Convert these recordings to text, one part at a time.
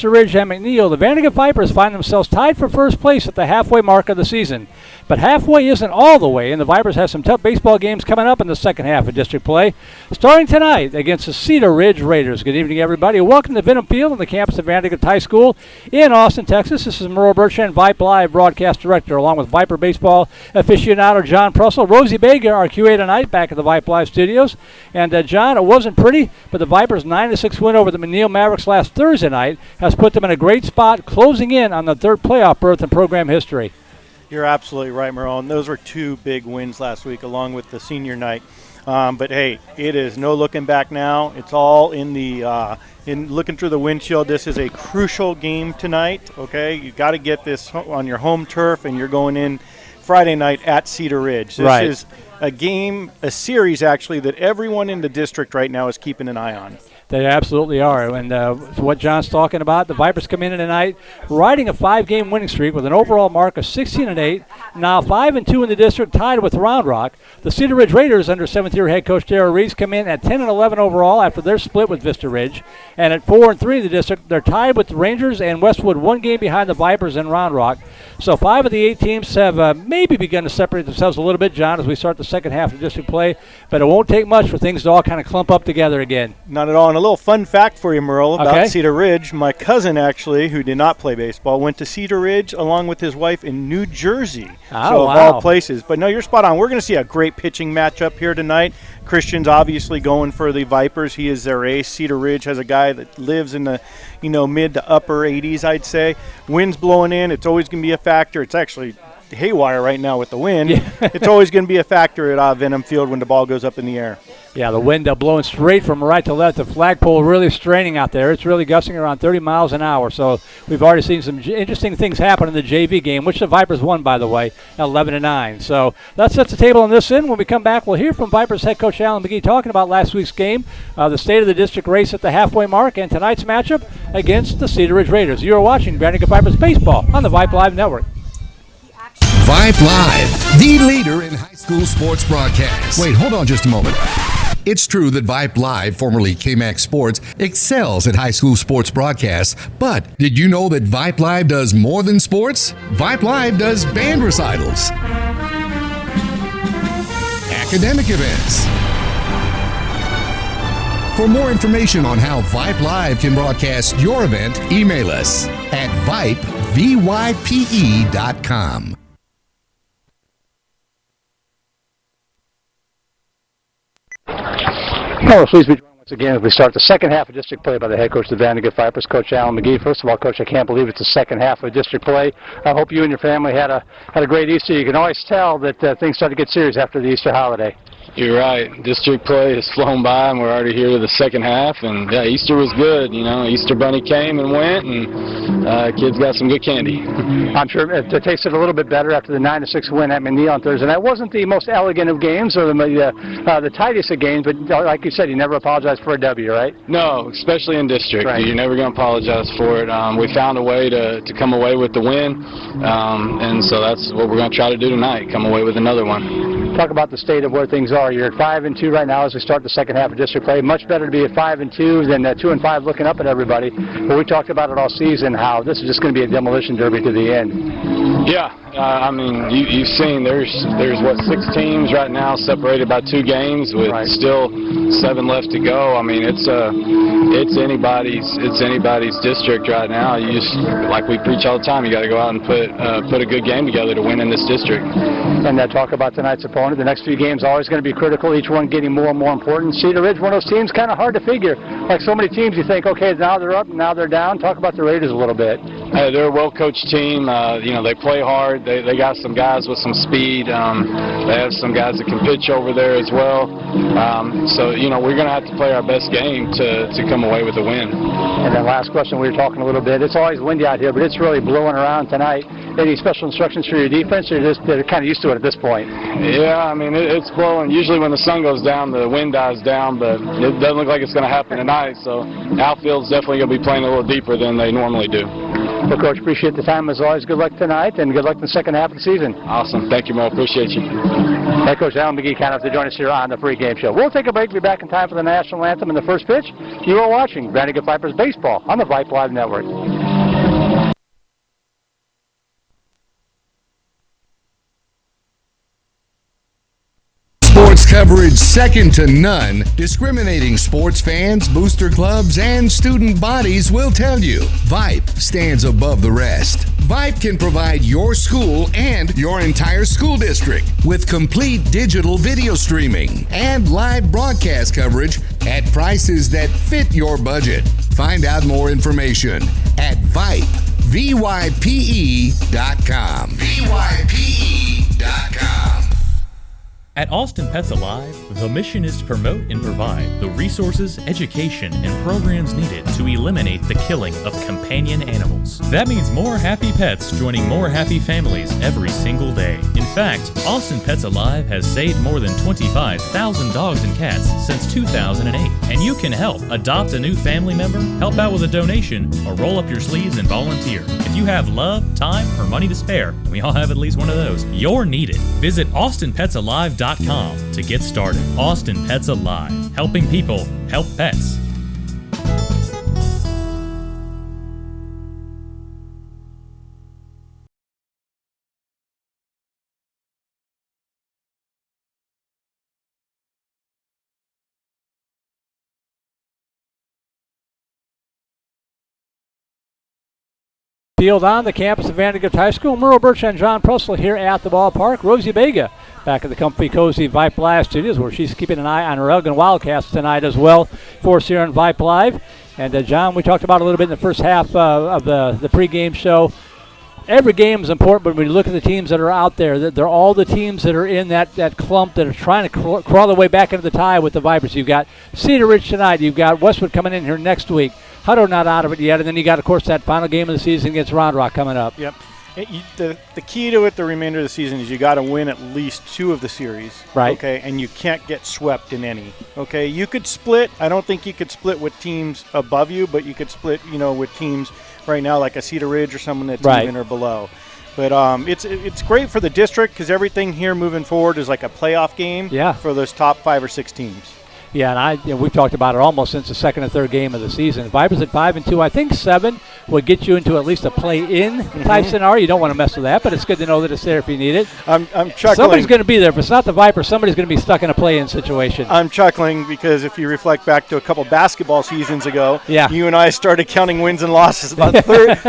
Ridge and McNeil, the Vandegrifts Vipers find themselves tied for first place at the halfway mark of the season. But halfway isn't all the way, and the Vipers have some tough baseball games coming up in the second half of district play, starting tonight against the Cedar Ridge Raiders. Good evening, everybody. Welcome to Venom Field on the campus of Vandegrifts High School in Austin, Texas. This is Merle Bertrand, Vype Live broadcast director, along with Viper baseball aficionado John Prussell. Rosie Baker, our QA tonight, back at the Vype Live studios. And John, it wasn't pretty, but the Vipers' 9-6 win over the McNeil Mavericks last Thursday night has put them in a great spot, closing in on the third playoff berth in program history. You're absolutely right, Merle. And those were two big wins last week, along with the senior night. But hey, it is no looking back now. It's all in the in looking through the windshield. This is a crucial game tonight. Okay, you got to get this on your home turf, and you're going in Friday night at Cedar Ridge. This is a game, a series actually, that everyone in the district right now is keeping an eye on. They absolutely are. And what John's talking about, the Vipers come in tonight riding a 5-game winning streak with an overall mark of 16-8, now 5-2 in the district, tied with Round Rock. The Cedar Ridge Raiders, under 7th-year head coach Darrell Reeves, come in at 10-11 overall after their split with Vista Ridge. And at 4-3 in the district, they're tied with the Rangers and Westwood, 1 game behind the Vipers and Round Rock. So 5 of the 8 teams have maybe begun to separate themselves a little bit, John, as we start the second half of district play. But it won't take much for things to all kind of clump up together again. Not at all. And a little fun fact for you, Merle, about Cedar Ridge. My cousin, actually, who did not play baseball, went to Cedar Ridge along with his wife in New Jersey. Oh, so of all places. But no, you're spot on. We're going to see a great pitching matchup here tonight. Christian's obviously going for the Vipers. He is their ace. Cedar Ridge has a guy that lives in the, mid to upper 80s, I'd say. Wind's blowing in. It's always going to be a factor. It's actually haywire right now with the wind. Yeah. It's always going to be a factor at Venom Field when the ball goes up in the air. Yeah, the wind blowing straight from right to left. The flagpole really straining out there. It's really gusting around 30 miles an hour. So we've already seen some interesting things happen in the JV game, which the Vipers won, by the way, 11-9. So that sets the table on this end. When we come back, we'll hear from Vipers head coach Alan McGee talking about last week's game, the state of the district race at the halfway mark, and tonight's matchup against the Cedar Ridge Raiders. You are watching Vandegrifts Vipers baseball on the Vype Live Network. Vype Live, the leader in high school sports broadcasts. Wait, hold on just a moment. It's true that Vype Live, formerly KMAX Sports, excels at high school sports broadcasts, but did you know that Vype Live does more than sports? Vype Live does band recitals, academic events. For more information on how Vype Live can broadcast your event, email us at VYPE.com. Well, please be joined once again as we start the second half of district play by the head coach of the Vandegrifts Vipers, Coach Alan McGee. First of all, Coach, I can't believe it's the second half of district play. I hope you and your family had a great Easter. You can always tell that things start to get serious after the Easter holiday. You're right. District play has flown by, and we're already here to the second half. And yeah, Easter was good. Easter Bunny came and went, and kids got some good candy. I'm sure it tasted a little bit better after the 9-6 win at McNeil on Thursday. That wasn't the most elegant of games or the tightest of games, but like you said, you never apologize for a W, right? No, especially in district. Right. You're never going to apologize for it. We found a way to come away with the win, and so that's what we're going to try to do tonight, come away with another one. Talk about the state of where things are. You're at 5-2 right now as we start the second half of district play. Much better to be at 5-2 than 2-5 looking up at everybody. But we talked about it all season, how this is just going to be a demolition derby to the end. Yeah, you've seen there's what, 6 teams right now separated by 2 games with still 7 left to go. It's anybody's district right now. You just, like we preach all the time, you got to go out and put a good game together to win in this district. And talk about tonight's opponent. The next few games are always going to be critical. Each one getting more and more important. Cedar Ridge, one of those teams, kind of hard to figure. Like so many teams, you think, okay, now they're up, now they're down. Talk about the Raiders a little bit. They're a well-coached team. They play hard. They got some guys with some speed. They have some guys that can pitch over there as well. So we're going to have to play our best game to come away with a win. And then last question, we were talking a little bit. It's always windy out here, but it's really blowing around tonight. Any special instructions for your defense, or they're kind of used to it at this point? Yeah, it's blowing. Usually when the sun goes down, the wind dies down, but it doesn't look like it's going to happen tonight. So outfield's definitely going to be playing a little deeper than they normally do. Well, Coach, appreciate the time as always. Good luck tonight, and good luck in the second half of the season. Awesome. Thank you, Mo. Appreciate you. Head Coach Alan McGee kind enough to join us here on the pregame show. We'll take a break. Be back in time for the national anthem and the first pitch. You are watching Vandegrifts Vipers baseball on the Vype Live Network. Sports coverage second to none. Discriminating sports fans, booster clubs, and student bodies will tell you Vype stands above the rest. Vype can provide your school and your entire school district with complete digital video streaming and live broadcast coverage at prices that fit your budget. Find out more information at Vype, VYPE.com. VYPE.com. At Austin Pets Alive, the mission is to promote and provide the resources, education, and programs needed to eliminate the killing of companion animals. That means more happy pets joining more happy families every single day. In fact, Austin Pets Alive has saved more than 25,000 dogs and cats since 2008. And you can help. Adopt a new family member, help out with a donation, or roll up your sleeves and volunteer. If you have love, time, or money to spare, and we all have at least one of those, you're needed. Visit AustinPetsAlive.com to get started. Austin Pets Alive, helping people help pets. Field on the campus of Vandegrift High School. Merle Birch and John Prussell here at the ballpark. Rosie Bega back at the comfy, cozy Vype Live studios where she's keeping an eye on her Elgin Wildcats tonight as well for us here on Vype Live. And John, we talked about a little bit in the first half of the pregame show. Every game is important, but when you look at the teams that are out there, they're all the teams that are in that clump that are trying to crawl their way back into the tie with the Vipers. You've got Cedar Ridge tonight. You've got Westwood coming in here next week. Hutto not out of it yet, and then you got, of course, that final game of the season against Round Rock coming up. Yep. The key to it, the remainder of the season, is you got to win at least 2 of the series. Right. Okay, and you can't get swept in any. Okay, you could split. I don't think you could split with teams above you, but you could split, with teams right now like a Cedar Ridge or someone that's even or below. But it's great for the district because everything here moving forward is like a playoff game for those top 5 or 6 teams. Yeah, and we've talked about it almost since the second and third game of the season. Vipers at 5-2. I think 7 would get you into at least a play-in type scenario. You don't want to mess with that, but it's good to know that it's there if you need it. I'm chuckling. Somebody's going to be there. If it's not the Vipers, somebody's going to be stuck in a play-in situation. I'm chuckling because if you reflect back to a couple basketball seasons ago, you and I started counting wins and losses about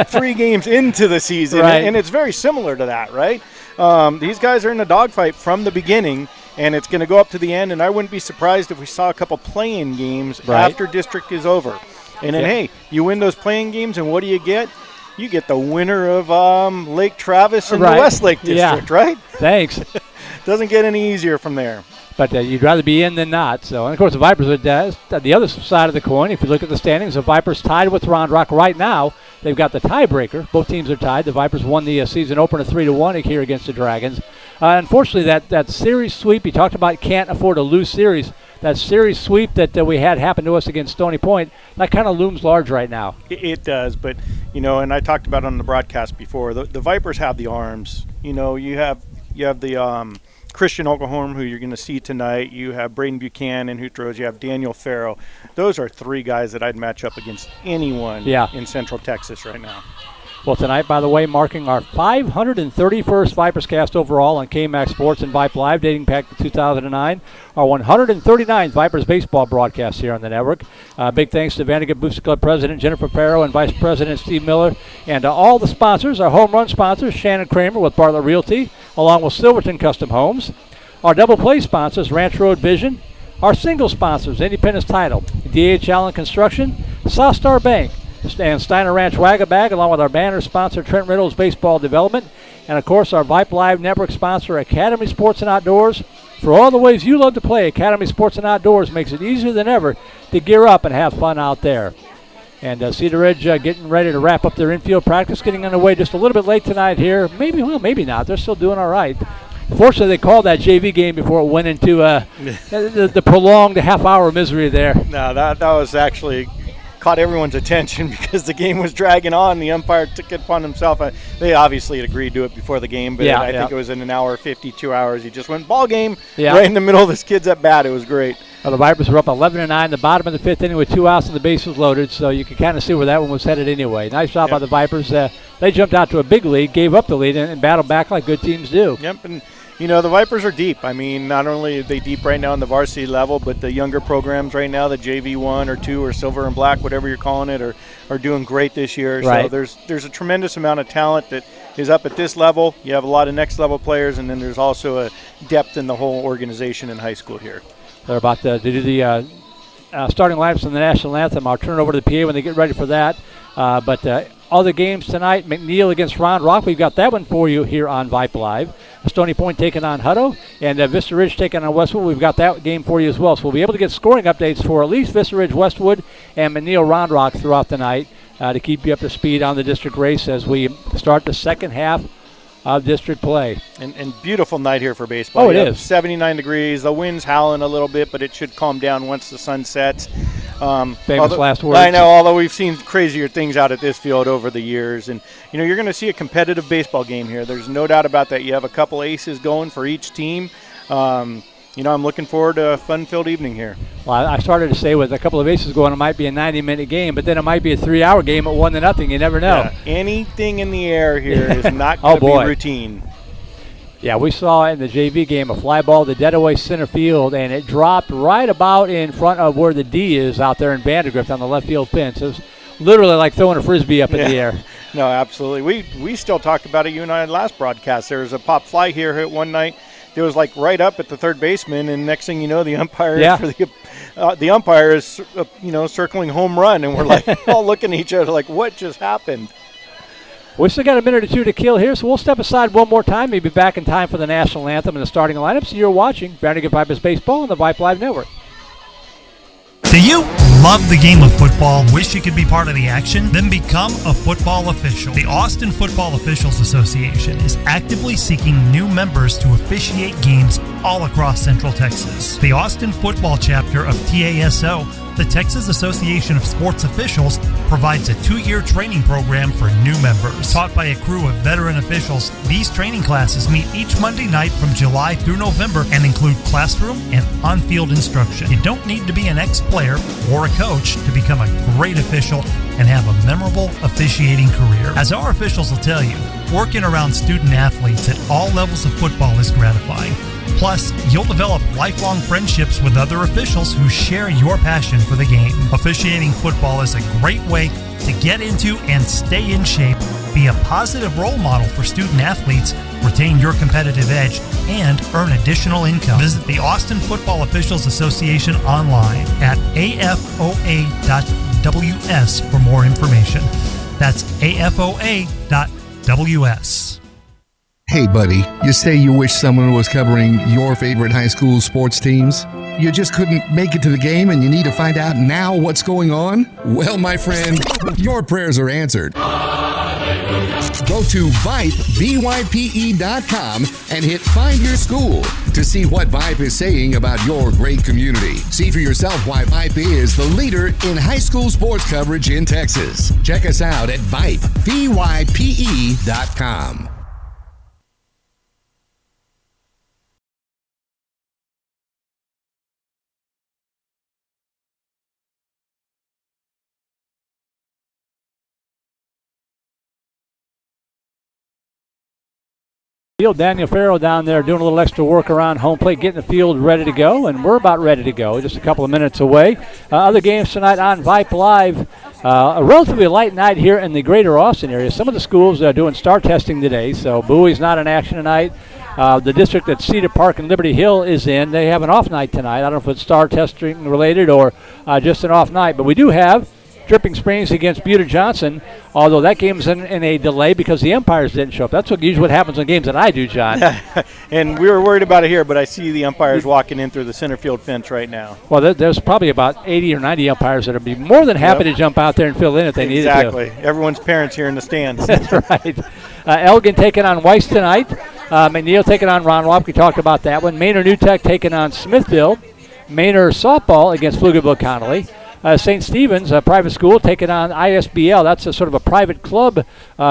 3 games into the season, and it's very similar to that, right? These guys are in a dogfight from the beginning. And it's going to go up to the end, and I wouldn't be surprised if we saw a couple play-in games after district is over. And then, hey, you win those play-in games, and what do you get? You get the winner of Lake Travis and the Westlake District, right? Thanks. Doesn't get any easier from there. But you'd rather be in than not. So, and of course, the Vipers would, the other side of the coin, if you look at the standings, the Vipers tied with Round Rock right now. They've got the tiebreaker. Both teams are tied. The Vipers won the season opener 3-1 here against the Dragons. Unfortunately, that series sweep, you talked about can't afford to lose series. That series sweep that we had happen to us against Stony Point, that kind of looms large right now. It does, but, and I talked about it on the broadcast before, the Vipers have the arms. You have the Christian Oklahoma, who you're going to see tonight. You have Braden Buchanan, who throws. You have Daniel Farrow. Those are 3 guys that I'd match up against anyone in Central Texas right now. Well, tonight, by the way, marking our 531st Vipers cast overall on KMAX Sports and Vype Live, dating back to 2009. Our 139th Vipers baseball broadcast here on the network. Big thanks to Vandegrift Booster Club President Jennifer Farrow and Vice President Steve Miller, and all the sponsors, our home run sponsors, Shannon Kramer with Bartlett Realty, along with Silverton Custom Homes. Our double play sponsors, Ranch Road Vision. Our single sponsors, Independence Title, D.H. Allen Construction, South Star Bank, and Steiner Ranch Wag-A-Bag, along with our banner sponsor, Trent Reynolds Baseball Development, and, of course, our Vype Live Network sponsor, Academy Sports and Outdoors. For all the ways you love to play, Academy Sports and Outdoors makes it easier than ever to gear up and have fun out there. And Cedar Ridge getting ready to wrap up their infield practice, getting underway just a little bit late tonight here. Maybe not. They're still doing all right. Fortunately, they called that JV game before it went into the prolonged half-hour misery there. No, that was actually caught everyone's attention because the game was dragging on. The umpire took it upon himself. They obviously had agreed to it before the game, but I think it was in an hour, 52 hours. He just went ball game right in the middle of this kid's at bat. It was great. Well, the Vipers were up 11-9, the bottom of the fifth inning with 2 outs and the bases loaded, so you can kind of see where that one was headed anyway. Nice job by the Vipers. They jumped out to a big lead, gave up the lead, and battled back like good teams do. Yep, and the Vipers are deep. I mean, not only are they deep right now on the varsity level, but the younger programs right now, the JV 1 or 2 or Silver and Black, whatever you're calling it, are doing great this year. Right. So there's a tremendous amount of talent that is up at this level. You have a lot of next level players, and then there's also a depth in the whole organization in high school here. They're about to do the starting lineups in the national anthem. I'll turn it over to the PA when they get ready for that. But all the games tonight, McNeil against Round Rock. We've got that one for you here on Vype Live. Stony Point taking on Hutto, and Vista Ridge taking on Westwood. We've got that game for you as well. So we'll be able to get scoring updates for at least Vista Ridge, Westwood, and McNeil Round Rock throughout the night to keep you up to speed on the district race as we start the second half of district play. And beautiful night here for baseball. Oh, it is. 79 degrees. The wind's howling a little bit, but it should calm down once the sun sets. Famous last words. I know, although we've seen crazier things out at this field over the years. And, you're going to see a competitive baseball game here. There's no doubt about that. You have a couple aces going for each team. I'm looking forward to a fun-filled evening here. Well, I started to say with a couple of aces going, it might be a 90-minute game, but then it might be a 3-hour game at 1-0. You never know. Yeah, anything in the air here is not going to be routine. Yeah, we saw in the JV game a fly ball to dead away center field, and it dropped right about in front of where the D is out there in Vandegrift on the left field fence. It was literally like throwing a Frisbee up in the air. No, absolutely. We still talked about it, you and I, in last broadcast. There was a pop fly here hit one night. It was like right up at the third baseman, and next thing you know, the umpire the umpire is circling home run, and we're like all looking at each other like, what just happened? We still got a minute or two to kill here, so we'll step aside one more time, maybe back in time for the national anthem and the starting lineups. You're watching Vandergrift Vipers Baseball on the Vype Live Network. Do you love the game of football? Wish you could be part of the action? Then become a football official. The Austin Football Officials Association is actively seeking new members to officiate games all across Central Texas. The Austin Football Chapter of TASO, the Texas Association of Sports Officials, provides a 2-year training program for new members. Taught by a crew of veteran officials, these training classes meet each Monday night from July through November and include classroom and on-field instruction. You don't need to be an ex-player or a coach to become a great official and have a memorable officiating career. As our officials will tell you, working around student athletes at all levels of football is gratifying. Plus, you'll develop lifelong friendships with other officials who share your passion for the game. Officiating football is a great way to get into and stay in shape, be a positive role model for student athletes, retain your competitive edge, and earn additional income. Visit the Austin Football Officials Association online at afoa.ws for more information. That's afoa.ws. Hey, buddy, you say you wish someone was covering your favorite high school sports teams? You just couldn't make it to the game and you need to find out now what's going on? Well, my friend, your prayers are answered. Go to VIPE.com and hit Find Your School to see what Vype is saying about your great community. See for yourself why Vype is the leader in high school sports coverage in Texas. Check us out at Vype, VYPE.com. Daniel Farrow down there doing a little extra work around home plate, getting the field ready to go, and we're about ready to go, just a couple of minutes away. Other games tonight on Vype Live. A relatively light night here in the greater Austin area. Some of the schools are doing star testing today, so Bowie's not in action tonight. The district that Cedar Park and Liberty Hill is in, they have an off night tonight. I don't know if it's star testing related or just an off night, but we do have Dripping Springs against Buda Johnson, although that game's in a delay because the umpires didn't show up. That's usually what happens in games that I do, John. And we were worried about it here, but I see the umpires walking in through the center field fence right now. Well, there's probably about 80 or 90 umpires that would be more than happy to jump out there and fill in if they needed to. Exactly. Everyone's parents here in the stands. That's right. Elgin taking on Weiss tonight. McNeil taking on Ron Wop. We talked about that one. Manor New Tech taking on Smithville. Manor softball against Pflugerville Connolly. St. Stephen's, a private school, taking on ISBL. That's a sort of a private club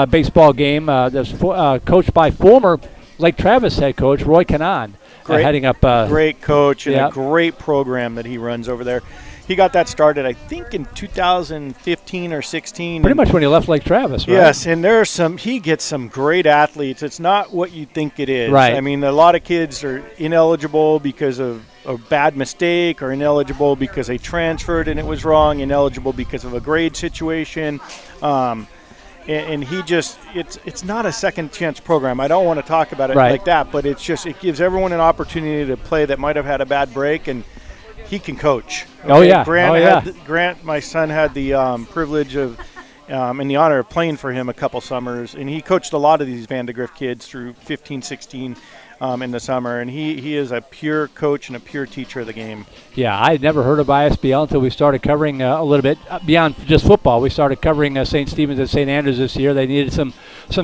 baseball game that's coached by former Lake Travis head coach Roy Cannon. Heading up. Great coach and a great program that he runs over there. He got that started, I think, in 2015 or 16. Pretty much when he left Lake Travis, right? Yes, and he gets some great athletes. It's not what you think it is. Right. I mean, a lot of kids are ineligible because of a bad mistake, or ineligible because they transferred and it was wrong, ineligible because of a grade situation. And he just, it's not a second chance program. I don't want to talk about it like that, but it's just, it gives everyone an opportunity to play that might have had a bad break, and he can coach. Okay? Oh, yeah. Grant, my son, had the privilege of and the honor of playing for him a couple summers, and he coached a lot of these VANDEGRIFT kids through 15, 16 in the summer, and he is a pure coach and a pure teacher of the game. Yeah, I had never heard of ISBL until we started covering a little bit beyond just football. We started covering St. Stephen's and St. Andrews this year. They needed some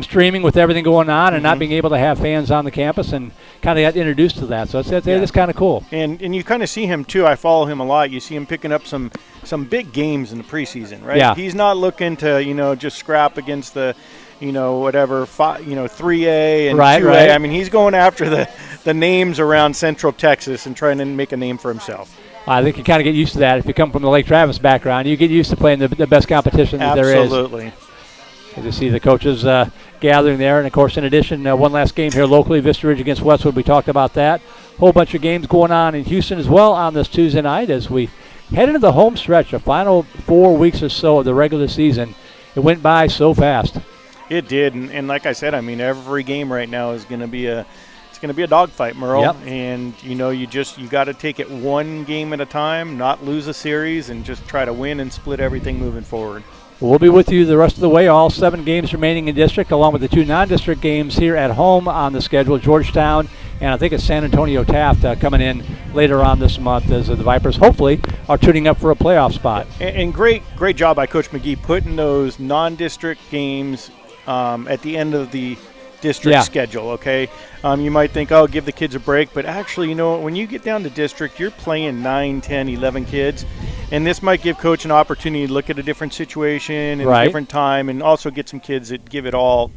streaming with everything going on and not being able to have fans on the campus, and kind of got introduced to that. So it's kind of cool. And you kind of see him too. I follow him a lot. You see him picking up some big games in the preseason, right? Yeah. He's not looking to just scrap against the 3A and 2A. Right. I mean, he's going after the names around Central Texas and trying to make a name for himself. I think you kind of get used to that. If you come from the Lake Travis background, you get used to playing the best competition that there is. Absolutely. You see the coaches gathering there. And, of course, in addition, one last game here locally, Vista Ridge against Westwood. We talked about that. Whole bunch of games going on in Houston as well on this Tuesday night as we head into the home stretch, the final 4 weeks or so of the regular season. It went by so fast. It did, and like I said, I mean, every game right now is going to be a dogfight, Merle. Yep. And you got to take it one game at a time, not lose a series, and just try to win and split everything moving forward. We'll be with you the rest of the way. All 7 games remaining in district, along with the 2 non-district games here at home on the schedule. Georgetown and I think it's San Antonio Taft coming in later on this month as the Vipers hopefully are tuning up for a playoff spot. And great job by Coach McGee putting those non-district games at the end of the district schedule, okay? You might think, oh, give the kids a break, but actually, when you get down to district, you're playing 9, 10, 11 kids, and this might give Coach an opportunity to look at a different situation and a different time, and also get some kids that give it all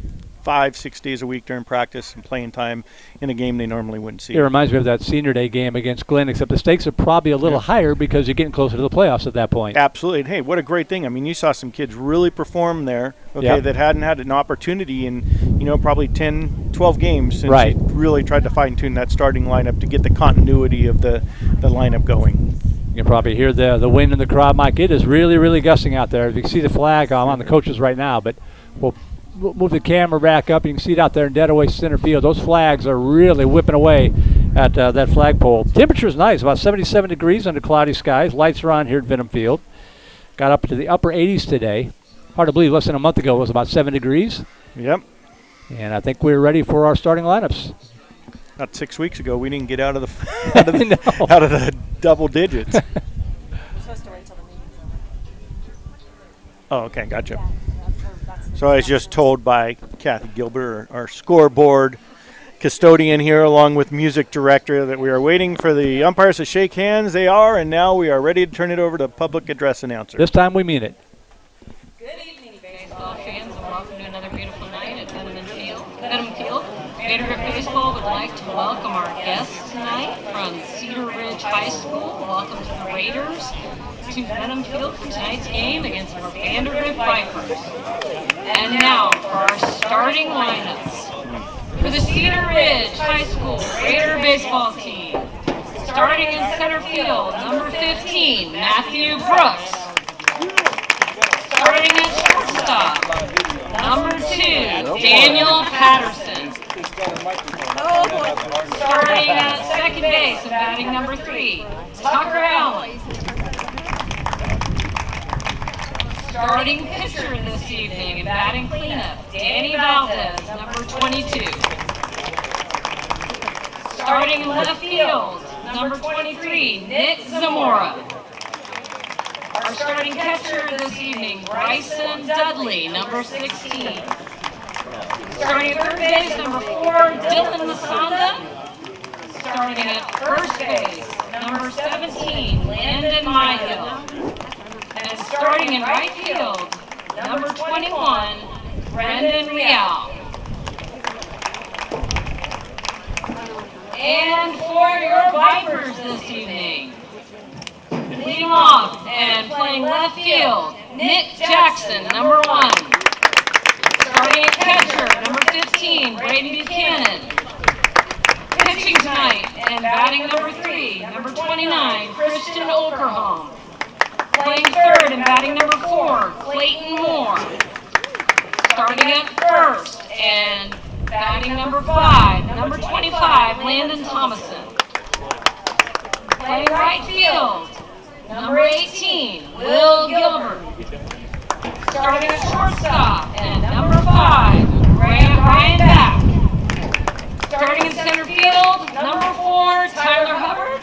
5-6 days a week during practice and playing time in a game they normally wouldn't see. It reminds me of that senior day game against Glenn, except the stakes are probably a little higher because you're getting closer to the playoffs at that point. Absolutely. And, hey, what a great thing. I mean, you saw some kids really perform there, that hadn't had an opportunity in, probably 10, 12 games since they really tried to fine-tune that starting lineup to get the continuity of the lineup going. You can probably hear the wind in the crowd, Mike. It is really, really gusting out there. You can see the flag on the coaches right now, but we'll move the camera back up. You can see it out there in dead away center field. Those flags are really whipping away at that flagpole. Temperature's nice, about 77 degrees under cloudy skies. Lights are on here at Vinham Field. Got up to the upper 80s today. Hard to believe less than a month ago it was about 7 degrees. Yep. And I think we're ready for our starting lineups. About 6 weeks ago, we didn't get out of the out of the double digits. Oh, okay, gotcha. So I was just told by Kathy Gilbert, our scoreboard custodian here, along with music director, that we are waiting for the umpires to shake hands. They are, and now we are ready to turn it over to public address announcer. This time we mean it. Good evening, baseball fans, and welcome to another beautiful night at Vinham Field. VandeGrift Baseball would like to welcome our guests tonight from Cedar Ridge High School. Welcome to the Raiders to Vinham Field for tonight's game against our VandeGrift Vipers. And now for our starting lineups. For the Cedar Ridge High School Raider baseball team, starting in center field, number 15, Matthew Brooks. Starting at shortstop, number 2, Daniel Patterson. Starting at second base and batting number 3, Tucker Allen. Starting pitcher this evening and batting cleanup, Danny Valdez, number 22. Starting in left field, number 23, Nick Zamora. Our starting catcher this evening, Bryson Dudley, number 16. Starting at third base, number 4, Dylan Masanda. Starting at first base, number 17, Landon Myhill. Starting in right field, number 21, Brendan Real. And for your Vipers this evening, leading off and playing left field, Nick Jackson, number 1. Starting at catcher, number 15, Braden Buchanan. Pitching tonight and batting number 3, number 29, Christian Okerholm. Playing third and batting number 4, Clayton Moore. Starting at first and batting number 5, number 25, Landon Thomason. Playing right field, number 18, Will Gilbert. Starting at shortstop and number 5, Ryan Back. Starting in center field, number 4, Tyler Hubbard.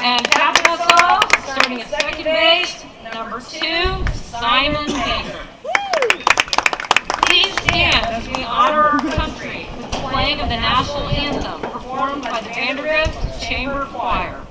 And capping us off, starting at second base, number 2, Simon Baker. Please stand as we honor our country with the playing of the national anthem performed by the Vandergrift Chamber Choir.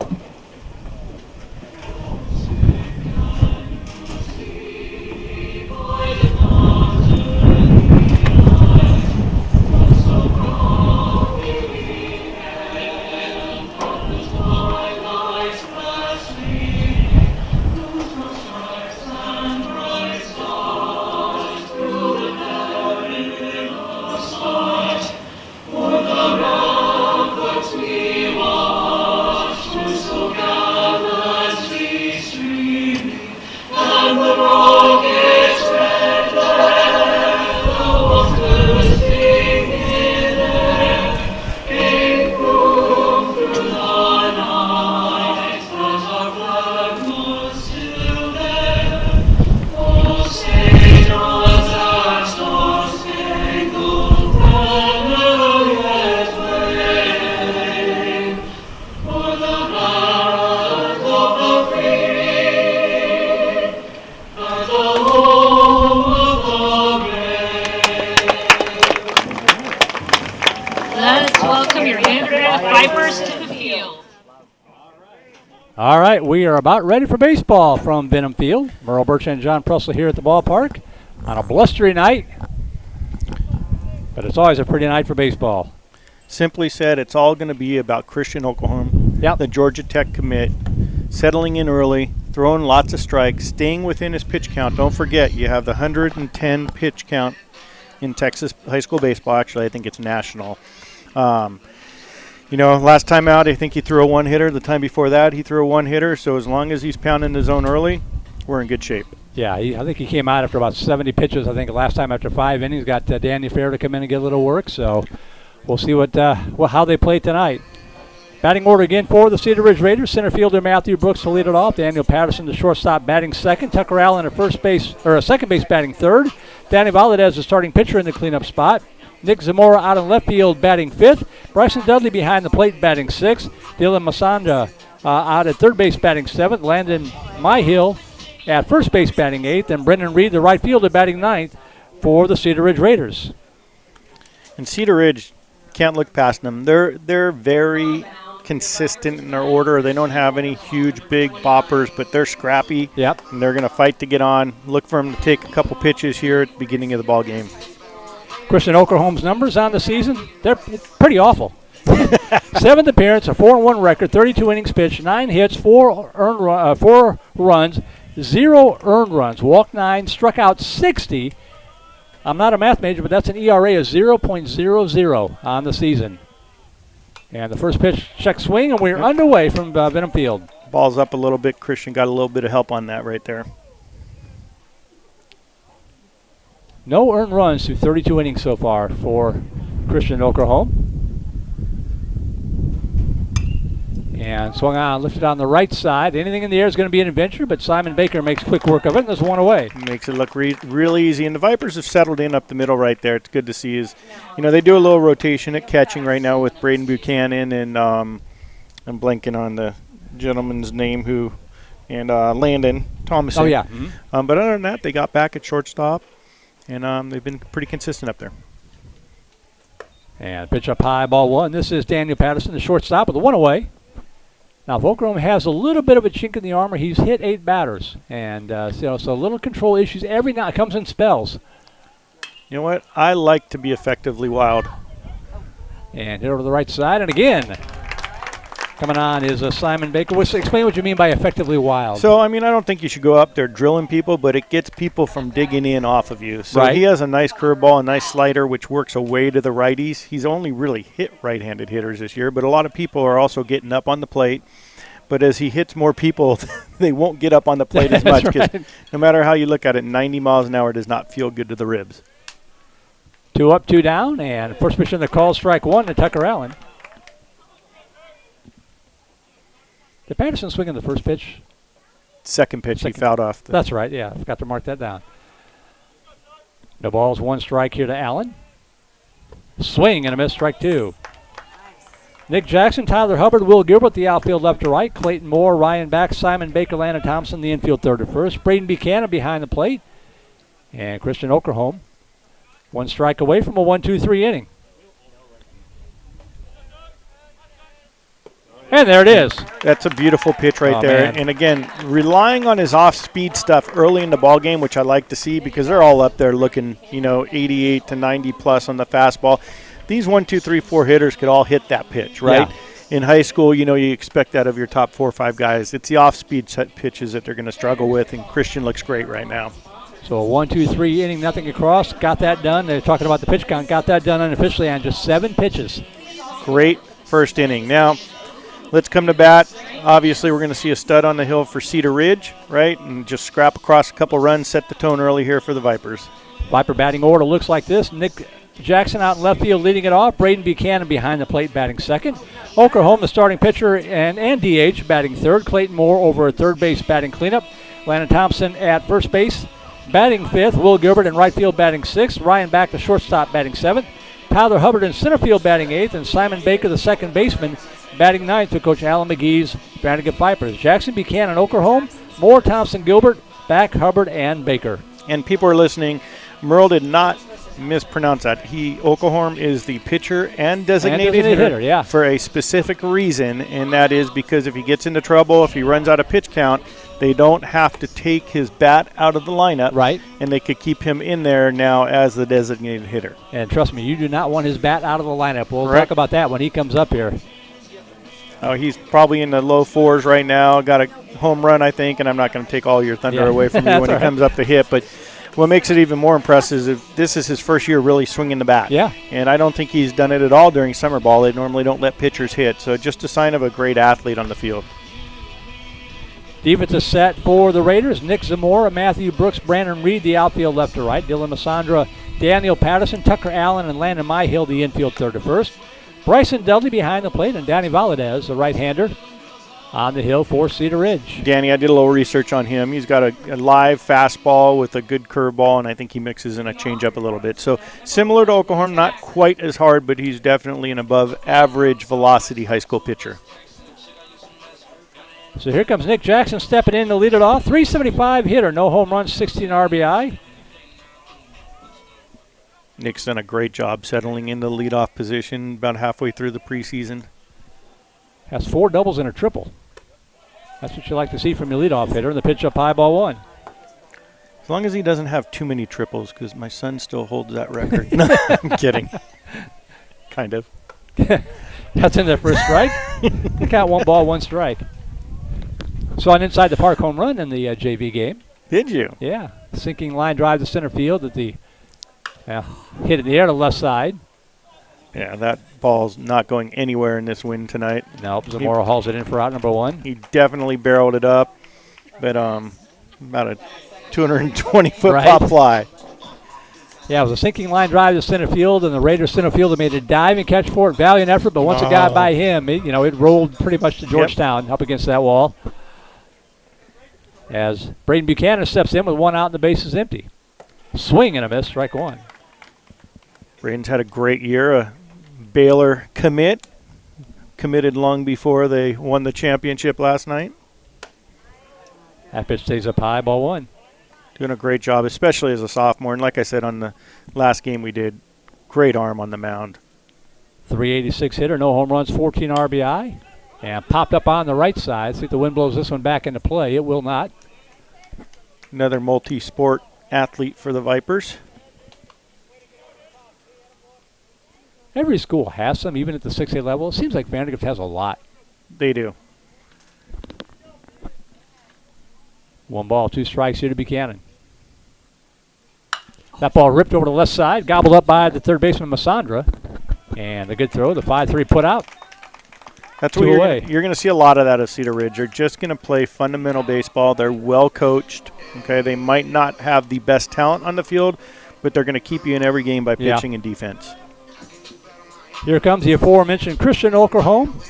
All right, we are about ready for baseball from Benham Field. Merle Birch and John Presley here at the ballpark on a blustery night, but it's always a pretty night for baseball. Simply said, it's all going to be about Christian Oklahoma, the Georgia Tech commit, settling in early, throwing lots of strikes, staying within his pitch count. Don't forget, you have the 110 pitch count in Texas high school baseball. Actually, I think it's national. You know, last time out, I think he threw a one-hitter. The time before that, he threw a one-hitter. So as long as he's pounding the zone early, we're in good shape. Yeah, I think he came out after about 70 pitches. I think last time after 5 innings, got Danny Fair to come in and get a little work. So we'll see how they play tonight. Batting order again for the Cedar Ridge Raiders. Center fielder Matthew Brooks to lead it off. Daniel Patterson, the shortstop, batting second. Tucker Allen at second base, batting third. Danny Valadez, the starting pitcher in the cleanup spot. Nick Zamora out in left field batting fifth. Bryson Dudley behind the plate batting sixth. Dylan Masanda out at third base batting seventh. Landon Myhill at first base batting eighth. And Brendan Reed, the right fielder, batting ninth for the Cedar Ridge Raiders. And Cedar Ridge, can't look past them. They're very consistent in their order. They don't have any huge, big boppers, but they're scrappy. Yep. And they're going to fight to get on. Look for them to take a couple pitches here at the beginning of the ball game. Christian Okerholm's numbers on the season, they're pretty awful. 7th appearance, a 4-1 record, 32 innings pitched, 9 hits, 4 runs, 0 earned runs, walked 9, struck out 60. I'm not a math major, but that's an ERA of 0.00 on the season. And the first pitch, check swing, and we're underway from Benham Field. Ball's up a little bit. Christian got a little bit of help on that right there. No earned runs through 32 innings so far for Christian Okerholm. And swung on, lifted on the right side. Anything in the air is going to be an adventure, but Simon Baker makes quick work of it, and there's one away. Makes it look really easy. And the Vipers have settled in up the middle right there. It's good to see. They do a little rotation at catching right now with Braden Buchanan and I'm blanking on the gentleman's name and Landon Thomason. Oh, yeah. Mm-hmm. But other than that, they got back at shortstop. And they've been pretty consistent up there. And pitch up high, ball one. This is Daniel Patterson, the shortstop, with the one away. Now, if Oklahoma has a little bit of a chink in the armor, he's hit 8 batters. And so little control issues every now. It comes in spells. You know what? I like to be effectively wild. And hit over to the right side. And again, coming on is Simon Baker. Explain what you mean by effectively wild. So, I mean, I don't think you should go up there drilling people, but it gets people from digging in off of you. So he has a nice curveball, a nice slider, which works away to the righties. He's only really hit right-handed hitters this year, but a lot of people are also getting up on the plate. But as he hits more people, they won't get up on the plate as much because no matter how you look at it, 90 miles an hour does not feel good to the ribs. 2 up, 2 down, and first pitch in the call, strike 1 to Tucker Allen. Did Patterson swing in the first pitch? Second pitch, he fouled off. That's right, yeah. I forgot to mark that down. No balls, 1 strike here to Allen. Swing and a miss, strike 2. Nick Jackson, Tyler Hubbard, Will Gilbert, the outfield left to right. Clayton Moore, Ryan Back, Simon Baker, Landon Thompson, the infield third to first. Braden Buchanan behind the plate. And Christian Okerholm, 1 strike away from a 1-2-3 inning. And there it is. That's a beautiful pitch right there. Man. And again, relying on his off-speed stuff early in the ball game, which I like to see because they're all up there looking, 88 to 90 plus on the fastball. These 1, 2, 3, 4 hitters could all hit that pitch, right? Yeah. In high school, you expect that of your top 4 or 5 guys. It's the off-speed set pitches that they're going to struggle with, and Christian looks great right now. So a 1-2-3 inning, nothing across. Got that done. They're talking about the pitch count. Got that done unofficially on just 7 pitches. Great first inning. Now, let's come to bat. Obviously, we're going to see a stud on the hill for Cedar Ridge, right? And just scrap across a couple runs, set the tone early here for the Vipers. Viper batting order looks like this. Nick Jackson out in left field leading it off. Braden Buchanan behind the plate batting second. Okerholm, the starting pitcher, and DH batting third. Clayton Moore over at third base batting cleanup. Landon Thompson at first base batting fifth. Will Gilbert in right field batting sixth. Ryan Back, the shortstop, batting seventh. Tyler Hubbard in center field batting eighth. And Simon Baker, the second baseman, batting ninth for Coach Alan McGee's Vandegrifts Vipers. Jackson, Buchanan, Okerholm, Moore, Thompson, Gilbert, Back, Hubbard, and Baker. And people are listening. Merle did not mispronounce that. Okerholm is the pitcher and designated hitter yeah. for a specific reason, and that is because if he gets into trouble, if he runs out of pitch count, they don't have to take his bat out of the lineup. Right. And they could keep him in there now as the designated hitter. And trust me, you do not want his bat out of the lineup. We'll Correct. talk about that when he comes up here. Oh, he's probably in the low 4s right now. Got a home run, I think, and I'm not going to take all your thunder away from you when he comes up to hit. But what makes it even more impressive is if this is his first year really swinging the bat. Yeah. And I don't think he's done it at all during summer ball. They normally don't let pitchers hit. So just a sign of a great athlete on the field. Defensive set for the Raiders. Nick Zamora, Matthew Brooks, Brandon Reed, the outfield left to right. Dylan Massandra, Daniel Patterson, Tucker Allen, and Landon Myhill, the infield third to first. Bryson Dudley behind the plate, and Danny Valadez, the right-hander, on the hill for Cedar Ridge. Danny, I did a little research on him. He's got a live fastball with a good curveball, and I think he mixes in a changeup a little bit. So similar to Oklahoma, not quite as hard, but he's definitely an above-average velocity high school pitcher. So here comes Nick Jackson stepping in to lead it off. 375 hitter, no home runs, 16 RBI. Nick's done a great job settling in the leadoff position about halfway through the preseason. Has 4 doubles and a triple. That's what you like to see from your leadoff hitter. And the pitch up high, ball 1. As long as he doesn't have too many triples, because my son still holds that record. No, I'm kidding. Kind of. That's in there for a strike. Count 1 ball, 1 strike. Saw an inside the park home run in the JV game. Did you? Yeah. Sinking line drive to center field at the hit in the air to the left side. Yeah, that ball's not going anywhere in this wind tonight. Nope, Zamora hauls it in for out number 1. He definitely barreled it up, but about a 220-foot pop fly. Yeah, it was a sinking line drive to center field, and the Raiders center fielder made a diving catch for it. Valiant effort, but once it got by him, it rolled pretty much to Georgetown up against that wall. As Braden Buchanan steps in with 1 out and the base is empty. Swing and a miss, strike 1. Braden's had a great year, a Baylor committed long before they won the championship last night. That pitch stays up high, ball 1. Doing a great job, especially as a sophomore. And like I said on the last game we did, great arm on the mound. 386 hitter, no home runs, 14 RBI. And popped up on the right side. See if the wind blows this one back into play. It will not. Another multi-sport athlete for the Vipers. Every school has some, even at the 6A level. It seems like Vandergrift has a lot. They do. 1 ball, 2 strikes here to Buchanan. That ball ripped over to the left side, gobbled up by the third baseman, Masandra. And a good throw, the 5-3 put out. That's what you're going to see a lot of that at Cedar Ridge. They're just going to play fundamental baseball. They're well coached. Okay, they might not have the best talent on the field, but they're going to keep you in every game by pitching and defense. Here comes the aforementioned Christian Okerholm.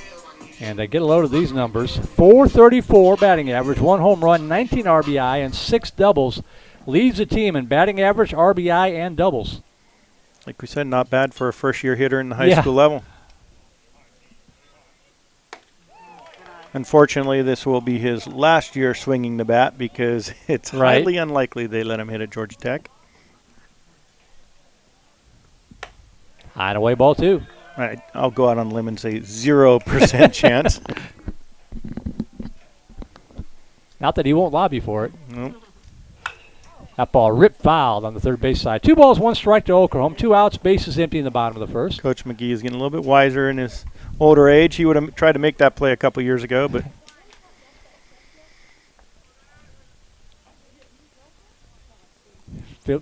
And they get a load of these numbers. 434 batting average, 1 home run, 19 RBI, and 6 doubles. Leads the team in batting average, RBI, and doubles. Like we said, not bad for a first-year hitter in the high school level. Unfortunately, this will be his last year swinging the bat because it's highly unlikely they let him hit at Georgia Tech. Hideaway ball 2. All right, I'll go out on a limb and say 0% chance. Not that he won't lobby for it. Nope. That ball ripped fouled on the third base side. 2 balls, 1 strike to Okerholm. 2 outs, bases empty in the bottom of the first. Coach McGee is getting a little bit wiser in his older age. He would have tried to make that play a couple years ago, but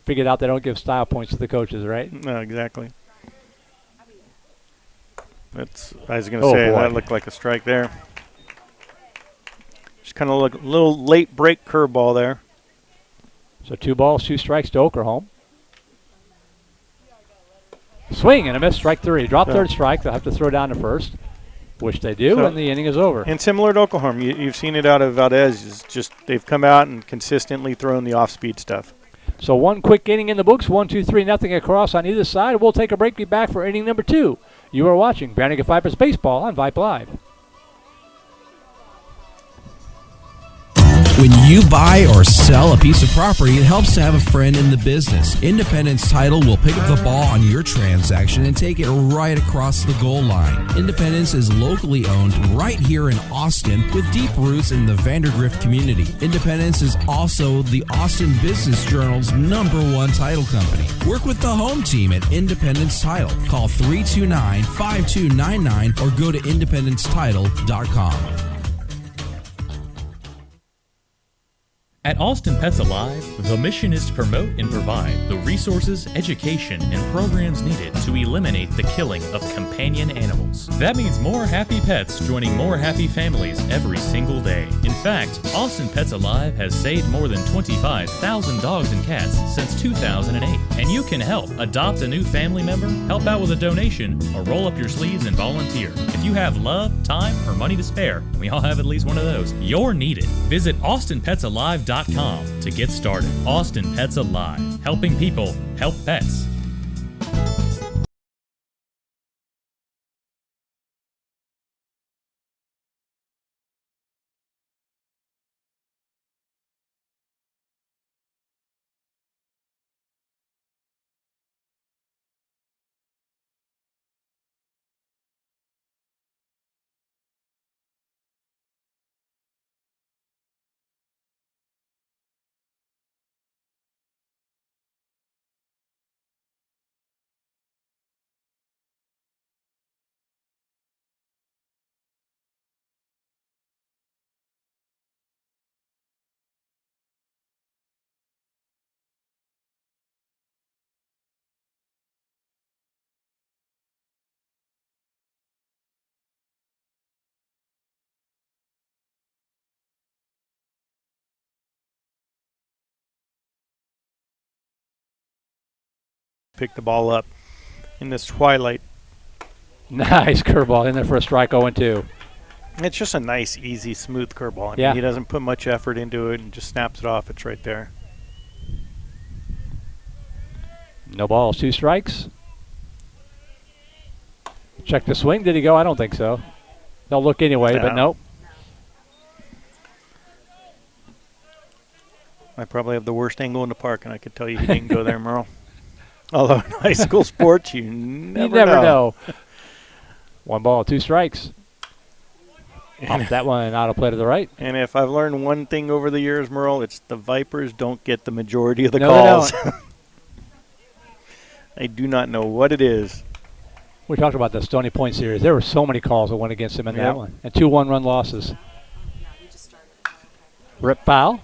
figured out they don't give style points to the coaches, right? No, exactly. I was going to say, that looked like a strike there. Just kind of a little late break curveball there. So 2 balls, 2 strikes to Okerholm. Swing and a miss, strike 3. Drop third strike. They'll have to throw down to first, which they do, and the inning is over. And similar to Oklahoma, you've seen it out of Valdez. It's just they've come out and consistently thrown the off-speed stuff. So 1 quick inning in the books, 1, 2, 3, nothing across on either side. We'll take a break, be back for inning number 2. You are watching Vandergrift Vipers Baseball on Vype Live. When you buy or sell a piece of property, it helps to have a friend in the business. Independence Title will pick up the ball on your transaction and take it right across the goal line. Independence is locally owned right here in Austin with deep roots in the Vandergrift community. Independence is also the Austin Business Journal's #1 title company. Work with the home team at Independence Title. Call 329-5299 or go to independencetitle.com. At Austin Pets Alive, the mission is to promote and provide the resources, education, and programs needed to eliminate the killing of companion animals. That means more happy pets joining more happy families every single day. In fact, Austin Pets Alive has saved more than 25,000 dogs and cats since 2008. And you can help. Adopt a new family member, help out with a donation, or roll up your sleeves and volunteer. If you have love, time, or money to spare, and we all have at least one of those, you're needed. Visit AustinPetsAlive.com to get started. Austin Pets Alive, helping people help pets. Pick the ball up in this twilight. Nice curveball in there for a strike, 0-2. It's just a nice, easy, smooth curveball. I mean, he doesn't put much effort into it and just snaps it off. It's right there. No balls, 2 strikes. Check the swing. Did he go? I don't think so. They'll look anyway, but nope. I probably have the worst angle in the park, and I could tell you he didn't go there, Merle. Although in high school sports, you never know. 1 ball, 2 strikes. Off that one out of play to the right. And if I've learned one thing over the years, Merle, it's the Vipers don't get the majority of the No, calls. I do not know what it is. We talked about the Stony Point series. There were so many calls that went against him in that one. And 2 one-run losses. Rip foul.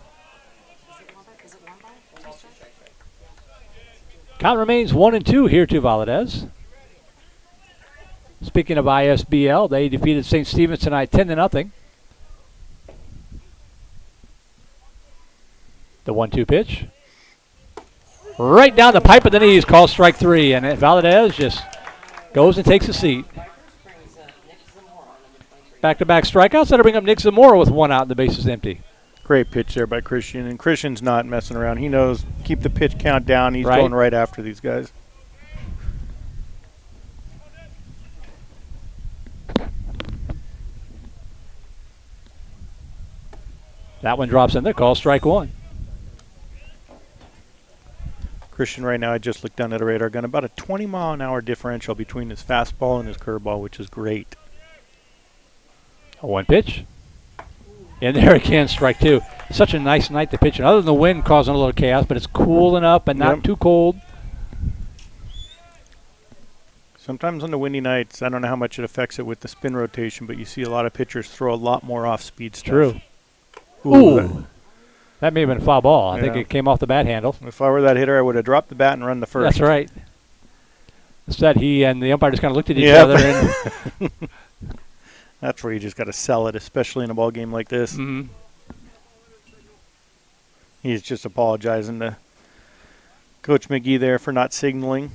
Count remains 1-2 here to Valadez. Speaking of ISBL, they defeated St. Stephen's tonight 10-0. The 1-2 pitch. Right down the pipe of the knees, called strike 3. And Valadez just goes and takes a seat. Back-to-back strikeouts. That'll bring up Nick Zamora with 1 out and the bases empty. Great pitch there by Christian. And Christian's not messing around. He knows keep the pitch count down. He's going right after these guys. That one drops in there, call strike 1. Christian right now, I just looked down at a radar gun, about a 20-mile-an-hour differential between his fastball and his curveball, which is great. A 1 pitch. And there again, strike 2. Such a nice night to pitch. Other than the wind causing a little chaos, but it's cooling up and not too cold. Sometimes on the windy nights, I don't know how much it affects it with the spin rotation, but you see a lot of pitchers throw a lot more off-speed stuff. True. Ooh. That may have been a foul ball. I think it came off the bat handle. If I were that hitter, I would have dropped the bat and run the first. That's right. Instead, he and the umpire just kind of looked at each other. And that's where you just got to sell it, especially in a ball game like this. Mm-hmm. He's just apologizing to Coach McGee there for not signaling.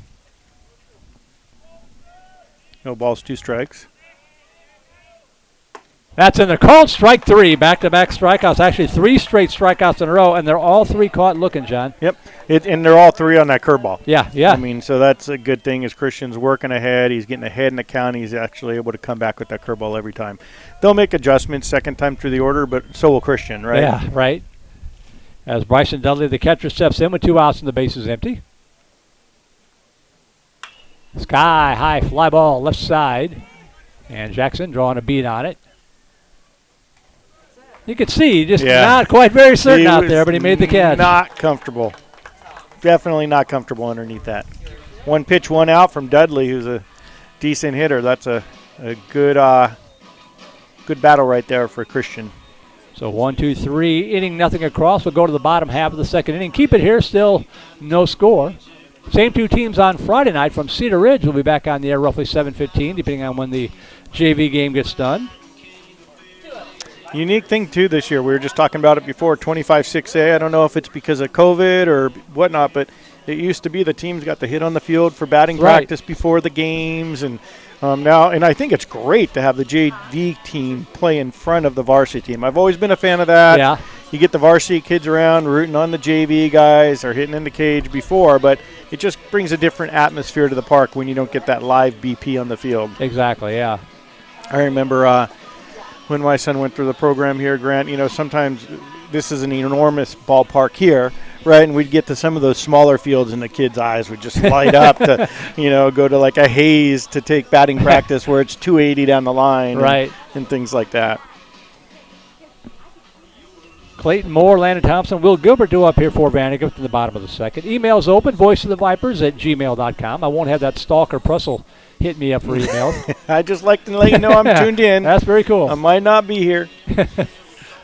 No balls, 2 strikes. That's in there. Called strike 3. Back-to-back strikeouts. Actually, 3 straight strikeouts in a row, and they're all 3 caught looking, John. Yep. And they're all 3 on that curveball. Yeah, yeah. I mean, so that's a good thing. As Christian's working ahead, he's getting ahead in the count. He's actually able to come back with that curveball every time. They'll make adjustments second time through the order, but so will Christian, right? Yeah, right. As Bryson Dudley, the catcher, steps in with 2 outs and the bases empty. Sky high fly ball left side. And Jackson drawing a beat on it. You could see, just not quite very certain out there, but he made the catch. Not comfortable. Definitely not comfortable underneath that. 1 pitch, 1 out from Dudley, who's a decent hitter. That's a good good battle right there for Christian. So 1, 2, 3, inning, nothing across. We'll go to the bottom half of the second inning. Keep it here, still no score. Same 2 teams on Friday night from Cedar Ridge. We'll be back on the air roughly 7:15, depending on when the JV game gets done. Unique thing, too, this year. We were just talking about it before, 25-6A. I don't know if it's because of COVID or whatnot, but it used to be the teams got the hit on the field for batting practice before the games. And now, and I think it's great to have the JV team play in front of the varsity team. I've always been a fan of that. Yeah. You get the varsity kids around rooting on the JV guys or hitting in the cage before, but it just brings a different atmosphere to the park when you don't get that live BP on the field. Exactly, yeah. I remember when my son went through the program here, Grant, sometimes this is an enormous ballpark here, right? And we'd get to some of those smaller fields and the kids' eyes would just light up to, go to like a Hayes to take batting practice where it's 280 down the line and things like that. Clayton Moore, Landon Thompson, Will Gilbert do up here for Vandegrift in the bottom of the second. Email's open, voiceofthevipers@gmail.com. I won't have that stalker Prussell hit me up for emails. I just like to let you know I'm tuned in. That's very cool. I might not be here.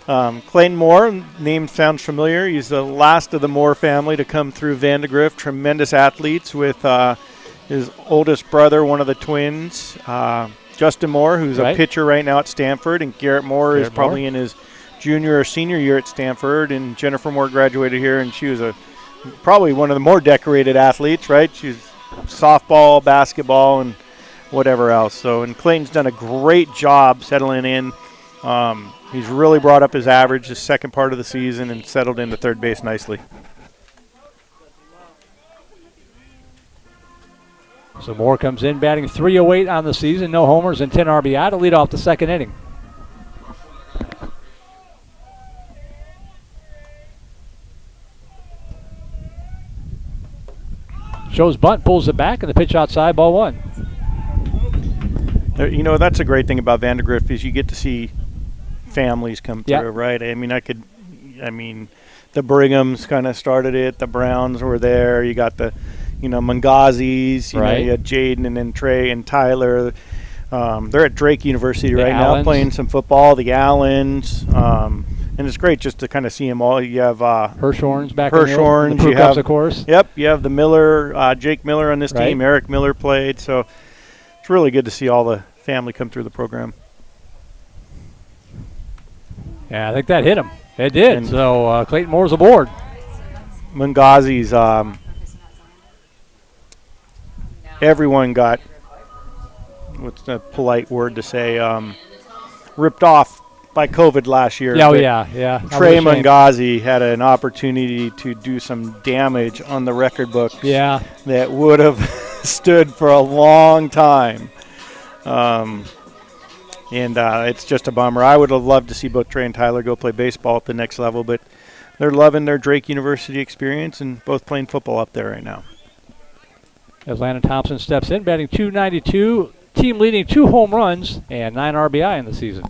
Clayton Moore, name sounds familiar. He's the last of the Moore family to come through Vandegrift. Tremendous athletes with his oldest brother, one of the twins, Justin Moore, who's a pitcher right now at Stanford, and Garrett Moore is probably in his junior or senior year at Stanford, and Jennifer Moore graduated here, and she was probably one of the more decorated athletes, right? She's softball, basketball, and whatever else. So, and Clayton's done a great job settling in. He's really brought up his average the second part of the season and settled into third base nicely. So Moore comes in batting .308 on the season, no homers and 10 RBI to lead off the second inning. Shows bunt, pulls it back, and the pitch outside, ball 1. That's a great thing about Vandegrift is you get to see families come through, Yep. right? I mean, the Brighams kind of started it. The Browns were there. You got the, Mangazis. You had Jaden and then Trey and Tyler. They're at Drake University right now playing some football. The Allens. And it's great just to kind of see them all. You have Hirshhorns back Hirshhorns. in the You have, of course. Yep. You have the Miller, Jake Miller on this team. Eric Miller played. So it's really good to see all the family come through the program. Yeah, I think that hit him. It did. And so Clayton Moore's aboard. Mangazi's, everyone got, what's the polite word to say, ripped off by COVID last year. Oh, yeah. Trey Mangazi had an opportunity to do some damage on the record books that would have stood for a long time. And it's just a bummer. I would have loved to see both Trey and Tyler go play baseball at the next level, but they're loving their Drake University experience and both playing football up there right now. As Landon Thompson steps in, batting .292, team leading 2 home runs and 9 RBI in the season.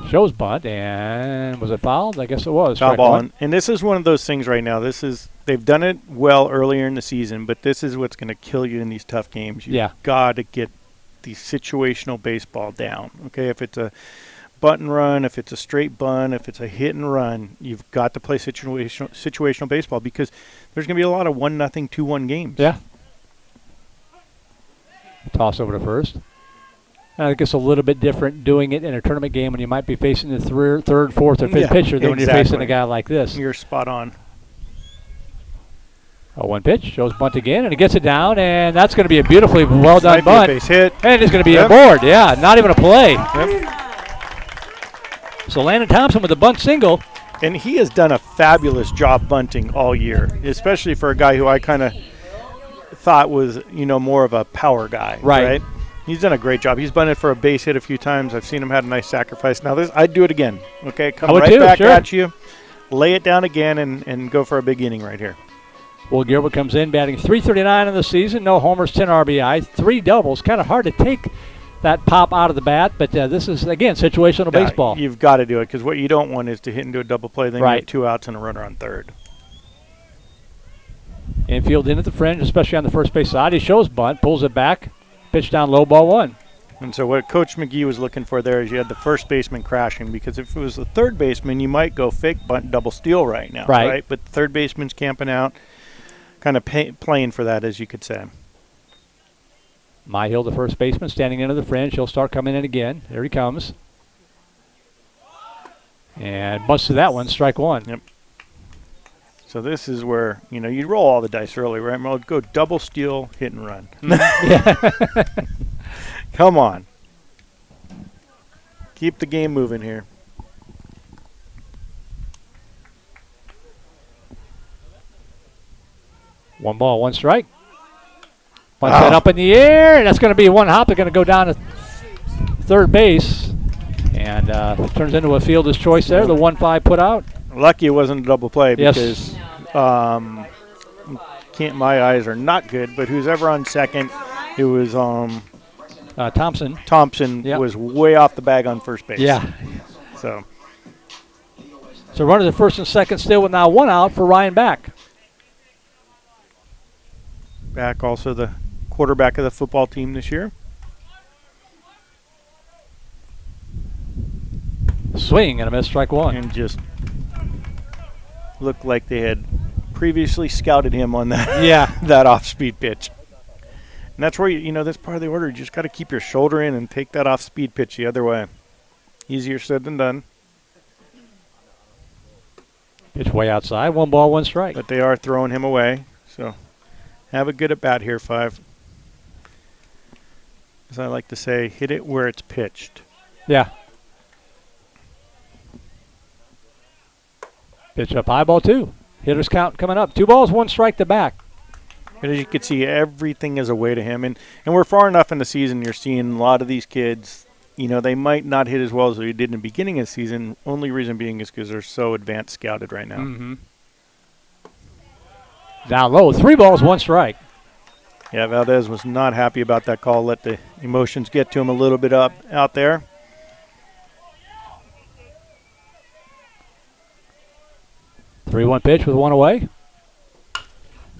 Shows bunt, and was it fouled? I guess it was. Foul ball. And this is one of those things right now. They've done it well earlier in the season, but this is what's going to kill you in these tough games. You've got to get the situational baseball down. Okay, if it's a bunt and run, if it's a straight bunt, if it's a hit and run, you've got to play situational baseball because there's going to be a lot of 1-0, 2-1 games. Yeah. Toss over to first. I think it's a little bit different doing it in a tournament game when you might be facing the third, fourth, or fifth pitcher than when you're facing a guy like this. You're spot on. Oh, 1 pitch, shows bunt again, and he gets it down, and that's going to be a beautifully well-done bunt. Base hit. And it's going to be aboard, not even a play. So Landon Thompson with a bunt single. And he has done a fabulous job bunting all year, especially for a guy who I kind of thought was, more of a power guy. Right? He's done a great job. He's bunted for a base hit a few times. I've seen him have a nice sacrifice. Now, I'd do it again. Okay, come right back at you, lay it down again, and go for a big inning right here. Will Gilbert comes in batting .339 in the season. No homers, 10 RBI, 3 doubles. Kind of hard to take that pop out of the bat, but this is, again, situational baseball. You've got to do it because what you don't want is to hit into a double play, then you have 2 outs and a runner on third. Infield in at the fringe, especially on the first base side. He shows bunt, pulls it back, pitch down low, ball 1. And so what Coach McGee was looking for there is you had the first baseman crashing because if it was the third baseman, you might go fake bunt, double steal right now. Right? But the third baseman's camping out, kind of playing for that, as you could say. Myhill, the first baseman, standing into the fringe. He'll start coming in again. There he comes. And bunts to that one, strike 1. Yep. So this is where, you roll all the dice early, right? We'll go double steal, hit and run. Come on. Keep the game moving here. One ball, 1 strike. Bunts that up in the air, and that's going to be one hop. They're going to go down to third base. And it turns into a fielder's choice there, the 1-5 put out. Lucky it wasn't a double play because my eyes are not good, but who's ever on second, it was Thompson. Thompson was way off the bag on first base. Yeah. So runner to first and second still with now 1 out for Ryan Back. Back also the quarterback of the football team this year. Swing and a miss, strike 1. And just looked like they had previously scouted him on that that off-speed pitch. And that's where, that's part of the order. You just got to keep your shoulder in and take that off-speed pitch the other way. Easier said than done. Pitch way outside, 1 ball, 1 strike. But they are throwing him away, so have a good at bat here, 5. As I like to say, hit it where it's pitched. Yeah. Pitch up high, ball 2. Hitters count coming up. 2 balls, 1 strike to Back. And as you can see, everything is away to him. And we're far enough in the season, you're seeing a lot of these kids, they might not hit as well as they did in the beginning of the season. Only reason being is because they're so advanced scouted right now. Mm-hmm. Down low, 3 balls, 1 strike. Yeah, Valdez was not happy about that call. Let the emotions get to him a little bit out there. Three-one pitch with one away.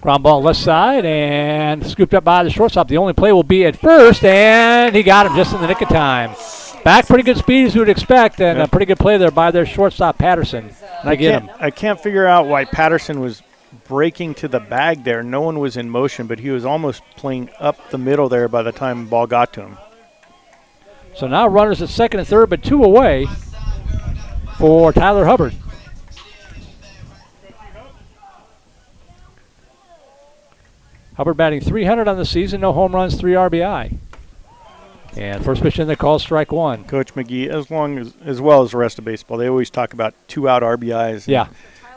Ground ball left side and scooped up by the shortstop. The only play will be at first, and he got him just in the nick of time. Back pretty good speed as you would expect, and a pretty good play there by their shortstop, Patterson. And I can't figure out why Patterson was breaking to the bag there. No one was in motion, but he was almost playing up the middle there by the time the ball got to him. So now runners at second and third, but two away for Tyler Hubbard. Hubbard batting .300 on the season, no home runs, 3 RBI. And first pitch in the call, strike one. Coach McGee, as well as the rest of baseball, they always talk about 2-out RBIs. Yeah.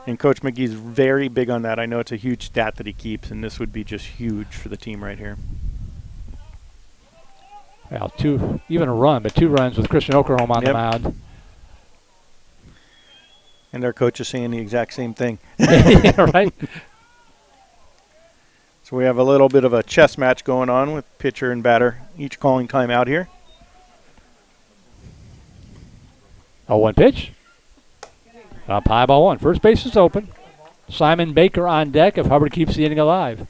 And Coach McGee's very big on that. I know it's a huge stat that he keeps, and this would be just huge for the team right here. Well, even a run, but 2 runs with Christian Okerholm on the mound. And their coach is saying the exact same thing. Yeah, right. So we have a little bit of a chess match going on with pitcher and batter, each calling time out here. 0-1 pitch. Up high, ball one. First base is open. Simon Baker on deck if Hubbard keeps the inning alive.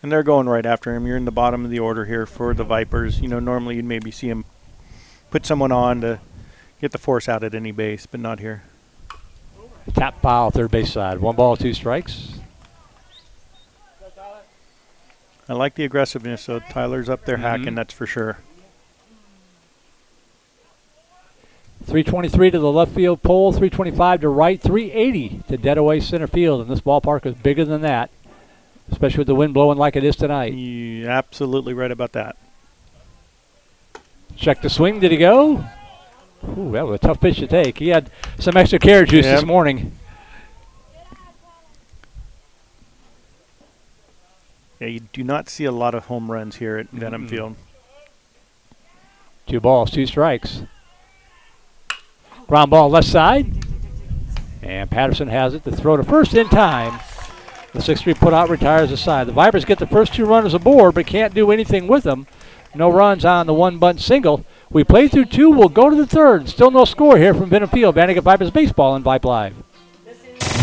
And they're going right after him. You're in the bottom of the order here for the Vipers. You know, normally you'd maybe see him put someone on to get the force out at any base, but not here. Tap foul, third base side. 1 ball, 2 strikes. I like the aggressiveness, so Tyler's up there hacking, that's for sure. 323 to the left field pole, 325 to right, 380 to dead away center field. And this ballpark is bigger than that, especially with the wind blowing like it is tonight. You're absolutely right about that. Check the swing. Did he go? Ooh, that was a tough pitch to take. He had some extra carrot juice this morning. Yeah, you do not see a lot of home runs here at Venom Field. 2 balls, 2 strikes. Ground ball left side. And Patterson has it to throw to first in time. The 6-3 put out retires the side. The Vipers get the first 2 runners aboard, but can't do anything with them. No runs on the 1-bunt single. We play through 2. We'll go to the 3rd. Still no score here from Venom Field. Vandegrifts Vipers baseball and Vype Live.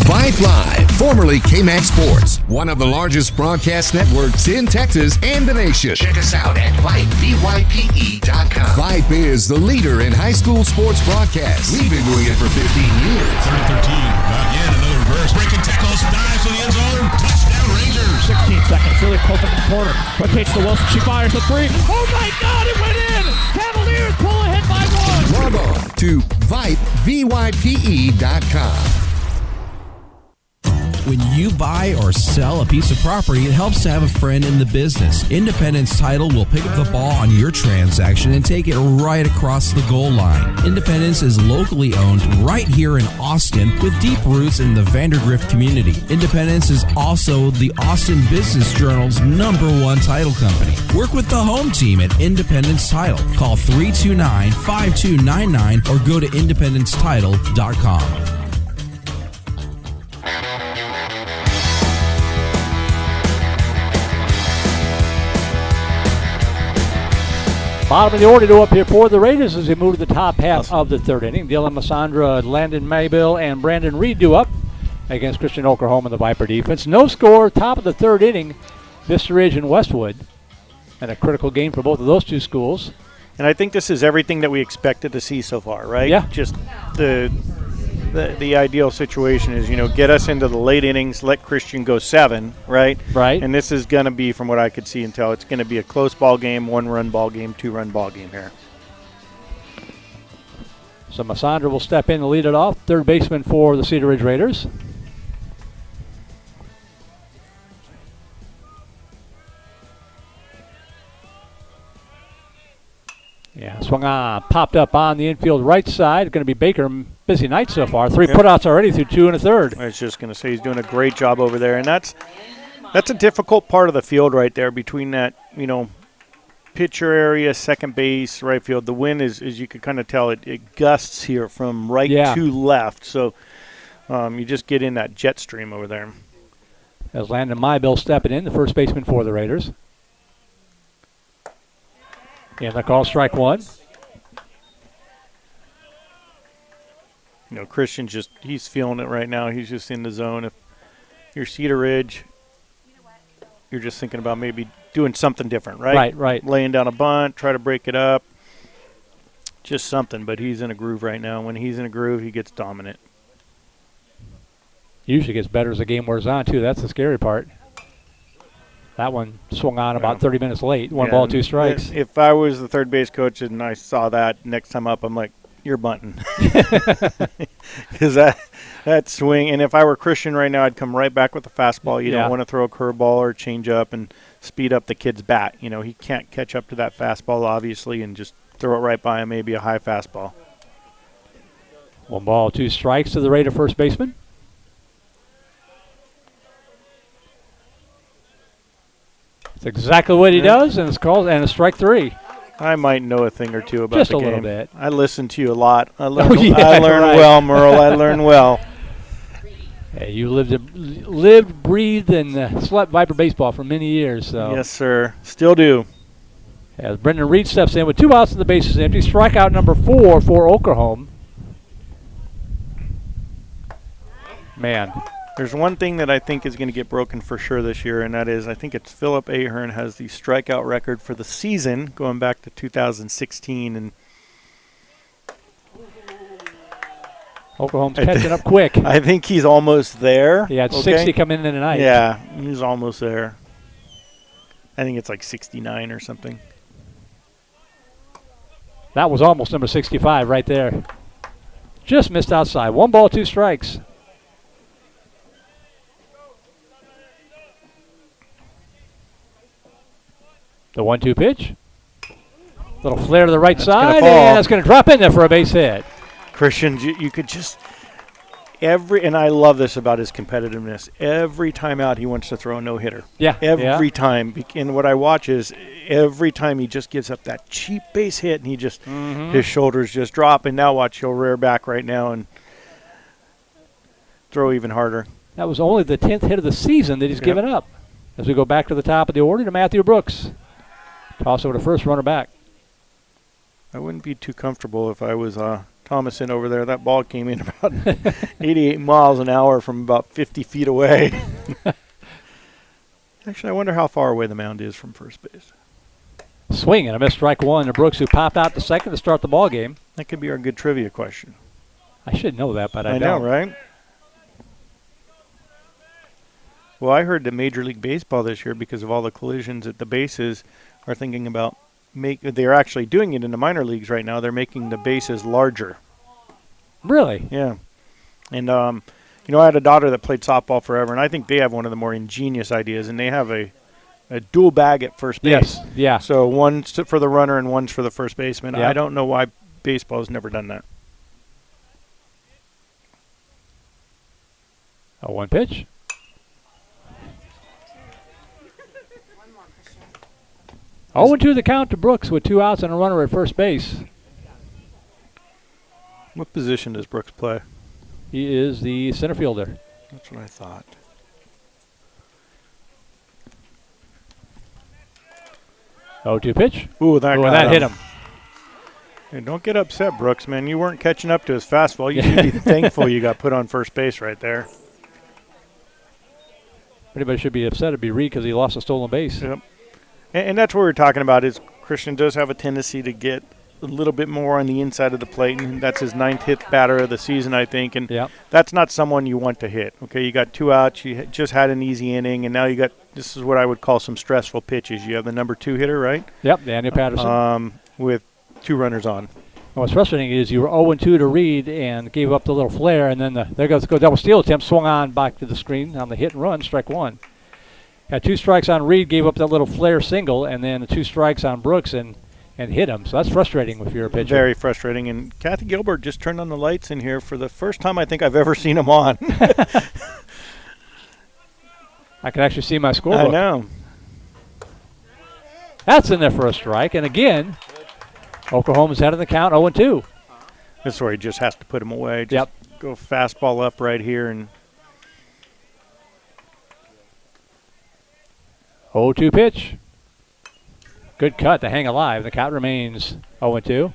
Vype Live, formerly KMAX Sports, one of the largest broadcast networks in Texas and the nation. Check us out at Vype, VYPE.com. Vype is the leader in high school sports broadcasts. We've been doing it for 15 years. 3-13, not again, another reverse. Breaking tackles, dives to the end zone. Touchdown Rangers. 16 seconds, really close in the corner. Rotates to Wilson, she fires the 3. Oh my God, it went in! Cavaliers pull ahead by 1. Log on to Vype, VYPE.com. When you buy or sell a piece of property, it helps to have a friend in the business. Independence Title will pick up the ball on your transaction and take it right across the goal line. Independence is locally owned right here in Austin with deep roots in the Vandergrift community. Independence is also the Austin Business Journal's #1 title company. Work with the home team at Independence Title. Call 329-5299 or go to independencetitle.com. Bottom of the order to up here for the Raiders as they move to the top half of the 3rd inning. Dylan Massandra, Landon Maybill, and Brandon Reed do up against Christian Okerholm and the Viper defense. No score, top of the 3rd inning, Vista Ridge and Westwood. And a critical game for both of those 2 schools. And I think this is everything that we expected to see so far, right? Yeah. Just the ideal situation is, you know, get us into the late innings, let Christian go 7, right? Right. And this is going to be, from what I could see and tell, it's going to be a close ball game, 1-run ball game, 2-run ball game here. So Massandra will step in and lead it off. 3rd baseman for the Cedar Ridge Raiders. Yeah, swung on, popped up on the infield right side. Going to be Baker. Busy night so far. 3 putouts already through 2 1/3. I was just going to say he's doing a great job over there, and that's a difficult part of the field right there between that, you know, pitcher area, second base, right field. The wind is, as you can kind of tell, it gusts here from right to left. So you just get in that jet stream over there. As Landon Mybill stepping in, the first baseman for the Raiders. And the call, strike one. You know, Christian he's feeling it right now. He's just in the zone. If you're Cedar Ridge, you're just thinking about maybe doing something different, right? Right. Laying down a bunt, try to break it up. Just something, but he's in a groove right now. When he's in a groove, he gets dominant. Usually gets better as the game wears on, too. That's the scary part. That one swung on about 30 minutes late. One ball, 2 strikes. If I was the third base coach and I saw that next time up, I'm like, you're bunting. Because that swing, and if I were Christian right now, I'd come right back with the fastball. You don't want to throw a curveball or change up and speed up the kid's bat. You know, he can't catch up to that fastball, obviously, and just throw it right by him, maybe a high fastball. 1 ball, 2 strikes to the Raider first baseman. That's exactly what he does, and it's called, and a strike 3. I might know a thing or two about just the a game. little bit. I listen to you a lot. I learn right. well, Merle. I learn well. Hey, you lived, breathed, and slept Viper baseball for many years. So. Yes, sir. Still do. As Brendan Reed steps in with 2 outs and the bases empty. Strikeout number 4 for Oklahoma. Man. There's one thing that I think is going to get broken for sure this year, and that is I think it's Philip Ahern has the strikeout record for the season going back to 2016. And Oklahoma's catching up quick. I think he's almost there. Yeah, it's 60 coming in tonight. Yeah, he's almost there. I think it's like 69 or something. That was almost number 65 right there. Just missed outside. 1 ball, 2 strikes. The 1-2 pitch. Little flare to the right side, and that's going to drop in there for a base hit. Christian, you could just and I love this about his competitiveness. Every time out, he wants to throw a no-hitter. Yeah. Every time. And what I watch is every time he just gives up that cheap base hit, and he just his shoulders just drop. And now watch, he'll rear back right now and throw even harder. That was only the 10th hit of the season that he's given up. As we go back to the top of the order to Matthew Brooks. Toss over to first, runner back. I wouldn't be too comfortable if I was Thomason over there. That ball came in about 88 miles an hour from about 50 feet away. Actually, I wonder how far away the mound is from first base. Swing and a missed strike 1 to Brooks, who popped out to second to start the ball game. That could be our good trivia question. I should know that, but I know, don't. Right? Well, I heard that Major League Baseball this year, because of all the collisions at the bases, are thinking about they're actually doing it in the minor leagues right now. They're making the bases larger. Really? Yeah. And, you know, I had a daughter that played softball forever, and I think they have one of the more ingenious ideas, and they have a dual bag at first base. Yes, yeah. So one's for the runner and one's for the first baseman. Yep. I don't know why baseball has never done that. A 1 pitch. Oh, 2 the count to Brooks with 2 outs and a runner at first base. What position does Brooks play? He is the center fielder. That's what I thought. Oh, 2 pitch. Ooh, that hit him. Hey, don't get upset, Brooks, man. You weren't catching up to his fastball. You should be thankful you got put on first base right there. Anybody should be upset, it'd be Reed because he lost a stolen base. Yep. And that's what we're talking about is Christian does have a tendency to get a little bit more on the inside of the plate, and that's his 9th hit batter of the season, I think. And that's not someone you want to hit. Okay, you got 2 outs, you just had an easy inning, and now you got, this is what I would call some stressful pitches. You have the number 2 hitter, right? Yep, Daniel Patterson. With 2 runners on. And what's frustrating is you were 0-2 to Reed and gave up the little flare, and then there goes the double steal attempt, swung on back to the screen on the hit and run, strike 1. Got 2 strikes on Reed, gave up that little flare single, and then the 2 strikes on Brooks and hit him. So that's frustrating if you're a pitcher. Very frustrating. And Kathy Gilbert just turned on the lights in here for the first time I think I've ever seen them on. I can actually see my scorebook. I know. That's in there for a strike. And again, Oklahoma's head of the count, 0-2. This is where he just has to put him away. Just go fastball up right here and 0-2 pitch. Good cut to hang alive. The count remains 0-2.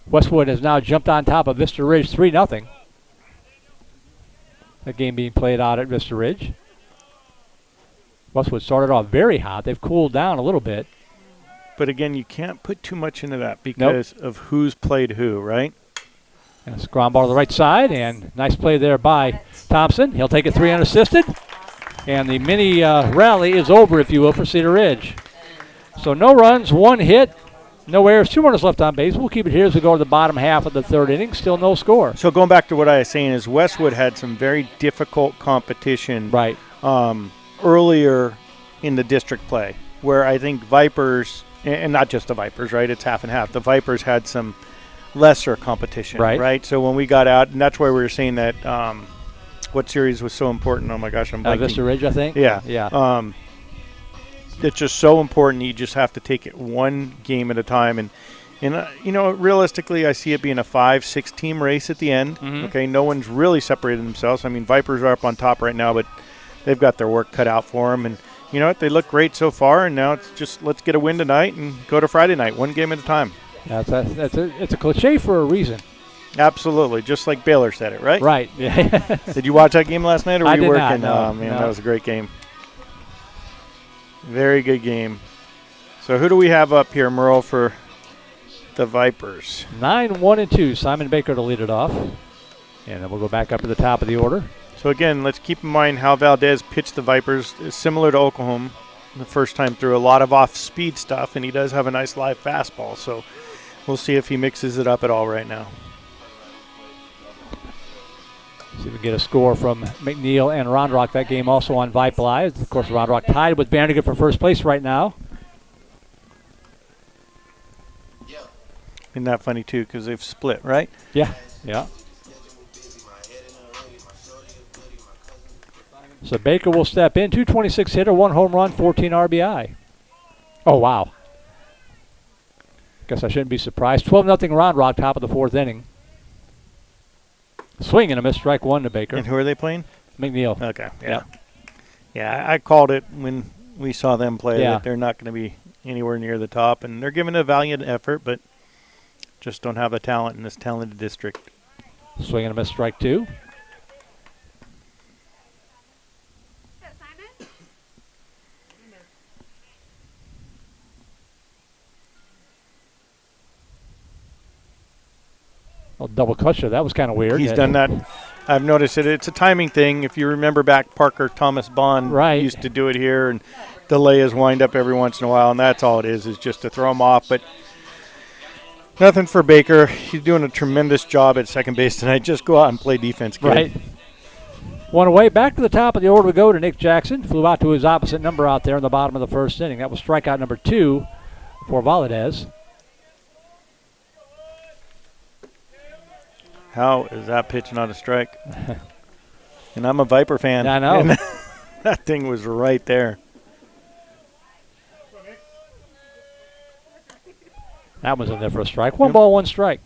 Westwood has now jumped on top of Vista Ridge 3-0. That game being played out at Vista Ridge. Westwood started off very hot. They've cooled down a little bit. But again, you can't put too much into that because of who's played who, right? And a ground ball to the right side, and nice play there by Thompson. He'll take it 3 unassisted. And the mini rally is over, if you will, for Cedar Ridge. So no runs, 1 hit, no errors, 2 runners left on base. We'll keep it here as we go to the bottom half of the 3rd inning. Still no score. So going back to what I was saying is Westwood had some very difficult competition earlier in the district play, where I think Vipers, and not just the Vipers, right? It's half and half. The Vipers had some lesser competition, right? So when we got out, and that's why we were saying that what series was so important. Oh, my gosh, I'm blanking. Vista Ridge, I think? Yeah. It's just so important. You just have to take it one game at a time. And you know, realistically, I see it being a 5-6 team race at the end. Okay, no one's really separated themselves. I mean, Vipers are up on top right now, but they've got their work cut out for them. And you know what? They look great so far, and now it's just let's get a win tonight and go to Friday night, one game at a time. It's a cliche for a reason. Absolutely, just like Baylor said it, right? Right. Yeah. Did you watch that game last night, or were you working? Not, no, oh, man, no. That was a great game. Very good game. So who do we have up here, Merle, for the Vipers? 9-1-2. Simon Baker to lead it off. And then we'll go back up to the top of the order. So, again, let's keep in mind how Valdez pitched the Vipers. It's similar to Oklahoma the first time through. A lot of off-speed stuff, and he does have a nice live fastball. So we'll see if he mixes it up at all right now. See if we can get a score from McNeil and Rondrock. That game also on Vype Live. Of course, Rondrock tied with Vandergrift for first place right now. Isn't that funny, too, because they've split, right? Yeah. So Baker will step in. 226 hitter, 1 home run, 14 RBI. Oh, wow. Guess I shouldn't be surprised. 12-0 Rondrock, top of the 4th inning. Swing and a miss, strike 1 to Baker. And who are they playing? McNeil. Okay, yeah. I called it when we saw them play that they're not going to be anywhere near the top, and they're giving a valiant effort, but just don't have the talent in this talented district. Swing and a miss, strike 2. Oh, double clutcher. That was kind of weird. He's done that. I've noticed it. It's a timing thing. If you remember back, Parker Thomas Bond used to do it here, and delay his wind up every once in a while, and that's all it is just to throw him off. But nothing for Baker. He's doing a tremendous job at second base tonight. Just go out and play defense, kid. Right. 1 away. Back to the top of the order we go to Nick Jackson. Flew out to his opposite number out there in the bottom of the 1st inning. That was strikeout number 2 for Valadez. How is that pitch not a strike? And I'm a Viper fan. I know. And that thing was right there. That was in there for a strike. 1 ball, 1 strike.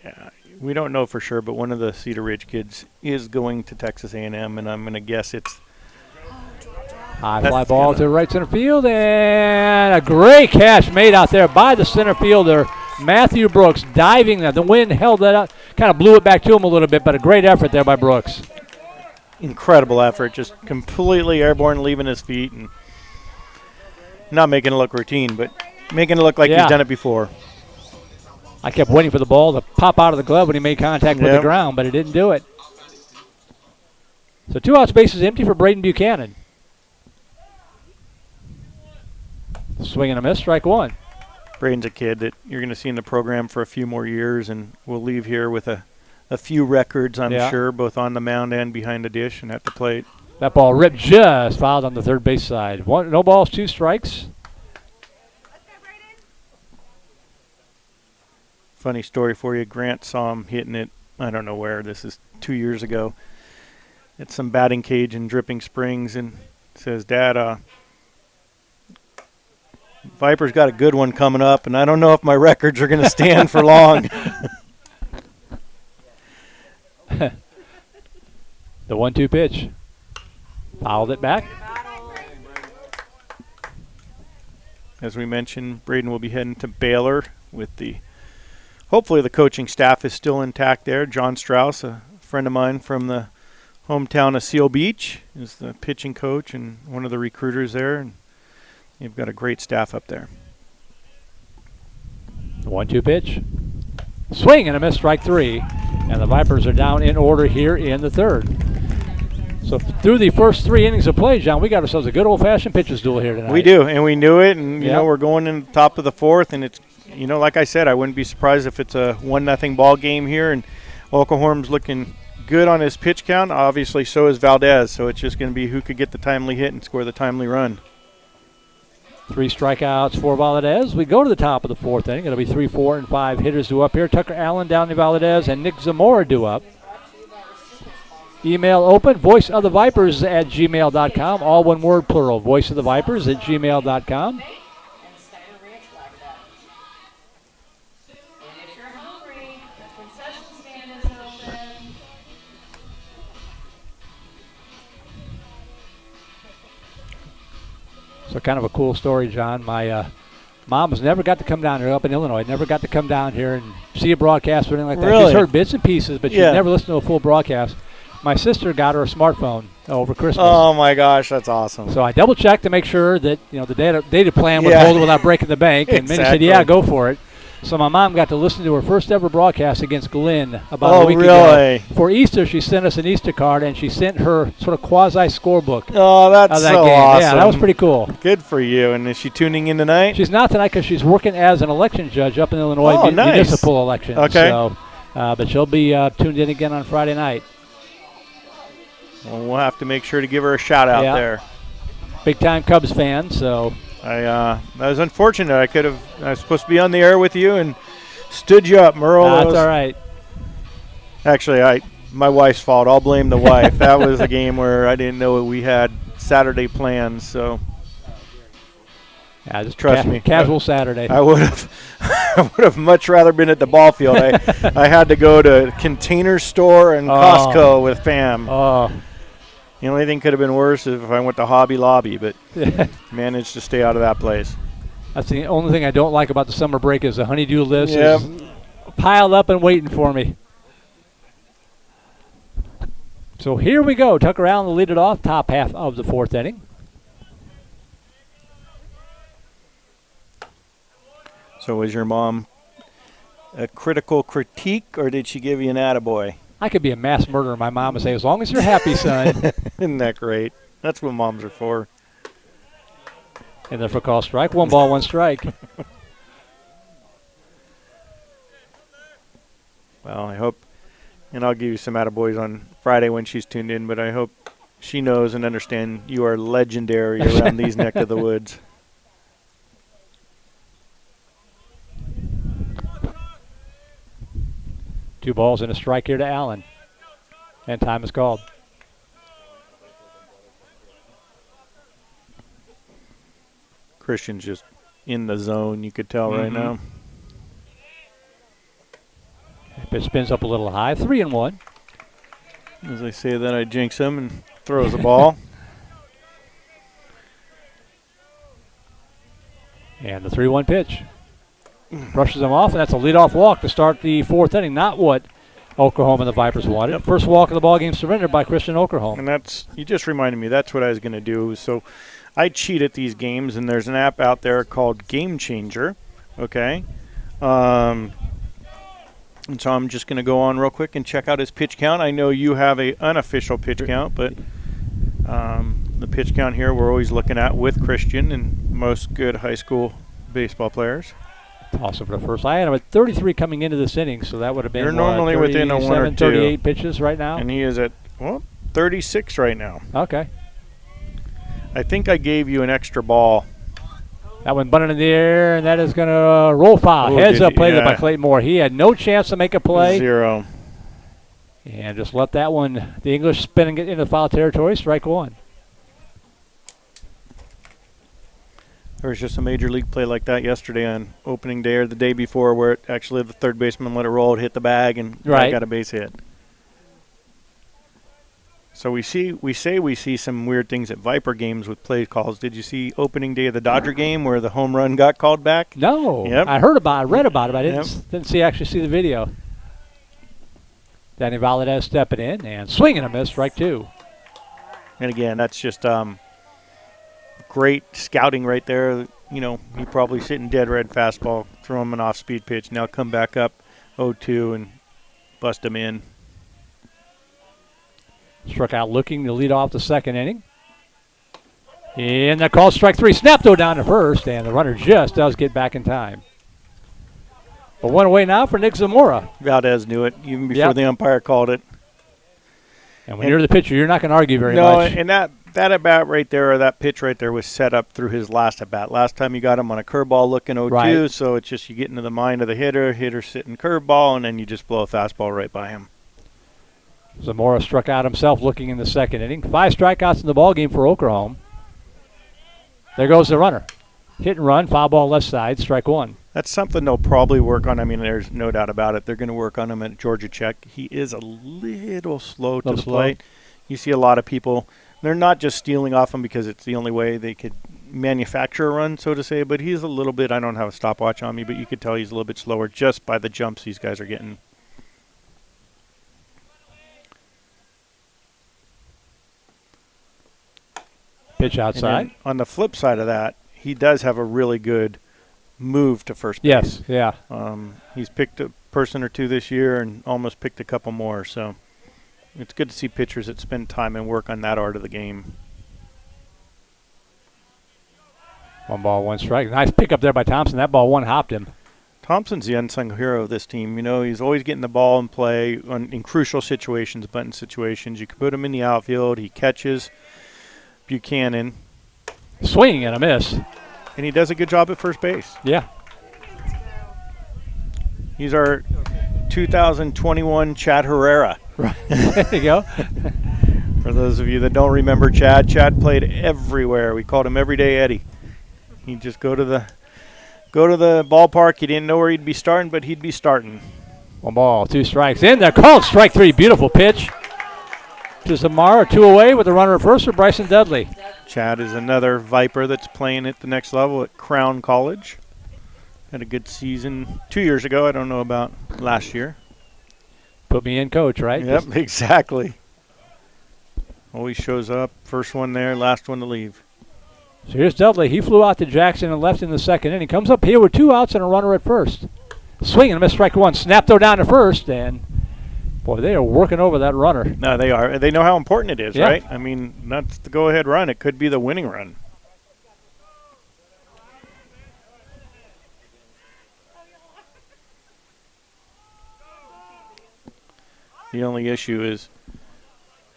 Yeah, we don't know for sure, but one of the Cedar Ridge kids is going to Texas A&M, and I'm going to guess it's High fly ball to right center field, and a great catch made out there by the center fielder, Matthew Brooks, diving there. The wind held that up, kind of blew it back to him a little bit, but a great effort there by Brooks. Incredible effort, just completely airborne, leaving his feet, and not making it look routine, but making it look like he's done it before. I kept waiting for the ball to pop out of the glove when he made contact with the ground, but it didn't do it. So 2 outs, bases empty for Braden Buchanan. Swing and a miss, strike 1. Braden's a kid that you're going to see in the program for a few more years, and we'll leave here with a few records, I'm sure, both on the mound and behind the dish and at the plate. That ball ripped just fouled on the third base side. No balls, 2 strikes. Funny story for you. Grant saw him hitting it, I don't know where. This is 2 years ago. At some batting cage in Dripping Springs, and says, Dad, Viper's got a good one coming up, and I don't know if my records are going to stand for long. The 1-2 pitch. Fouled it back. As we mentioned, Braden will be heading to Baylor with hopefully the coaching staff is still intact there. John Strauss, a friend of mine from the hometown of Seal Beach, is the pitching coach and one of the recruiters there. And you've got a great staff up there. The 1-2 pitch. Swing and a miss, strike 3. And the Vipers are down in order here in the third. So through the first 3 innings of play, John, we got ourselves a good old-fashioned pitcher's duel here tonight. We do, and we knew it. And, you know, we're going in the top of the 4th, and it's, you know, like I said, I wouldn't be surprised if it's a 1-0 ball game here. And Oklahom's looking good on his pitch count. Obviously, so is Valdez. So it's just going to be who could get the timely hit and score the timely run. 3 strikeouts for Valdez. We go to the top of the 4th inning. It'll be 3, 4, and 5 hitters due up here. Tucker Allen down to Valdez, and Nick Zamora due up. Email open, voiceofthevipers@gmail.com. All one word, plural, voiceofthevipers@gmail.com. So kind of a cool story, John. My mom has never got to come down here up in Illinois. Never got to come down here and see a broadcast or anything like that. Really? She's heard bits and pieces, but she's never listened to a full broadcast. My sister got her a smartphone over Christmas. Oh, my gosh, that's awesome. So I double-checked to make sure that, you know, the data plan would hold it without breaking the bank. And Minnie said, yeah, go for it. So my mom got to listen to her first ever broadcast against Glenn about a week ago. For Easter, she sent us an Easter card, and she sent her sort of quasi-scorebook. Oh, that's of that so game. awesome. Yeah, that was pretty cool. Good for you. And is she tuning in tonight? She's not tonight because she's working as an election judge up in Illinois, municipal elections. Okay. So, but she'll be tuned in again on Friday night. Well, we'll have to make sure to give her a shout-out there. Big-time Cubs fan, so... that was unfortunate. I was supposed to be on the air with you and stood you up, Merle. That's all right. Actually, my wife's fault. I'll blame the wife. That was a game where I didn't know we had Saturday plans, so yeah, just trust me. Casual Saturday. I would have much rather been at the ball field. I had to go to Container Store and Costco with fam. Oh. The only thing could have been worse if I went to Hobby Lobby, but managed to stay out of that place. That's the only thing I don't like about the summer break is the honey-do list is piled up and waiting for me. So here we go. Tucker Allen will lead it off, top half of the 4th inning. So was your mom a critical critique, or did she give you an attaboy? I could be a mass murderer. My mom would say, as long as you're happy, son. Isn't that great? That's what moms are for. And then for call strike, 1 ball, 1 strike. Well, I hope, and I'll give you some attaboys on Friday when she's tuned in, but I hope she knows and understands you are legendary around these neck of the woods. Two balls and a strike here to Allen. And time is called. Christian's just in the zone, you could tell right now. Pitch spins up a little high. 3-1. As I say that, I jinx him and throws the ball. And the 3-1 pitch. Brushes him off, and that's a leadoff walk to start the 4th inning. Not what Oklahoma and the Vipers wanted. Yep. First walk of the ball game surrendered by Christian Oklahoma. And that's, you just reminded me, that's what I was going to do. So I cheat at these games, and there's an app out there called Game Changer, okay? And so I'm just going to go on real quick and check out his pitch count. I know you have a unofficial pitch count, but the pitch count here we're always looking at with Christian and most good high school baseball players. Toss over to first. I had him at 33 coming into this inning, so that would have been You're normally within a 1 or 2. 38 pitches right now. And he is at, 36 right now. Okay. I think I gave you an extra ball. That one bunted in the air, and that is going to roll foul. Heads up play by Clayton Moore. He had no chance to make a play. 0. And just let that one, the English spin and get into foul territory, strike 1. There was just a major league play like that yesterday on opening day or the day before where actually the third baseman let it roll, it hit the bag, and got a base hit. So we say we see some weird things at Viper games with play calls. Did you see opening day of the Dodger game where the home run got called back? No. Yep. I read about it, but I didn't actually see the video. Danny Valadez stepping in and swinging a miss, strike 2. And again, that's just great scouting right there. You know, he probably sitting dead red fastball, throw him an off-speed pitch. Now come back up 0-2 and bust him in. Struck out looking to lead off the second inning. And the call, strike 3. Snap though down to first, and the runner just does get back in time. But one away now for Nick Zamora. Valdez knew it even before the umpire called it. And when you're the pitcher, you're not going to argue very much. No, and that at-bat right there, or that pitch right there, was set up through his last at-bat. Last time you got him on a curveball looking 0-2, so it's just you get into the mind of the hitter sitting curveball, and then you just blow a fastball right by him. Zamora struck out himself looking in the second inning. 5 strikeouts in the ball game for Oklahoma. There goes the runner. Hit and run, foul ball left side, strike 1. That's something they'll probably work on. I mean, there's no doubt about it. They're going to work on him at Georgia Tech. He is a little slow to the plate. You see a lot of people, they're not just stealing off him because it's the only way they could manufacture a run, so to say, but he's a little bit, I don't have a stopwatch on me, but you could tell he's a little bit slower just by the jumps these guys are getting. Pitch outside. On the flip side of that, he does have a really good move to first base. Yes, yeah. He's picked a person or two this year and almost picked a couple more. So it's good to see pitchers that spend time and work on that art of the game. 1 ball, 1 strike. Nice pick up there by Thompson. That ball one hopped him. Thompson's the unsung hero of this team. You know, he's always getting the ball in play in crucial situations, button situations. You can put him in the outfield. He catches Buchanan. Swing and a miss. And he does a good job at first base. Yeah. He's our 2021 Chad Herrera. Right. There you go. For those of you that don't remember Chad played everywhere. We called him Everyday Eddie. He'd just go to the ballpark. He didn't know where he'd be starting, but he'd be starting. 1 ball, 2 strikes. In there, called strike 3. Beautiful pitch to Zamora. 2 away with the runner at first for Bryson Dudley. Chad is another Viper that's playing at the next level at Crown College. Had a good season 2 years ago. I don't know about last year. Put me in, coach, right? Yep, exactly. Always shows up. First one there, last one to leave. So here's Dudley. He flew out to Jackson and left in the second inning. Comes up here with 2 outs and a runner at first. Swing and a miss, strike 1. Snap though down to first, and boy, they are working over that runner. No, they are. They know how important it is, yeah. Right? I mean, not the go-ahead run. It could be the winning run. The only issue is,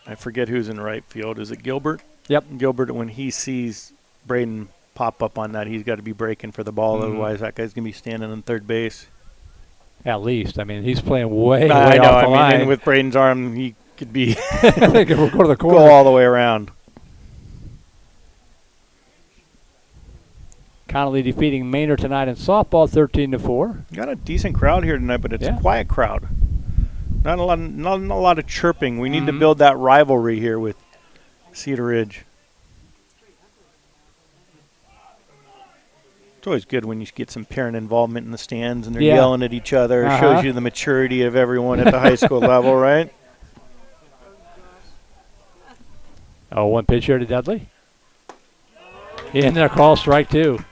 I forget who's in right field. Is it Gilbert? Yep. Gilbert, when he sees Braden pop up on that, he's got to be breaking for the ball. Mm-hmm. Otherwise, that guy's going to be standing on third base. At least. I mean, he's playing way I know. off the line. And with Braden's arm, he could be they could go to the corner. Go all the way around. Connolly defeating Maynard tonight in softball, 13-4. Got a decent crowd here tonight, but it's a quiet crowd. Not a lot of chirping. We need to build that rivalry here with Cedar Ridge. It's always good when you get some parent involvement in the stands and they're yelling at each other. It shows you the maturity of everyone at the high school level, right? Oh, 1 pitch here to Dudley. In there, call strike 2.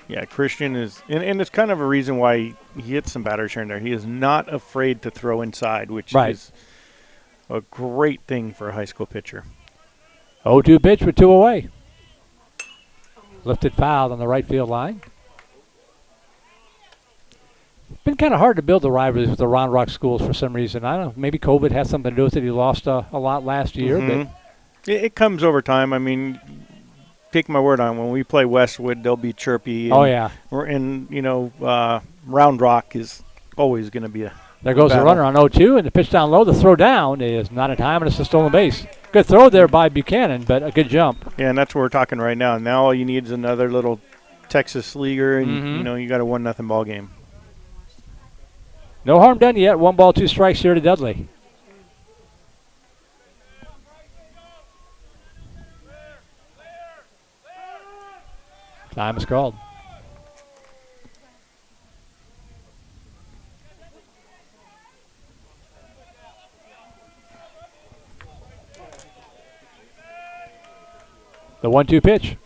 Yeah, Christian is, and it's kind of a reason why he hits some batters here and there. He is not afraid to throw inside, which is a great thing for a high school pitcher. 0-2 pitch with 2 away. Lifted foul on the right field line. It's been kind of hard to build the rivalries with the Round Rock schools for some reason. I don't know, maybe COVID has something to do with it. He lost a lot last year. But it comes over time. I mean, take my word on it, when we play Westwood, they'll be chirpy. And, Round Rock is always going to be a There goes the runner on 0-2, and the pitch down low. The throw down is not in time, and it's a stolen base. Good throw there by Buchanan, but a good jump. Yeah, and that's what we're talking right now. Now all you need is another little Texas leaguer, and, you got a 1-0 ball game. No harm done yet. 1 ball, 2 strikes here to Dudley. Time is called. The 1-2 pitch.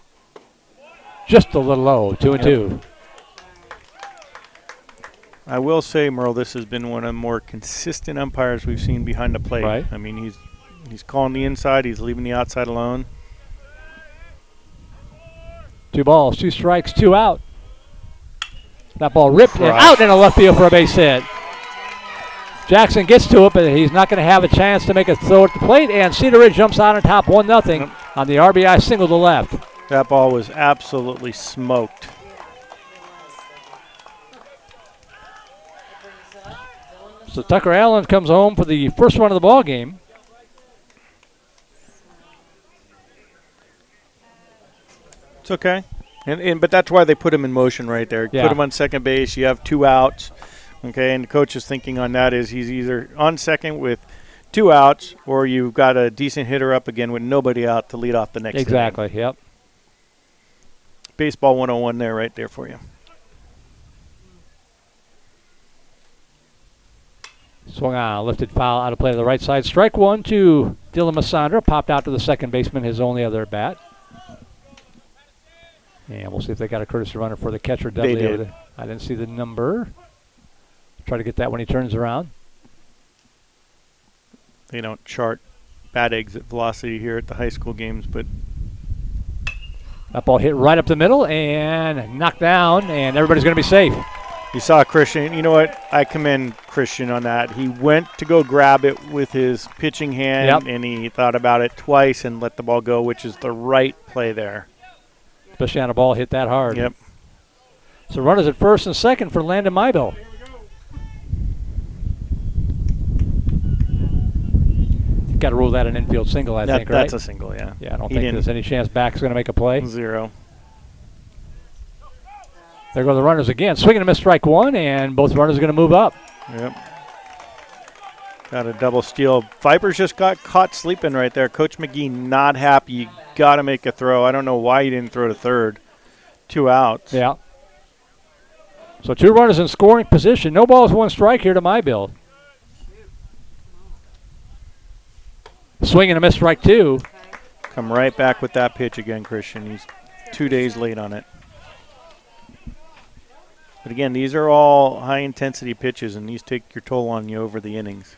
Just a little low, 2-2. I will say, Merle, this has been one of the more consistent umpires we've seen behind the plate. Right. I mean, he's calling the inside. He's leaving the outside alone. 2 balls, 2 strikes, 2 out. That ball ripped and out in the left field for a base hit. Jackson gets to it, but he's not going to have a chance to make a throw at the plate, and Cedar Ridge jumps out on top 1-0 on the RBI single to left. That ball was absolutely smoked. So Tucker Allen comes home for the first run of the ball game. It's okay. But that's why they put him in motion right there. Yeah. Put him on second base. You have 2 outs. Okay, and the coach is thinking on that is he's either on second with 2 outs or you've got a decent hitter up again with nobody out to lead off the next Exactly, inning. yep. Baseball 101 there, right there for you. Swung on, lifted foul out of play to the right side. Strike 1 to Dylan Masandra. Popped out to the second baseman, his only other at bat. And we'll see if they got a courtesy runner for the catcher, Dudley. They did. I didn't see the number. Try to get that when he turns around. They don't chart bat exit velocity here at the high school games, but that ball hit right up the middle and knocked down, and everybody's going to be safe. you saw Christian. You know what? I commend Christian on that. He went to go grab it with his pitching hand, and he thought about it twice and let the ball go, which is the right play there. Especially on a ball hit that hard. Yep. So runners at first and second for Landon Maibel. Got to rule that an infield single, I think, right? That's a single, yeah. Yeah, I don't think there's any chance Back's going to make a play. 0. There go the runners again. Swinging a miss, strike 1, and both runners are going to move up. Yep. Got a double steal. Vipers just got caught sleeping right there. Coach McGee not happy. You got to make a throw. I don't know why he didn't throw to third. 2 outs. Yeah. So 2 runners in scoring position. No balls, 1 strike here to Maibel. Swing and a miss, strike 2. Come right back with that pitch again, Christian. He's 2 days late on it. But again, these are all high-intensity pitches, and these take your toll on you over the innings.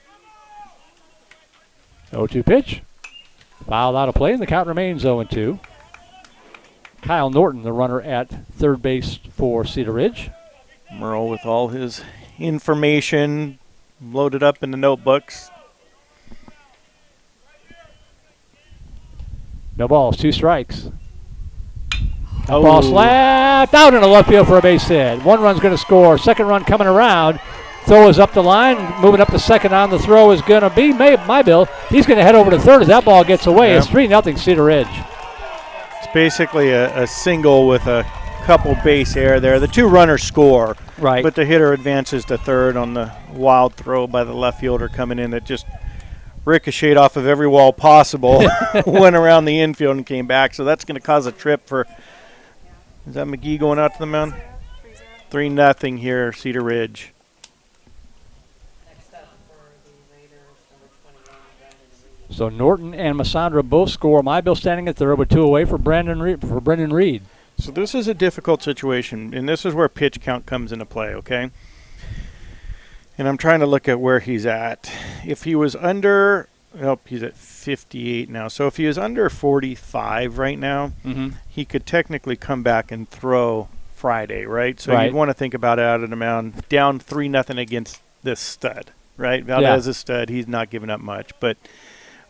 0-2 pitch. Fouled out of play, and the count remains 0-2. Kyle Norton, the runner at third base for Cedar Ridge. Merle with all his information loaded up in the notebooks. No balls, 2 strikes. That ball slapped out in the left field for a base hit. 1 run's going to score. Second run coming around. Throw is up the line. Moving up the second on the throw is going to be Maibel. He's going to head over to third as that ball gets away. Yeah. It's 3-0 Cedar Ridge. It's basically a single with a couple base air there. The 2 runners score. Right. But the hitter advances to third on the wild throw by the left fielder coming in that just ricocheted off of every wall possible, went around the infield and came back. So that's going to cause a trip for, is that McGee going out to the mound? 3-0 here, Cedar Ridge. So Norton and Masandra both score. Maibel standing at third with 2 away for Brendan Reed. So this is a difficult situation, and this is where pitch count comes into play, okay? And I'm trying to look at where he's at. If he was under, he's at 58 now. So if he was under 45 right now, he could technically come back and throw Friday, right? So you'd want to think about it out of the mound. Down 3-0 against this stud, right? Valdez is a stud. He's not giving up much. But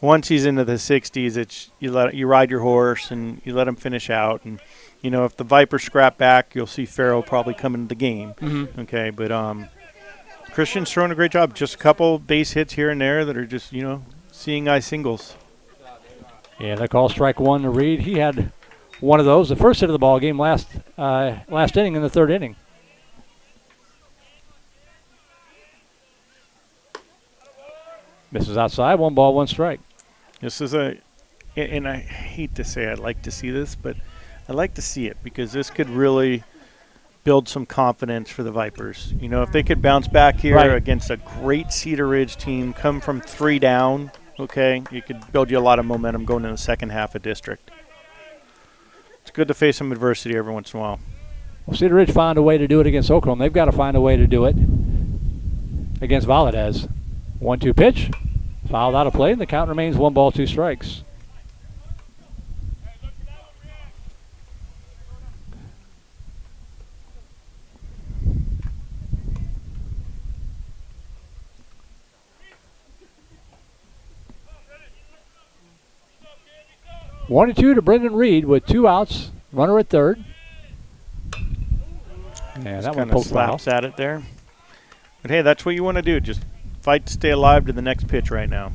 once he's into the 60s, it's you ride your horse and you let him finish out. And, you know, if the Vipers scrap back, you'll see Farrell probably come into the game. Okay, but Christian's throwing a great job. Just a couple base hits here and there that are just, seeing eye singles. Yeah, they call strike 1 to Reed. He had one of those, the first hit of the ball game last inning in the 3rd inning. Misses outside, 1 ball, 1 strike. This is and I hate to say I'd like to see this, but I like to see it because this could really build some confidence for the Vipers. You know, if they could bounce back here against a great Cedar Ridge team, come from 3 down, okay, it could build you a lot of momentum going in the second half of district. It's good to face some adversity every once in a while. Well, Cedar Ridge found a way to do it against Oklahoma. They've got to find a way to do it against Valadez. 1-2 pitch. Fouled out of play, and the count remains 1 ball, 2 strikes. One and 2 to Brendan Reed with 2 outs. Runner at third. Yeah, that one poked slaps at it there. But hey, that's what you want to do. Just fight to stay alive to the next pitch right now.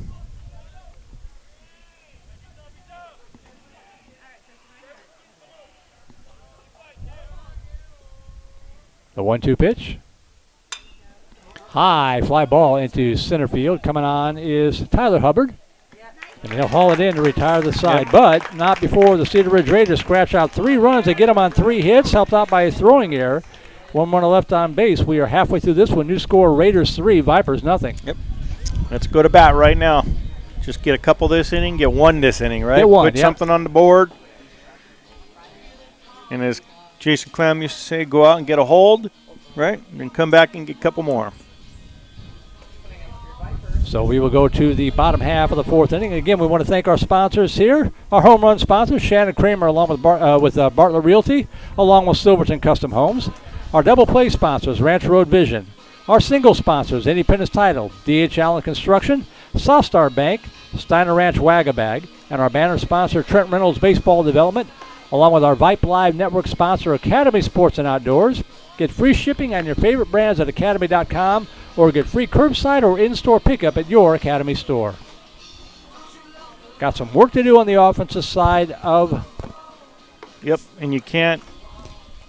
The 1-2 pitch. High fly ball into center field. Coming on is Tyler Hubbard. And he'll haul it in to retire the side, but not before the Cedar Ridge Raiders scratch out 3 runs. They get them on 3 hits, helped out by a throwing error. 1 runner left on base. We are halfway through this one. New score, Raiders 3, Vipers nothing. Yep. Let's go to bat right now. Just get a couple this inning, get 1 this inning, right? Get 1, Put something on the board. And as Jason Clem used to say, go out and get a hold, right? And then come back and get a couple more. So we will go to the bottom half of the 4th inning. Again, we want to thank our sponsors here. Our home run sponsors, Shannon Kramer, along with Bartlett Realty, along with Silverton Custom Homes. Our double play sponsors, Ranch Road Vision. Our single sponsors, Independence Title, D.H. Allen Construction, South Star Bank, Steiner Ranch Wagabag, and our banner sponsor, Trent Reynolds Baseball Development, along with our Vype Live Network sponsor, Academy Sports and Outdoors. Get free shipping on your favorite brands at academy.com or get free curbside or in-store pickup at your Academy store. Got some work to do on the offensive side of... Yep, and you can't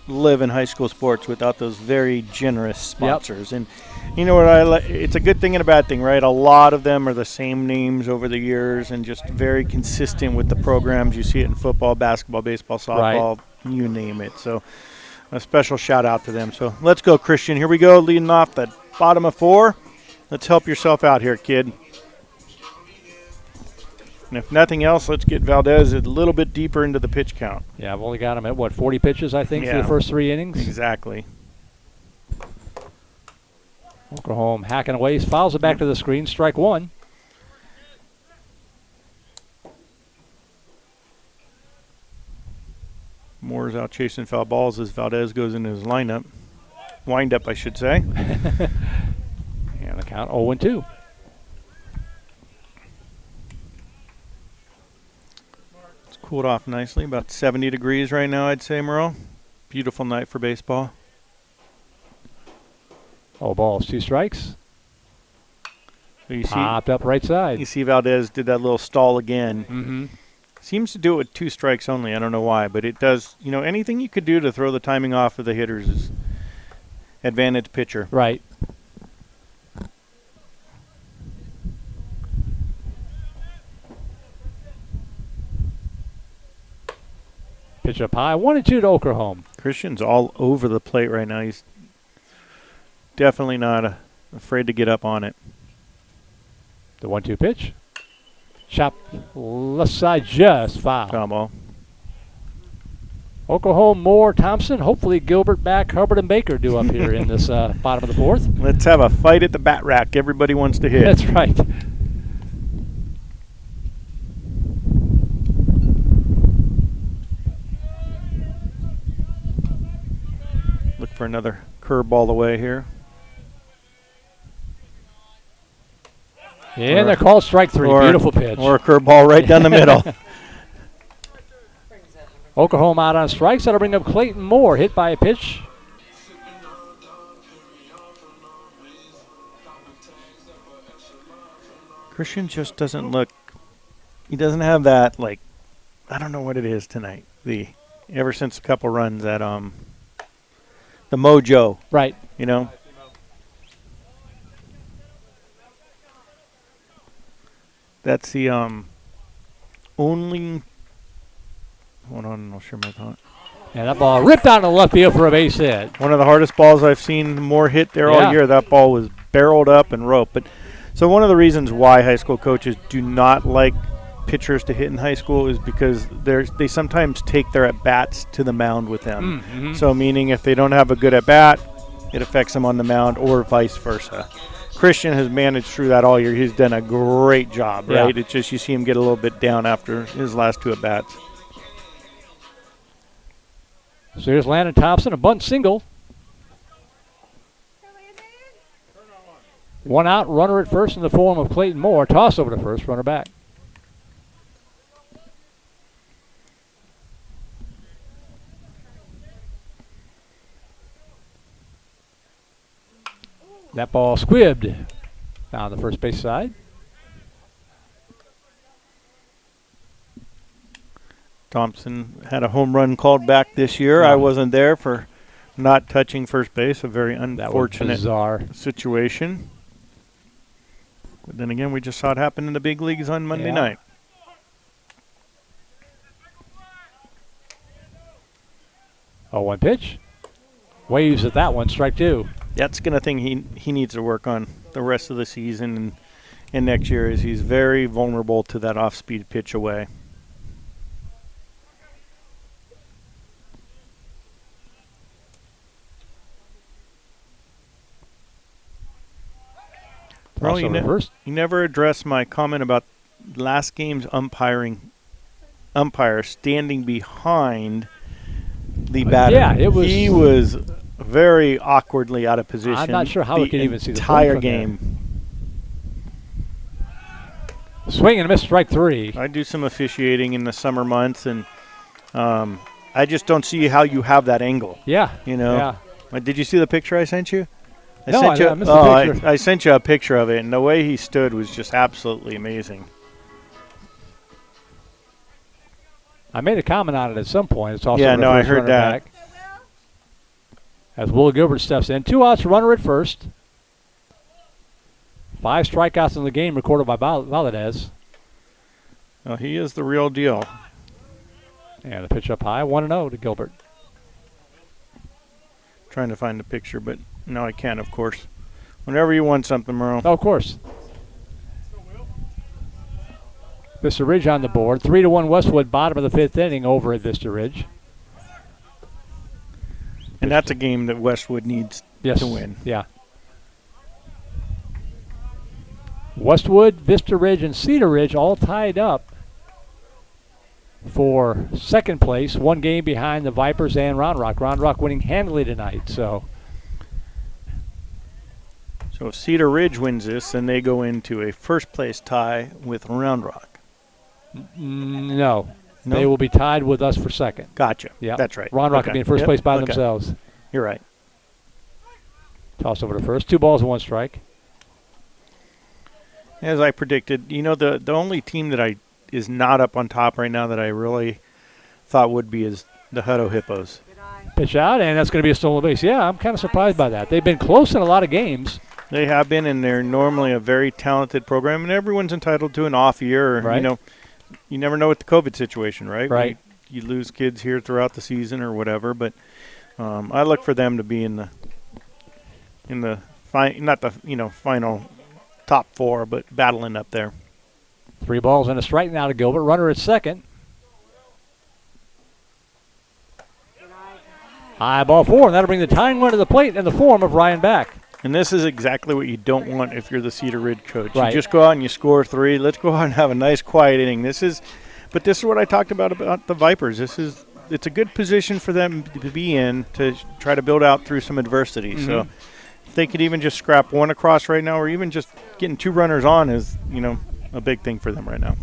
live in high school sports without those very generous sponsors. Yep. And you know what, it's a good thing and a bad thing, right? A lot of them are the same names over the years and just very consistent with the programs. You see it in football, basketball, baseball, softball, you name it. So a special shout out to them. So let's go, Christian. Here we go, leading off the bottom of 4. Let's help yourself out here, kid. And if nothing else, let's get Valdez a little bit deeper into the pitch count. Yeah, I've only got him at, 40 pitches, I think, through the first 3 innings? Exactly. Oklahoma hacking away, fouls it back to the screen, strike 1. Moore's out chasing foul balls as Valdez goes into his lineup. Wind-up, I should say. And the count 0-2. It's cooled off nicely. About 70 degrees right now, I'd say, Merle. Beautiful night for baseball. Oh, balls, 2 strikes. So you popped up right side. You see Valdez did that little stall again. Mm-hmm. Seems to do it with 2 strikes only. I don't know why, but it does. You know, anything you could do to throw the timing off of the hitters is advantage pitcher. Right. Pitch up high, 1-2 to Oklahoma. Christian's all over the plate right now. He's definitely not afraid to get up on it. The 1-2 pitch. Chop left side, just foul. Foul ball. Oklahoma, Moore, Thompson. Hopefully Gilbert, Back, Hubbard, and Baker do up here in this bottom of the 4th. Let's have a fight at the bat rack. Everybody wants to hit. That's right. Look for another curveball away here. And they're called strike 3. Beautiful pitch. Or a curveball right down the middle. Oklahoma out on strikes. That'll bring up Clayton Moore. Hit by a pitch. Christian just doesn't look. He doesn't have that, like, I don't know what it is tonight. Ever since a couple runs at the mojo. Right. You know. That's the only. Hold on, I'll share my thought. And that ball ripped out in the left field for a base hit. One of the hardest balls I've seen more hit there all year. That ball was barreled up and roped. But so one of the reasons why high school coaches do not like pitchers to hit in high school is because they sometimes take their at-bats to the mound with them. Mm-hmm. So meaning if they don't have a good at-bat, it affects them on the mound or vice versa. Christian has managed through that all year. He's done a great job, right? It's just you see him get a little bit down after his last 2 at-bats. So here's Landon Thompson, a bunt single. 1 out, runner at first in the form of Clayton Moore. Toss over to first, runner back. That ball squibbed down the first base side. Thompson had a home run called back this year. I wasn't there for not touching first base, a very unfortunate situation. But then again, we just saw it happen in the big leagues on Monday night. Oh, 1 pitch. Waves at that one, strike 2. That's going to thing he needs to work on the rest of the season and next year is he's very vulnerable to that off-speed pitch away. Well, you never addressed my comment about last game's umpire standing behind the batter. Yeah, he was very awkwardly out of position. I'm not sure how we could even see the entire game. Swing and a miss, strike 3. I do some officiating in the summer months, and I just don't see how you have that angle. Yeah. You know. Yeah. Did you see the picture I sent you? I missed the picture. I sent you a picture of it, and the way he stood was just absolutely amazing. I made a comment on it at some point. It's also I heard that. Back. As Will Gilbert steps in. 2 outs, runner at first. 5 strikeouts in the game recorded by Valadez. Well, he is the real deal. And a pitch up high, 1-0 to Gilbert. Trying to find the picture, but no, I can't, of course. Whenever you want something, Merle. Oh, of course. Vista Ridge on the board. 3-1 Westwood, bottom of the 5th inning over at Vista Ridge. And that's a game that Westwood needs to win. Yeah. Westwood, Vista Ridge, and Cedar Ridge all tied up for second place. 1 game behind the Vipers and Round Rock. Round Rock winning handily tonight. So if Cedar Ridge wins this, then they go into a first place tie with Round Rock. No. They will be tied with us for second. Gotcha. Yeah, that's right. Round Rock will be in first place by themselves. You're right. Toss over to first. 2 balls and 1 strike. As I predicted, the only team that is not up on top right now that I really thought would be is the Hutto Hippos. Pitch out, and that's going to be a stolen base. Yeah, I'm kind of surprised by that. They've been close in a lot of games. They have been, and they're normally a very talented program, and everyone's entitled to an off year. Right. You never know with the COVID situation, right? Right. You lose kids here throughout the season or whatever, but I look for them to be in the final top 4, but battling up there. 3 balls and a strike now to Gilbert. Runner at second. High ball 4, and that'll bring the tying run to the plate in the form of Ryan Back. And this is exactly what you don't want if you're the Cedar Ridge coach. Right. You just go out and you score 3. Let's go out and have a nice quiet inning. This is what I talked about the Vipers. It's a good position for them to be in to try to build out through some adversity. Mm-hmm. So if they could even just scrap 1 across right now, or even just getting 2 runners on is, a big thing for them right now.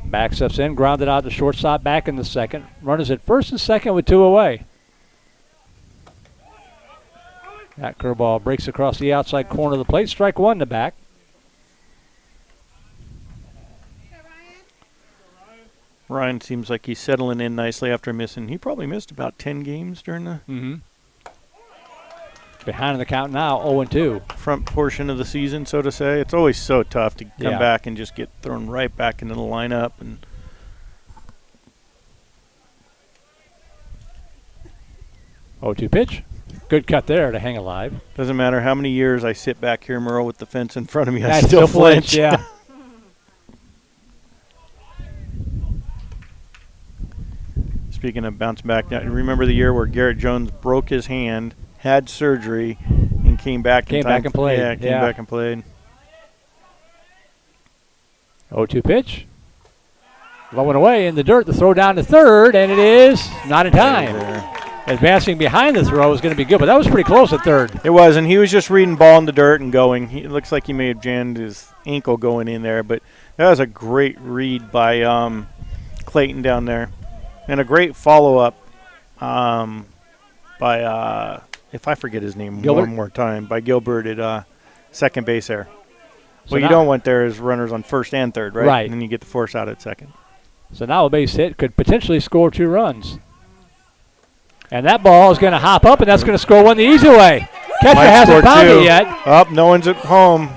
Back steps in, grounded out to shortstop, back in the second. Runners at first and second with 2 away. That curveball breaks across the outside corner of the plate. Strike 1 to Back. Ryan seems like he's settling in nicely after missing. He probably missed about 10 games during the behind in the count now, 0-2. Front portion of the season, so to say. It's always so tough to come back and just get thrown right back into the lineup. And 0-2 pitch. Good cut there to hang alive. Doesn't matter how many years I sit back here, Merle, with the fence in front of me, I I still flinch. Yeah. Speaking of bouncing back, remember the year where Garrett Jones broke his hand, had surgery, and came back in time? Back and played. Yeah, came back and played. 0-2 pitch. Low and away in the dirt. The throw down to third, and it is not in time. Advancing behind the throw is going to be good, but that was pretty close at third. It was, and he was just reading ball in the dirt and going. It looks like he may have jammed his ankle going in there, but that was a great read by Clayton down there. And a great follow-up by, if I forget his name one more time, by Gilbert at second base there. So what you don't want there is runners on first and third, right? Right. And then you get the force out at second. So now a base hit could potentially score 2 runs. And that ball is going to hop up, and that's going to score one the easy way. Catcher hasn't found it yet. Up, no one's at home.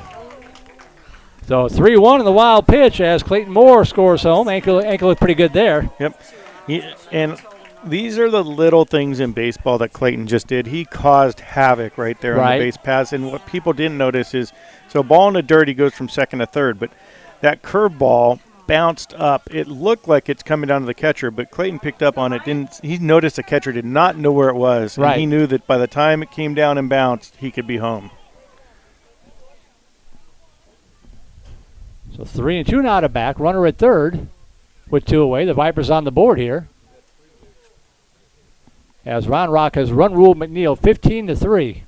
So 3-1 in the wild pitch as Clayton Moore scores home. Ankle looked pretty good there. Yep. And these are the little things in baseball that Clayton just did. He caused havoc right there on the base pass. And what people didn't notice is, so ball in the dirt, he goes from second to third. But that curveball bounced up. It looked like it's coming down to the catcher, but Clayton picked up on it. He noticed the catcher did not know where it was. And he knew that by the time it came down and bounced, he could be home. So 3-2 now to back. Runner at third with 2 away. The Vipers on the board here. As Ron Rock has run ruled McNeil 15-3.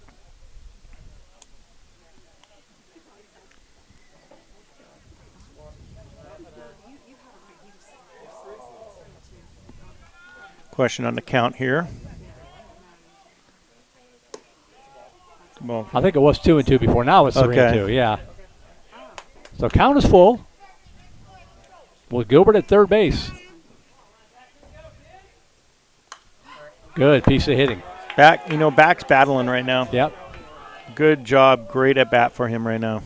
Question on the count here. Well, I think it was 2-2 before. Now it's 3-2. Yeah. So count is full. With Gilbert at third base. Good piece of hitting. Back's battling right now. Yep. Good job. Great at bat for him right now.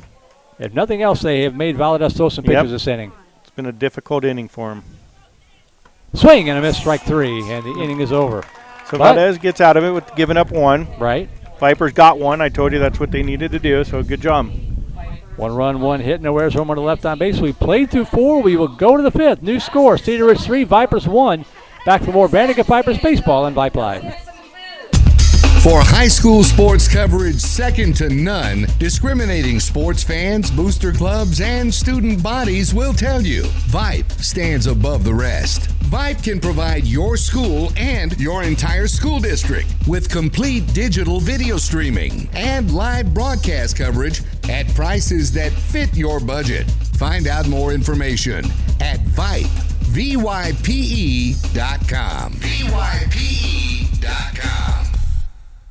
If nothing else, they have made Valadez some pitches this inning. It's been a difficult inning for him. Swing and a miss, strike 3, and the inning is over. So Valdez gets out of it with giving up 1. Right. Vipers got 1. I told you that's what they needed to do, so good job. 1 run, 1 hit, no errors, home run to left on base. We played through 4. We will go to the 5th. New score, Cedar Ridge 3, Vipers 1. Back for more Vandegrifts Vipers baseball on Vype Live. For high school sports coverage second to none, discriminating sports fans, booster clubs, and student bodies will tell you Vype stands above the rest. Vype can provide your school and your entire school district with complete digital video streaming and live broadcast coverage at prices that fit your budget. Find out more information at Vype, VYPE.com. VYPE.com.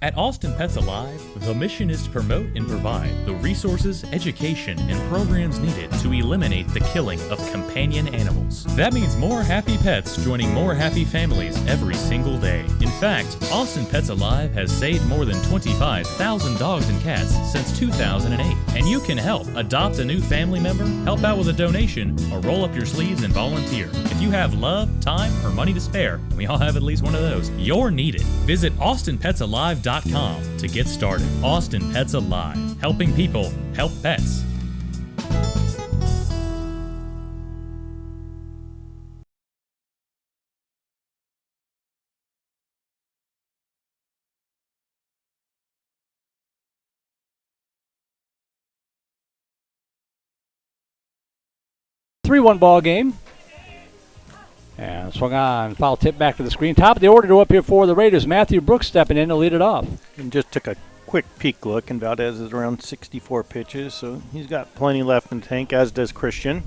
At Austin Pets Alive, the mission is to promote and provide the resources, education, and programs needed to eliminate the killing of companion animals. That means more happy pets joining more happy families every single day. In fact, Austin Pets Alive has saved more than 25,000 dogs and cats since 2008. And you can help. Adopt a new family member, help out with a donation, or roll up your sleeves and volunteer. If you have love, time, or money to spare, and we all have at least one of those, you're needed. Visit AustinPetsAlive.com to get started. Austin Pets Alive, helping people help pets. Three-one ball game. And swung on, foul tip back to the screen. Top of the order to up here for the Raiders. Matthew Brooks stepping in to lead it off. And just took a quick peek look, and Valdez is around 64 pitches, so he's got plenty left in the tank, as does Christian.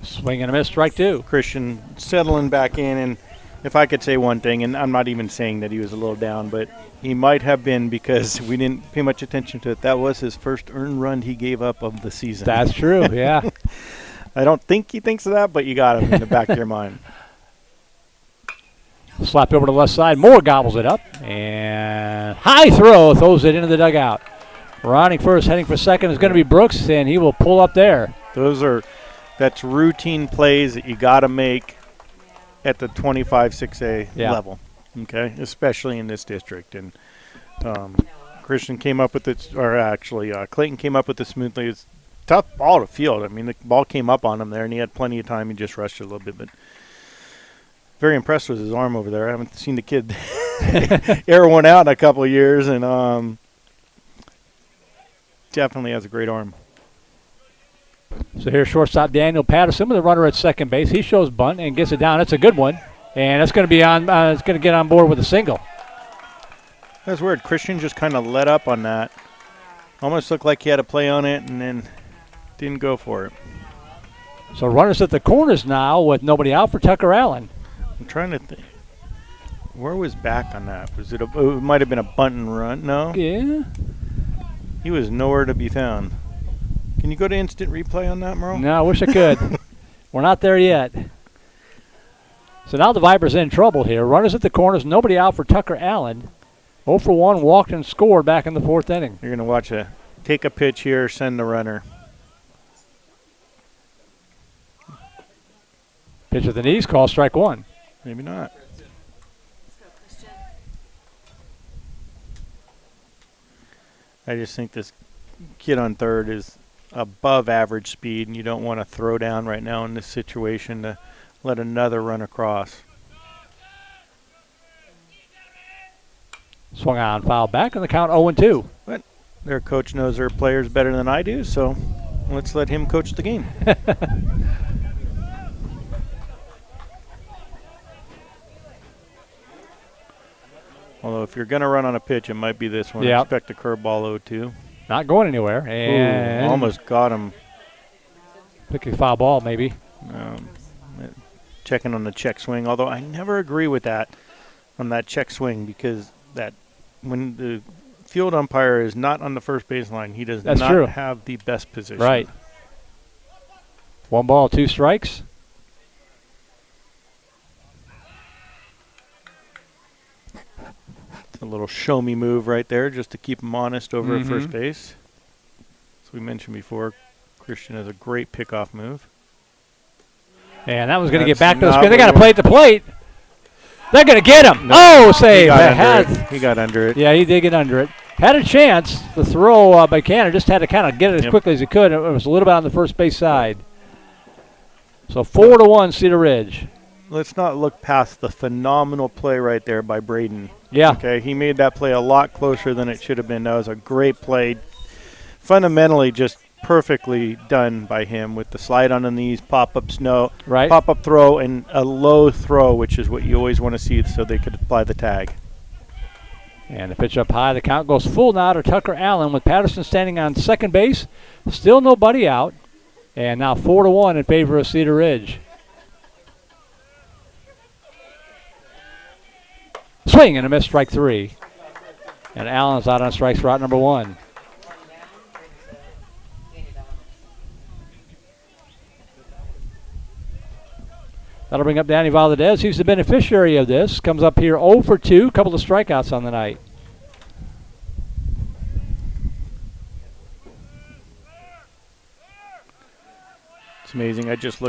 Swing and a miss, strike 2. Christian settling back in, and if I could say one thing, and I'm not even saying that he was a little down, but he might have been because we didn't pay much attention to it. That was his first earned run he gave up of the season. That's true, yeah. I don't think he thinks of that, but you got him in the back of your mind. Slapped over to the left side. Moore gobbles it up. And high throw, throws it into the dugout. Rounding first, heading for second is going to be Brooks, and he will pull up there. That's routine plays that you got to make at the 25-6A level. okay, especially in this district. And Christian came up with it, or actually Clayton came up with it smoothly. It's a tough ball to field. I mean, the ball came up on him there, and he had plenty of time. He just rushed it a little bit, but very impressed with his arm over there. I haven't seen the kid air one out in a couple of years, and definitely has a great arm. So here's shortstop Daniel Patterson with a runner at second base. He shows bunt and gets it down. That's a good one, and that's going to be on. It's going to get on board with a single. That's weird. Christian just kind of let up on that. Almost looked like he had a play on it, and then didn't go for it. So runners at the corners now with nobody out for Tucker Allen. I'm trying to think. Where was back on that? Was it? It might have been a bunt and run. No. Yeah. He was nowhere to be found. Can you go to instant replay on that, Merle? No, I wish I could. We're not there yet. So now the Vipers in trouble here. Runners at the corners, nobody out for Tucker Allen. 0 for 1, walked and scored back in the fourth inning. You're going to watch take a pitch here, send the runner. Pitch with the knees, call strike one. Maybe not. I just think this kid on third is above average speed, and you don't want to throw down right now in this situation to let another run across. Swung on, foul back, and the count 0-2. But their coach knows their players better than I do, so let's let him coach the game. Although if you're going to run on a pitch, it might be this one. Yep. Expect a curveball 0-2. Not going anywhere. And ooh, almost got him. Pick a foul ball, maybe. Checking on the check swing, although I never agree with that on that check swing, because that when the field umpire is not on the first baseline, he does not have the best position. Right. 1 ball, 2 strikes. A little show-me move right there just to keep him honest over at first base. As we mentioned before, Christian has a great pickoff move. And that was going to get back to the screen. They got to play at the plate. They're going to get him. No, oh, save. He got under it. Yeah, he did get under it. Had a chance. The throw by Cannon just had to kind of get it as quickly as he could. It was a little bit on the first base side. So 4-1 Cedar Ridge. Let's not look past the phenomenal play right there by Braden. Yeah. Okay, he made that play a lot closer than it should have been. That was a great play. Fundamentally just perfectly done by him with the slide on the knees, pop-up pop-up throw, and a low throw, which is what you always want to see so they could apply the tag. And the pitch up high. The count goes full now to Tucker Allen with Patterson standing on second base. Still nobody out. And now 4-1 in favor of Cedar Ridge. Swing and a miss, strike 3. And Allen's out on strikes route number 1. That'll bring up Danny Valdez. He's the beneficiary of this. Comes up here 0 for 2. Couple of strikeouts on the night. It's amazing. I just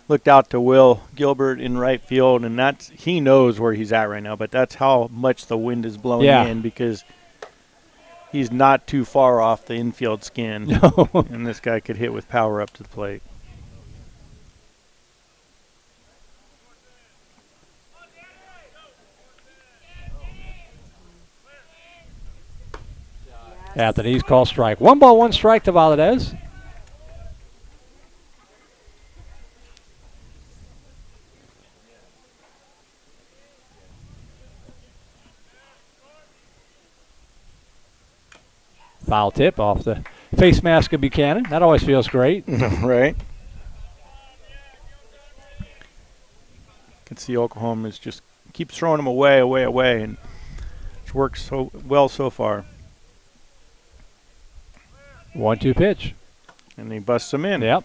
looked out to Will Gilbert in right field, and he knows where he's at right now, but that's how much the wind is blowing in, because he's not too far off the infield skin. No. And this guy could hit with power up to the plate. At the knees, call strike. 1 ball, 1 strike to Valdez. Foul tip off the face mask of Buchanan. That always feels great. Right. You can see Oklahoma just keeps throwing them away, and it's worked so well so far. 1-2 pitch. And he busts them in. Yep.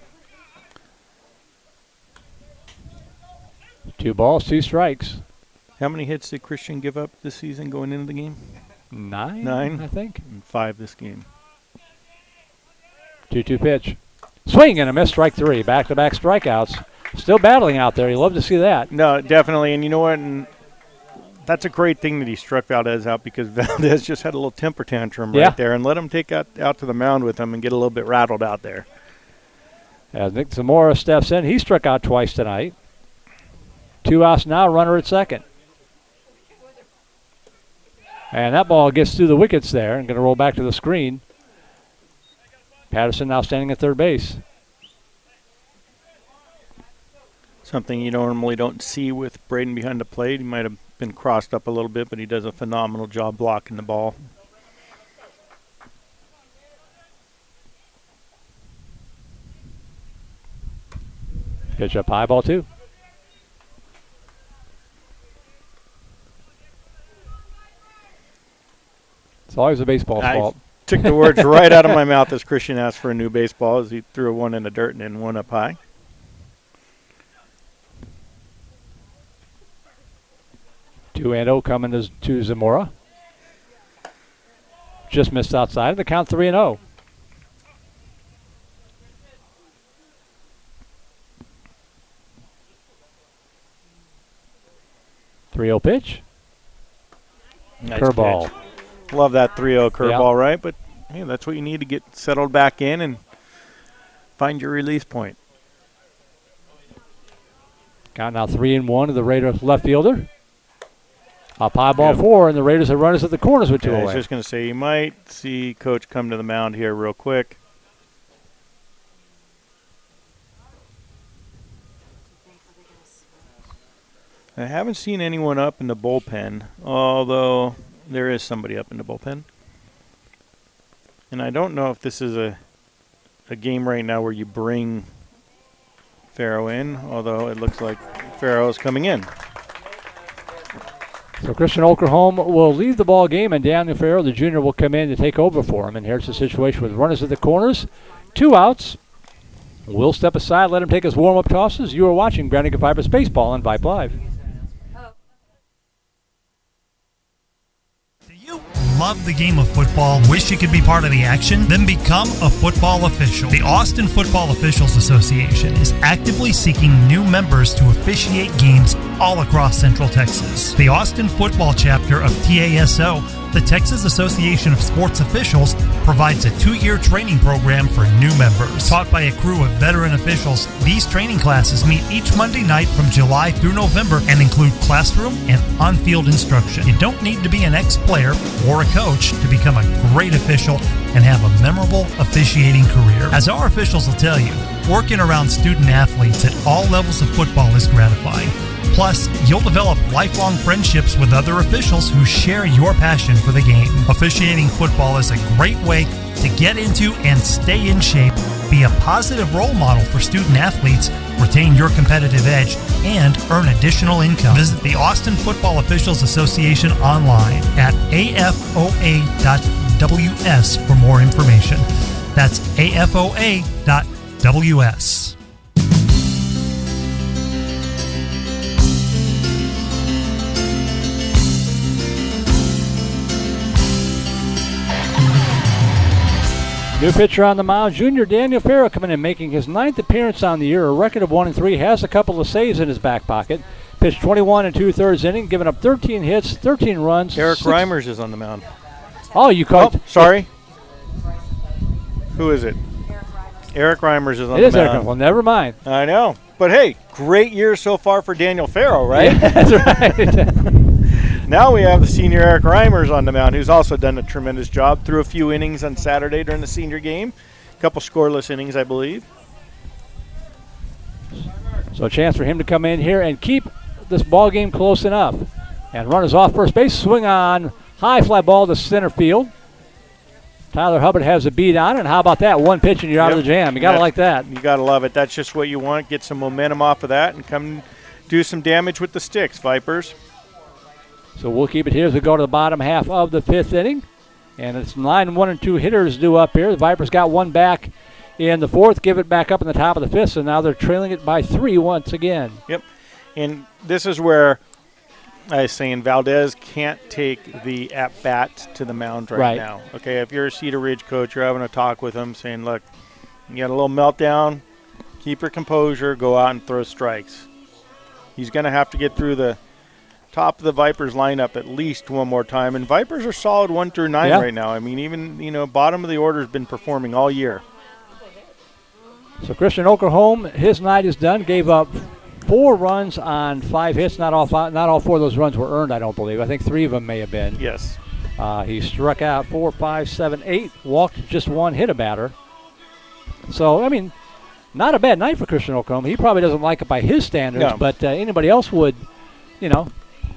2 balls, 2 strikes. How many hits did Christian give up this season going into the game? 9, I think. And 5 this game. 2-2 pitch. Swing and a miss, strike 3. Back-to-back strikeouts. Still battling out there. You love to see that. No, definitely. And you know what? And that's a great thing that he struck Valdez out, because Valdez just had a little temper tantrum right there, and let him take out to the mound with him and get a little bit rattled out there. As Nick Zamora steps in, he struck out twice tonight. 2 outs now, runner at second. And that ball gets through the wickets there and going to roll back to the screen. Patterson now standing at third base. Something you normally don't see with Braden behind the plate. He might have been crossed up a little bit, but he does a phenomenal job blocking the ball. Pitch up high, ball 2. It's always a baseball's fault. Took the words right out of my mouth as Christian asked for a new baseball, as he threw one in the dirt and then one up high. Two and 0 coming to Zamora. Just missed outside. The count 3-0. Pitch. Nice curveball. Pitch. Love that 3-0 curveball, right? But hey, that's what you need to get settled back in and find your release point. Count now 3-1 to the Raiders left fielder. Up high, ball 4, and the Raiders have runners at the corners with 2 away. I was just going to say, you might see Coach come to the mound here real quick. I haven't seen anyone up in the bullpen, although there is somebody up in the bullpen. And I don't know if this is a game right now where you bring Farrow in, although it looks like Farrow is coming in. So Christian Okerholm will leave the ball game, and Daniel Farrow, the junior, will come in to take over for him. And here's the situation with runners at the corners. 2 outs. We'll step aside, let him take his warm-up tosses. You are watching Brandon Vipers Baseball on Vype Live. Love the game of football? Wish you could be part of the action? Then become a football official. The Austin Football Officials Association is actively seeking new members to officiate games all across Central Texas. The Austin Football Chapter of TASO, the Texas Association of Sports Officials, provides a 2-year training program for new members. Taught by a crew of veteran officials, these training classes meet each Monday night from July through November and include classroom and on-field instruction. You don't need to be an ex-player or a coach to become a great official and have a memorable officiating career. As our officials will tell you, working around student athletes at all levels of football is gratifying. Plus, you'll develop lifelong friendships with other officials who share your passion for the game. Officiating football is a great way to get into and stay in shape, be a positive role model for student athletes, retain your competitive edge, and earn additional income. Visit the Austin Football Officials Association online at afoa.ws for more information. That's afoa.ws. New pitcher on the mound, junior Daniel Farrow coming in, making his 9th appearance on the year, a record of 1-3, has a couple of saves in his back pocket. Pitched 21 2/3 inning, giving up 13 hits, 13 runs. Eric Reimers is on the mound. Oh, you caught. Oh, sorry. Who is it? Eric Reimers is on the mound. Eric. Well, never mind. I know. But hey, great year so far for Daniel Farrow, right? Yeah, that's right. Now we have the senior Eric Reimers on the mound, who's also done a tremendous job. Threw a few innings on Saturday during the senior game. A couple scoreless innings, I believe. So a chance for him to come in here and keep this ball game close enough. And runners off first base, swing on, high fly ball to center field. Tyler Hubbard has a beat on it, and how about that? One pitch and you're out of the jam. You got to like that. You got to love it. That's just what you want. Get some momentum off of that and come do some damage with the sticks, Vipers. So we'll keep it here as we go to the bottom half of the 5th inning. And it's 9 1 and 2 hitters due up here. The Vipers got one back in the 4th, give it back up in the top of the 5th, so now they're trailing it by 3 once again. Yep. And this is where I was saying Valdez can't take the at-bat to the mound right now. Okay, if you're a Cedar Ridge coach, you're having a talk with him saying, look, you got a little meltdown, keep your composure, go out and throw strikes. He's going to have to get through the top of the Vipers lineup at least one more time. And Vipers are solid 1 through 9 right now. I mean, even, bottom of the order has been performing all year. So Christian Okerholm, his night is done. Gave up 4 runs on 5 hits. Not all 4 of those runs were earned, I don't believe. I think 3 of them may have been. Yes. He struck out 4, 5, 7, 8. Walked just 1, hit a batter. So, I mean, not a bad night for Christian Okerholm. He probably doesn't like it by his standards, but anybody else would, No,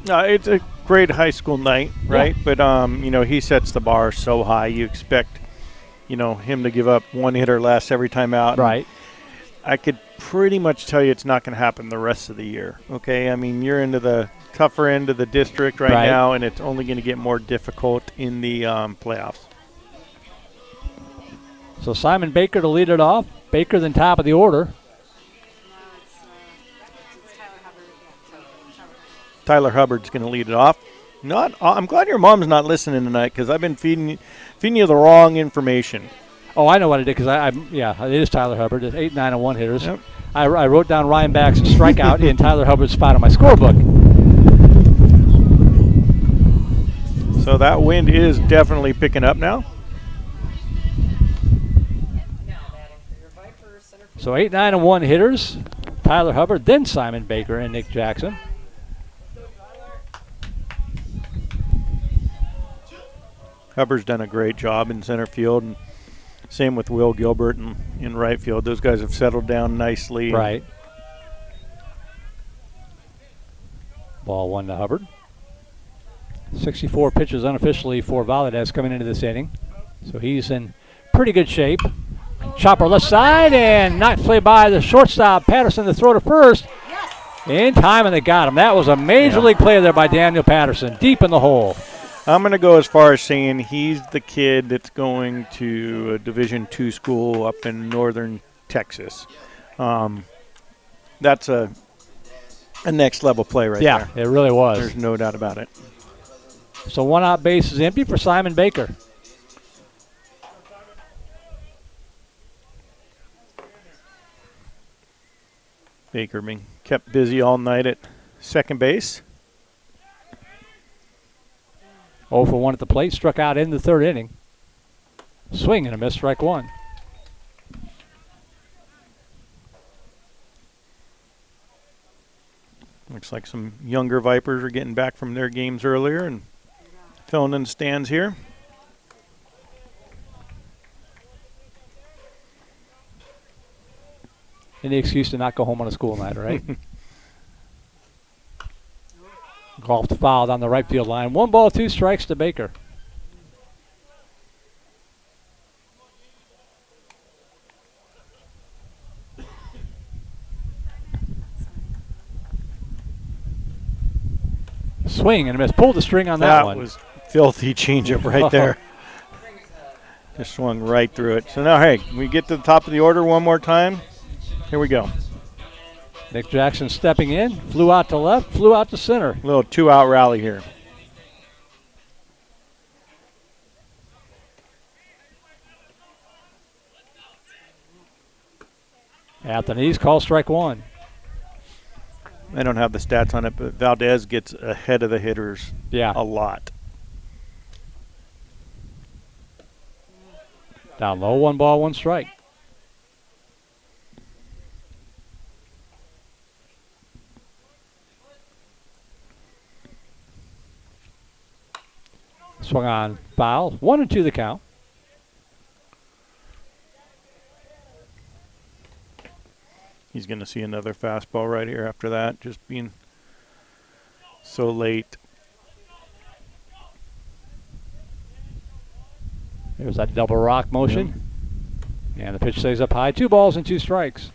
it's a great high school night, right? Yeah. But, he sets the bar so high. You expect, him to give up 1 hit or less every time out. Right. I could pretty much tell you it's not going to happen the rest of the year, okay? I mean, you're into the tougher end of the district right now, and it's only going to get more difficult in the playoffs. So Simon Baker to lead it off. Baker then top of the order. Tyler Hubbard's going to lead it off. I'm glad your mom's not listening tonight because I've been feeding you the wrong information. Oh, I know what I did because it is Tyler Hubbard. It's 8, 9, and 1 hitters. Yep. I wrote down Ryan Back's strikeout in Tyler Hubbard's spot on my scorebook. So that wind is definitely picking up now. So 8, 9, and 1 hitters. Tyler Hubbard, then Simon Baker and Nick Jackson. Hubbard's done a great job in center field, and same with Will Gilbert in right field. Those guys have settled down nicely. Right. Ball 1 to Hubbard. 64 pitches unofficially for Valadez coming into this inning. So he's in pretty good shape. Chopper left side, and nice play by the shortstop, Patterson, to throw to first. In time, and they got him. That was a major league play there by Daniel Patterson, deep in the hole. I'm going to go as far as saying he's the kid that's going to a Division II school up in northern Texas. That's a next level play right there. Yeah, it really was. There's no doubt about it. So 1 out base is empty for Simon Baker. Baker being kept busy all night at second base. 0 for 1 at the plate, struck out in the 3rd inning. Swing and a miss, strike 1. Looks like some younger Vipers are getting back from their games earlier and filling in the stands here. Any excuse to not go home on a school night, right? Golf foul down the right field line. 1 ball, 2 strikes to Baker. Swing and a miss. Pulled the string on that one. That was filthy changeup right there. Just swung right through it. So now, hey, we get to the top of the order one more time. Here we go. Nick Jackson stepping in, flew out to left, flew out to center. Little 2-out rally here. At the knees, call strike 1. I don't have the stats on it, but Valdez gets ahead of the hitters a lot. Down low, 1 ball, 1 strike. Swung on, foul. 1 and 2 the count. He's going to see another fastball right here after that, just being so late. There's that double rock motion. And the pitch stays up high. 2 balls and 2 strikes.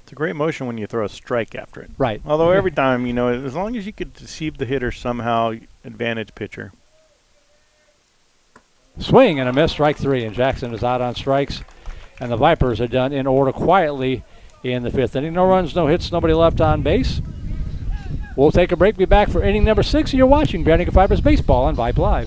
It's a great motion when you throw a strike after it. Right. Although every time, as long as you could deceive the hitter somehow, advantage pitcher. Swing and a miss, strike 3. And Jackson is out on strikes. And the Vipers are done in order quietly in the 5th inning. No runs, no hits, nobody left on base. We'll take a break, be back for inning number 6. You're watching Vandegrifts Vipers Baseball on Vype Live.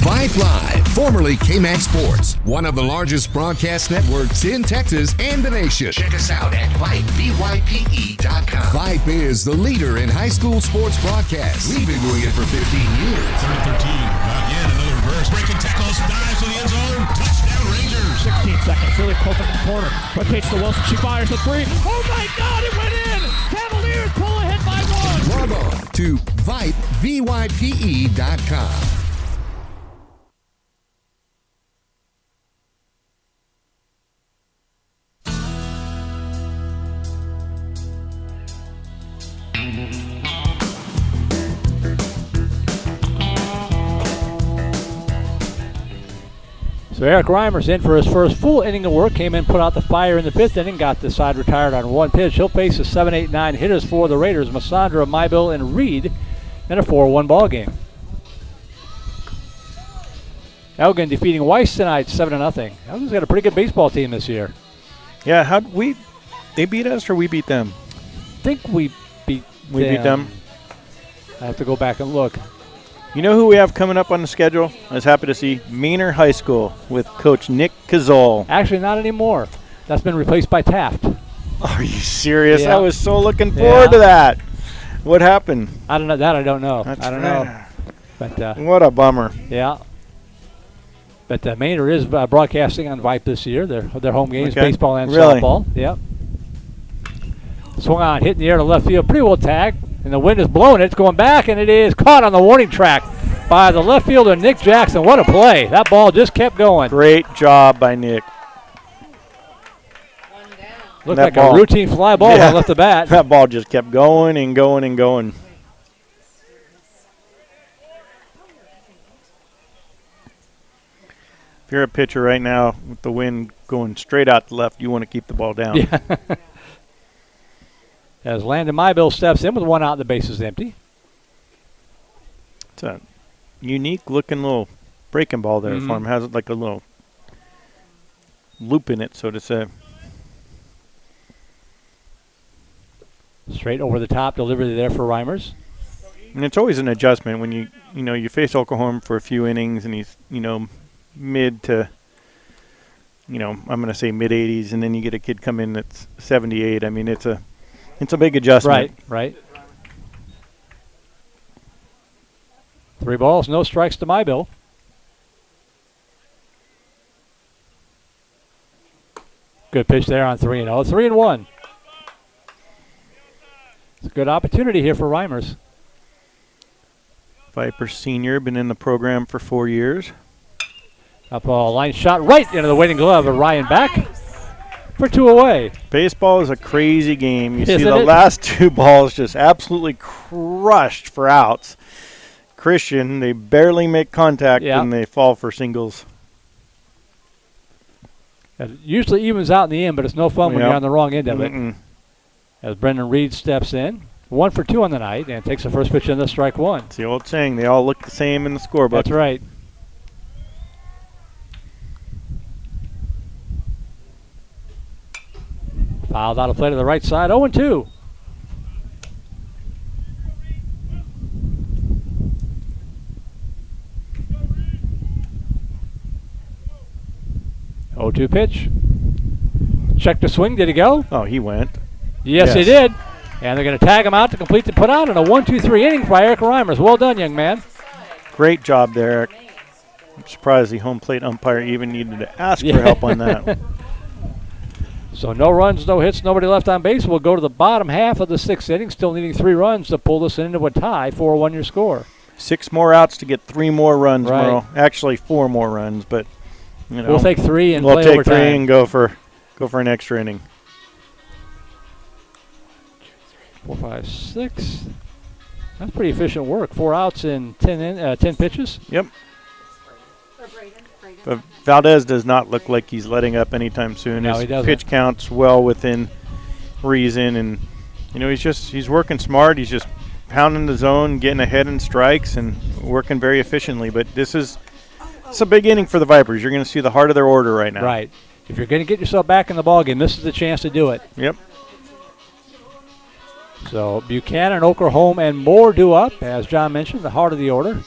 Vype Vype Live, formerly KMAX Sports, one of the largest broadcast networks in Texas and the nation. Check us out at VIPE.com. Vype is the leader in high school sports broadcasts. We've been doing it for 15 years. 3rd and 13. Again, another reverse. Breaking tackles. Dives to the end zone. Touchdown, Rangers. 16 seconds. Really close in the corner. Rotates to Wilson. She fires the three. Oh, my God, it went in. Cavaliers pull ahead by 1. Log on to Vype, VYPE.com. So Eric Reimer's in for his first full inning of work. Came in, put out the fire in the 5th inning, got the side retired on 1 pitch. He'll face the 7, 8, 9 hitters for the Raiders, Massandra, Mybill, and Reed in a 4-1 ball game. Elgin defeating Weiss tonight, 7-0. Elgin's got a pretty good baseball team this year. Yeah, they beat us or we beat them? I think we beat them. I have to go back and look. You know who we have coming up on the schedule? I was happy to see Manor High School with Coach Nick Cazole. Actually, not anymore. That's been replaced by Taft. Are you serious? Yeah. I was so looking forward to that. What happened? I don't know. That I don't know. That's I don't know. But what a bummer. Yeah. But Manor is broadcasting on Vype this year. Their home games, baseball and softball. Yep. Swung on, hit in the air to left field. Pretty well tagged. And the wind is blowing it. It's going back, and it is caught on the warning track by the left fielder, Nick Jackson. What a play. That ball just kept going. Great job by Nick. Looked like a routine fly ball that left the bat. That ball just kept going and going and going. If you're a pitcher right now with the wind going straight out the left, you want to keep the ball down. Yeah. As Landon Mybill steps in with 1 out, the base is empty. It's a unique-looking little breaking ball there for him. Has like a little loop in it, so to say. Straight over the top delivery there for Reimers. And it's always an adjustment when you face Oklahoma for a few innings and he's mid to I'm going to say mid 80s, and then you get a kid come in that's 78. I mean, it's a big adjustment. Right. 3 balls, no strikes to Mybill. Good pitch there on 3-0. 3-1. It's a good opportunity here for Reimers. Viper senior, been in the program for 4 years. Up a line shot right into the waiting glove of Ryan Back for 2 away. Baseball is a crazy game. You see Isn't the it? last 2 balls just absolutely crushed for outs. Christian, they barely make contact and they fall for singles. It usually evens out in the end, but it's no fun when you're on the wrong end of it. As Brendan Reed steps in. 1 for 2 on the night and takes the first pitch in the strike 1. It's the old saying, they all look the same in the scorebook. That's right. Fouled out of play to the right side, 0-2. Oh, 2 pitch. Check the swing. Did he go? Oh, he went. Yes, he did. And they're going to tag him out to complete the put out in a 1-2-3 inning by Eric Reimers. Well done, young man. Great job there, Eric. I'm surprised the home plate umpire even needed to ask for help on that. So no runs, no hits, nobody left on base. We'll go to the bottom half of the 6th inning, still needing 3 runs to pull this into a tie, 4-1 your score. 6 more outs to get 3 more runs, Right. Merle. Actually, 4 more runs, but We'll take 3 and we'll play take overtime. 3 and go for an extra inning. 4, 5, 6. That's pretty efficient work. 4 outs in 10 pitches. Yep. But Valdez does not look like he's letting up anytime soon. No, His he doesn't. pitch count's well within reason, and he's working smart. He's just pounding the zone, getting ahead in strikes, and working very efficiently. But it's a big inning for the Vipers. You're going to see the heart of their order right now. Right. If you're going to get yourself back in the ballgame, this is the chance to do it. Yep. So Buchanan, Oklahoma, and Moore due up, as John mentioned, the heart of the order.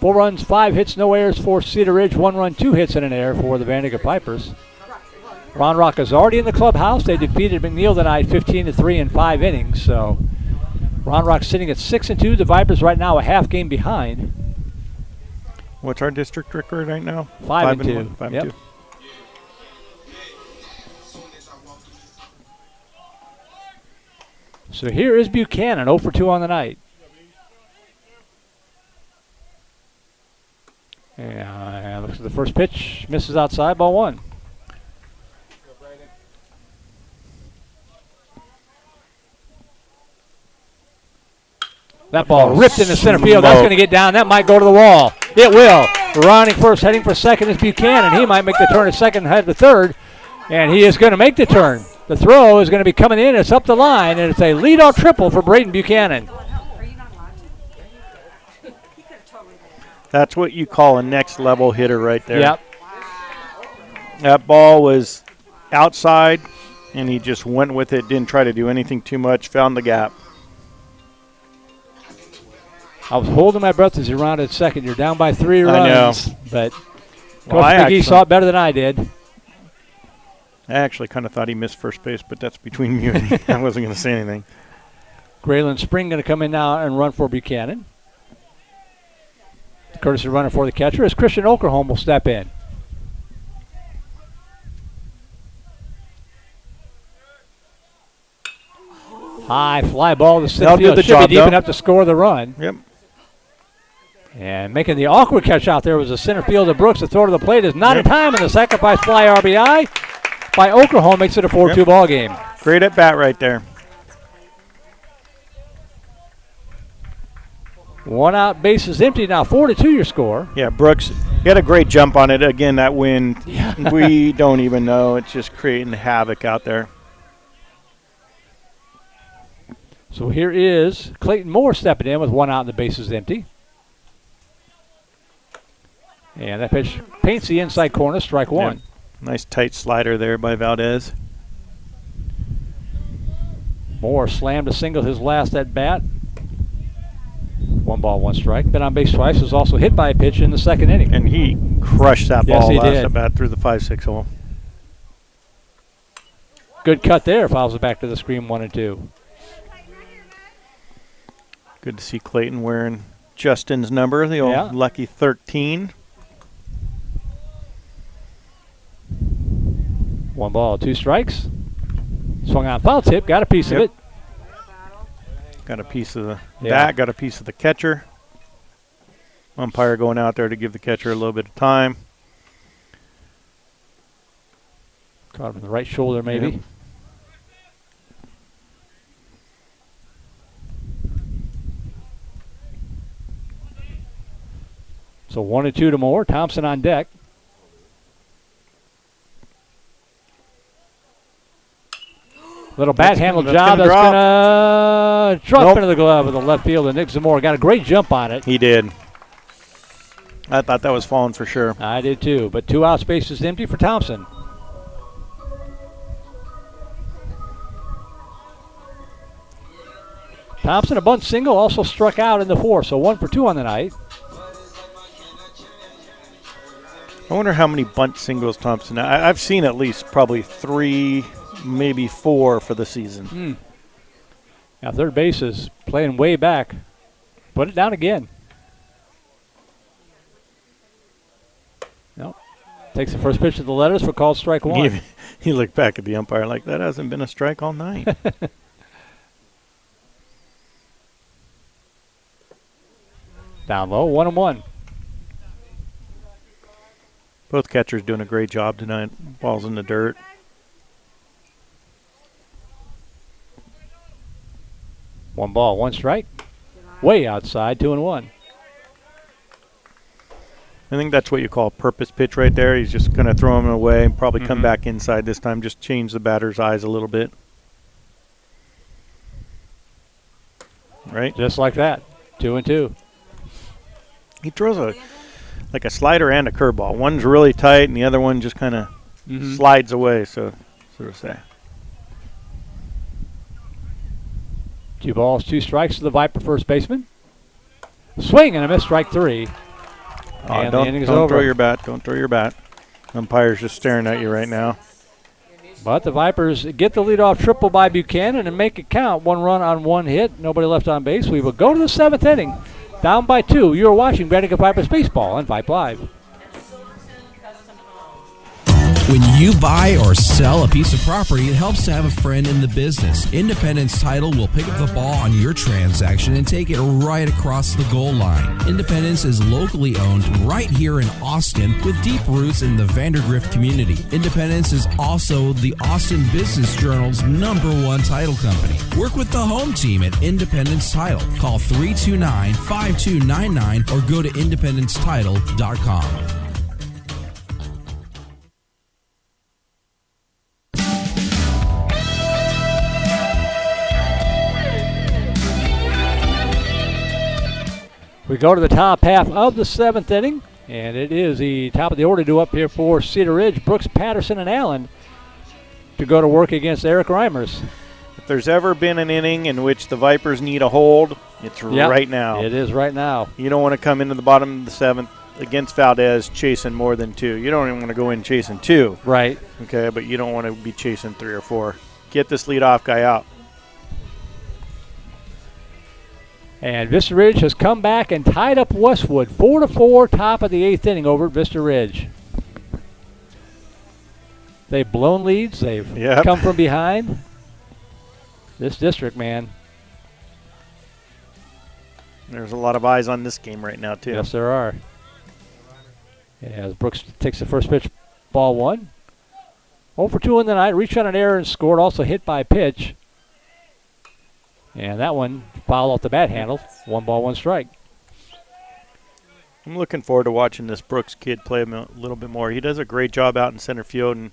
4 runs, 5 hits, no errors for Cedar Ridge. 1 run, 2 hits, and an error for the Vandegrifts Vipers. Round Rock is already in the clubhouse. They defeated McNeil tonight 15-3 in 5 innings. So Round Rock sitting at 6-2. The Vipers right now a half game behind. What's our district record right now? 5-2. 5-2. So here is Buchanan, 0 for 2 on the night. And looks at the first pitch, misses outside, ball 1. That ball ripped into center field. That's going to get down. That might go to the wall. It will. Rounding first, heading for second is Buchanan. He might make the turn at second, head to third. And he is going to make the turn. The throw is going to be coming in. It's up the line, and it's a leadoff triple for Braden Buchanan. That's what you call a next-level hitter right there. Yep. That ball was outside, and he just went with it, didn't try to do anything too much, found the gap. I was holding my breath as he rounded second. You're down by 3 runs. I know. But Well, Coach McGee saw it better than I did. I actually kind of thought he missed first base, but that's between you and me. I wasn't going to say anything. Graylin Spring going to come in now and run for Buchanan. Courtesy runner for the catcher as Christian Okerholm will step in. High fly ball to center field. Should be deep enough to score the run. Yep. And making the awkward catch out there was the center fielder Brooks. The throw to the plate is not in time, and the sacrifice fly RBI by Okerholm makes it a 4-2 ball game. Great at bat right there. 1 out, base is empty now. 4-2 your score. Yeah, Brooks, he had a great jump on it. Again, that wind, we don't even know. It's just creating havoc out there. So here is Clayton Moore stepping in with 1 out and the base is empty. And that pitch paints the inside corner, strike 1. Yeah. Nice tight slider there by Valdez. Moore slammed a single his last at bat. 1 ball, 1 strike. Been on base twice. Was also hit by a pitch in the second inning. And he crushed that ball he last did. at bat through the 5-6 hole. Good cut there. Fouls it back to the screen 1-2. Good to see Clayton wearing Justin's number, the old lucky 13. 1 ball, 2 strikes. Swung out foul tip. Got a piece of it. Got a piece of the bat, got a piece of the catcher. Umpire going out there to give the catcher a little bit of time. Caught him in the right shoulder, maybe. Yep. So 1-2 to Moore. Thompson on deck. Little bat handle job that's going to drop into the glove of the left fielder. Nick Zamora got a great jump on it. He did. I thought that was falling for sure. I did too, but 2 out, space is empty for Thompson. Thompson, a bunt single, also struck out in the 4th, so 1 for 2 on the night. I wonder how many bunt singles Thompson. I've seen at least probably 3, maybe 4 for the season. Now third base is playing way back. Put it down again. Nope. Takes the first pitch of the letters for called strike 1. He looked back at the umpire like, that hasn't been a strike all night. Down low, 1-1. Both catchers doing a great job tonight. Ball's in the dirt. One ball, 1 strike. Way outside, 2-1. I think that's what you call a purpose pitch right there. He's just going to throw him away and probably come back inside this time. Just change the batter's eyes a little bit. Right? Just like that. 2-2. He throws like a slider and a curveball. One's really tight and the other one just kind of slides away, so to say. 2 balls, 2 strikes to the Viper first baseman. Swing and a miss, strike 3. And the inning's don't over. throw your bat. Don't throw your bat. Umpire's just staring at you right now. But the Vipers get the leadoff triple by Buchanan and make it count. 1 run on 1 hit. Nobody left on base. We will go to the 7th inning. Down by 2. You are watching Vandegrifts Vipers Baseball on Vype Live. When you buy or sell a piece of property, it helps to have a friend in the business. Independence Title will pick up the ball on your transaction and take it right across the goal line. Independence is locally owned right here in Austin with deep roots in the Vandergrift community. Independence is also the Austin Business Journal's #1 title company. Work with the home team at Independence Title. Call 329-5299 or go to independencetitle.com. We go to the top half of the 7th inning, and it is the top of the order due up here for Cedar Ridge. Brooks, Patterson, and Allen to go to work against Eric Reimers. If there's ever been an inning in which the Vipers need a hold, it's right now. It is right now. You don't want to come into the bottom of the 7th against Valdez chasing more than 2. You don't even want to go in chasing 2. Right. Okay, but you don't want to be chasing 3 or 4. Get this leadoff guy out. And Vista Ridge has come back and tied up Westwood 4-4, top of the 8th inning over at Vista Ridge. They've blown leads. They've come from behind. This district, man. There's a lot of eyes on this game right now, too. Yes, there are. As Brooks takes the first pitch, ball 1. 0 for 2 in the night. Reached on an error and scored. Also hit by pitch. And that one foul off the bat handle. 1 ball, 1 strike. I'm looking forward to watching this Brooks kid play a little bit more. He does a great job out in center field and